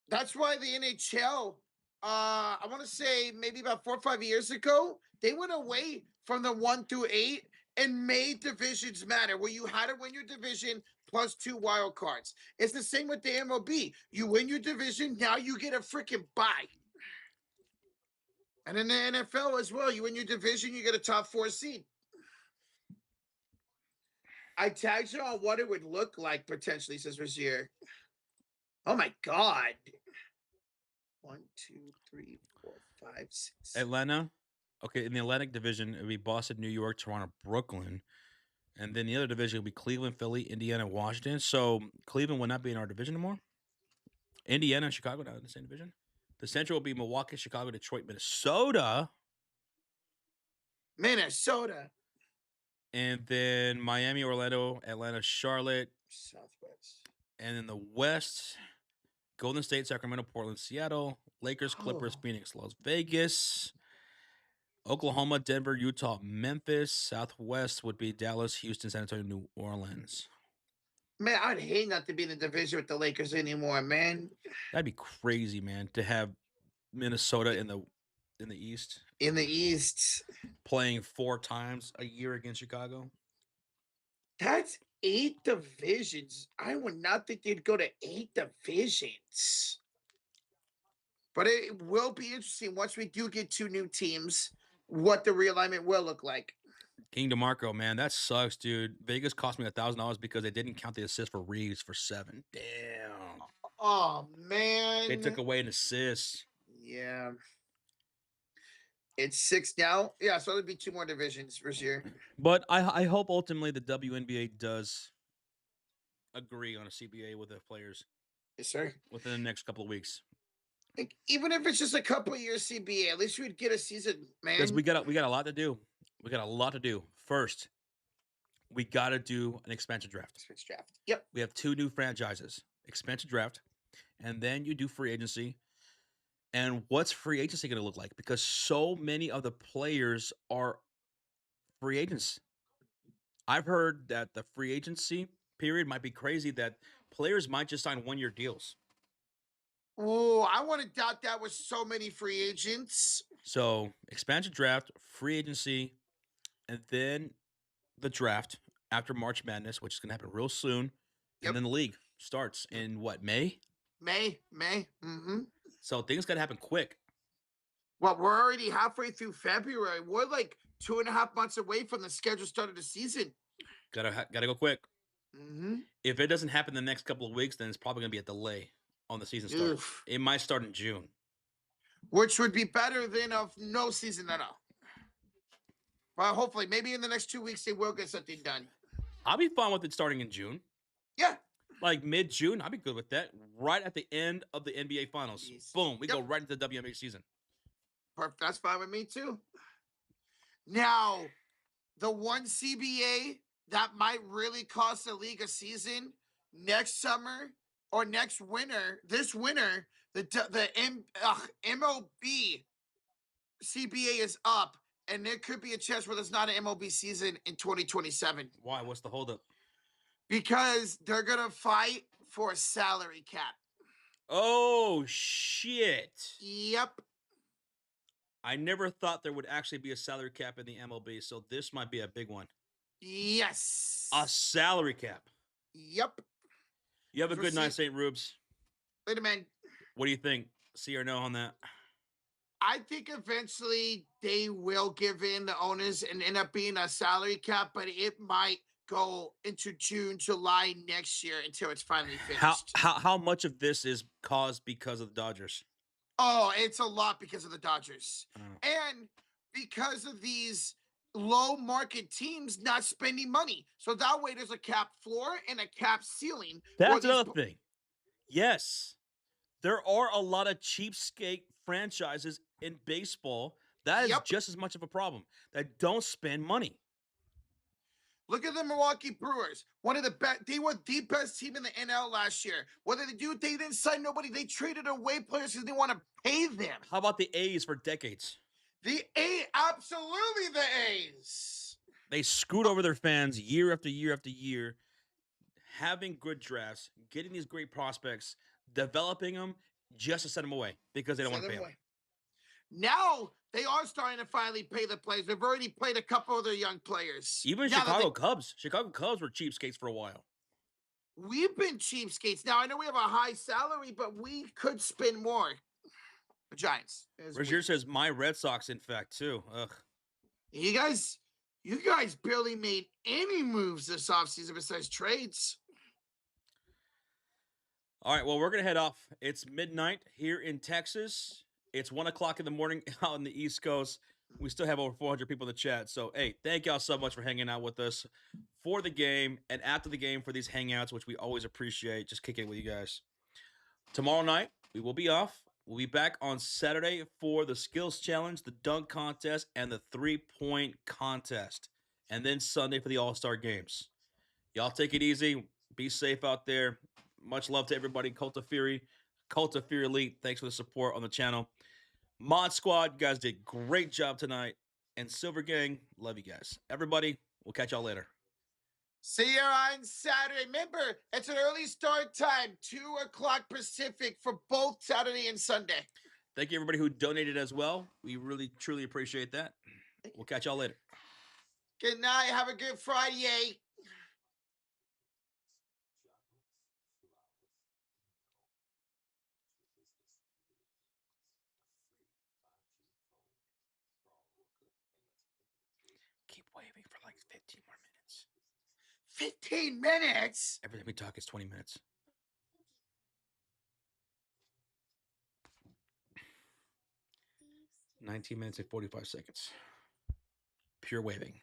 That's why the NHL, I want to say maybe about 4 or 5 years ago, they went away from the 1 through 8 and made divisions matter, where you had to win your division plus 2 wild cards. It's the same with the MLB. You win your division, now you get a freaking bye. And in the NFL as well, you win your division, you get a top 4 seed. I tagged you on what it would look like potentially, says Razier. Oh my God. 1, 2, 3, 4, 5, 6. Atlanta. Okay, in the Atlantic Division, it would be Boston, New York, Toronto, Brooklyn. And then the other division would be Cleveland, Philly, Indiana, Washington. So Cleveland will not be in our division anymore. Indiana and Chicago not in the same division. The Central will be Milwaukee, Chicago, Detroit, Minnesota. Minnesota. And then Miami, Orlando, Atlanta, Charlotte. Southwest. And in the West, Golden State, Sacramento, Portland, Seattle, Lakers, Clippers, Oh. Phoenix, Las Vegas, Oklahoma, Denver, Utah, Memphis. Southwest would be Dallas, Houston, San Antonio, New Orleans. Man, I'd hate not to be in the division with the Lakers anymore, man. That'd be crazy, man, to have Minnesota in the East In the East. playing 4 times a year against Chicago. That's 8 divisions. I would not think they'd go to 8 divisions. But it will be interesting once we do get 2 new teams, what the realignment will look like. King DeMarco, man, that sucks, dude. Vegas cost me $1,000 because they didn't count the assist for Reeves for 7. Damn. Oh, man. They took away an assist. Yeah. It's 6 now. Yeah, so there'll be 2 more divisions for sure. But I hope ultimately the WNBA does agree on a CBA with the players Yes, sir. within the next couple of weeks. Like, even if it's just a couple of years CBA, at least we'd get a season, man. Because we got a lot to do. We got a lot to do. First, we got to do an expansion draft. Expansion draft. Yep. We have 2 new franchises, expansion draft, and then you do free agency. And what's free agency going to look like? Because so many of the players are free agents. I've heard that the free agency period might be crazy, that players might just sign 1-year deals. Oh, I want to doubt that with so many free agents. So expansion draft, free agency, and then the draft after March Madness, which is going to happen real soon. Yep. And then the league starts in what, May? May. Mm-hmm. So things got to happen quick. Well, we're already halfway through February. We're like 2.5 months away from the scheduled start of the season. Gotta go quick. Mm-hmm. If it doesn't happen the next couple of weeks, then it's probably going to be a delay on the season start. Oof. It might start in June. Which would be better than of no season at all. Well, hopefully, maybe in the next 2 weeks, they will get something done. I'll be fine with it starting in June. Yeah. Like mid-June, I'll be good with that. Right at the end of the NBA Finals. Jeez. Boom, we Yep. go right into the WNBA season. Perfect. That's fine with me, too. Now, the one CBA that might really cost the league a season next summer or next winter, this winter, the MLB CBA is up, and there could be a chance where there's not an MLB season in 2027 Why? What's the holdup? because they're going to fight for a salary cap. Oh, shit. Yep. I never thought there would actually be a salary cap in the MLB, so this might be a big one. Yes. A salary cap. Yep. You have a good night, Proceed. St. Rubes. Wait a minute. What do you think? See or no on that? I think eventually they will give in the owners and end up being a salary cap, but it might go into June, July next year until it's finally finished. How much of this is caused because of the Dodgers? Oh, it's a lot because of the Dodgers. Oh. And because of these low market teams not spending money. So that way there's a cap floor and a cap ceiling. for That's these another thing. Yes, there are a lot of cheapskate franchises in baseball. That is Yep. just as much of a problem, that don't spend money. Look at the Milwaukee Brewers. One of the best. They were the best team in the NL last year. What did they do? They didn't sign nobody. They traded away players because they want to pay them. How about the A's for decades? Absolutely the A's. They screwed over their fans year after year after year, having good drafts, getting these great prospects, developing them just to send them away because they don't want to pay them. Now they are starting to finally pay the players. They've already played a couple of their young players. Even Chicago Cubs. Chicago Cubs were cheapskates for a while. We've been cheapskates. Now, I know we have a high salary, but we could spend more. The Giants. Rozier says, my Red Sox, in fact, too. Ugh. You guys barely made any moves this offseason besides trades. All right, well, we're going to head off. It's midnight here in Texas. It's 1 o'clock in the morning out on the East Coast. We still have over 400 people in the chat. So, hey, thank y'all so much for hanging out with us for the game and after the game for these hangouts, which we always appreciate. Just kicking it with you guys. Tomorrow night, we will be off. We'll be back on Saturday for the skills challenge, the dunk contest, and the three-point contest. And then Sunday for the All-Star games. Y'all take it easy. Be safe out there. Much love to everybody. Cult of Fury Elite. Thanks for the support on the channel. Mod Squad, you guys did great job tonight. And Silver Gang, love you guys. Everybody, we'll catch y'all later. See you on Saturday. Remember, it's an early start time, 2 o'clock Pacific for both Saturday and Sunday. Thank you, everybody who donated as well. We really, truly appreciate that. We'll catch y'all later. Good night. Have a good Friday. Keep waving for like 15 more minutes. 15 minutes? Everything we talk is 20 minutes. $19 minutes and 45 seconds. Pure waving.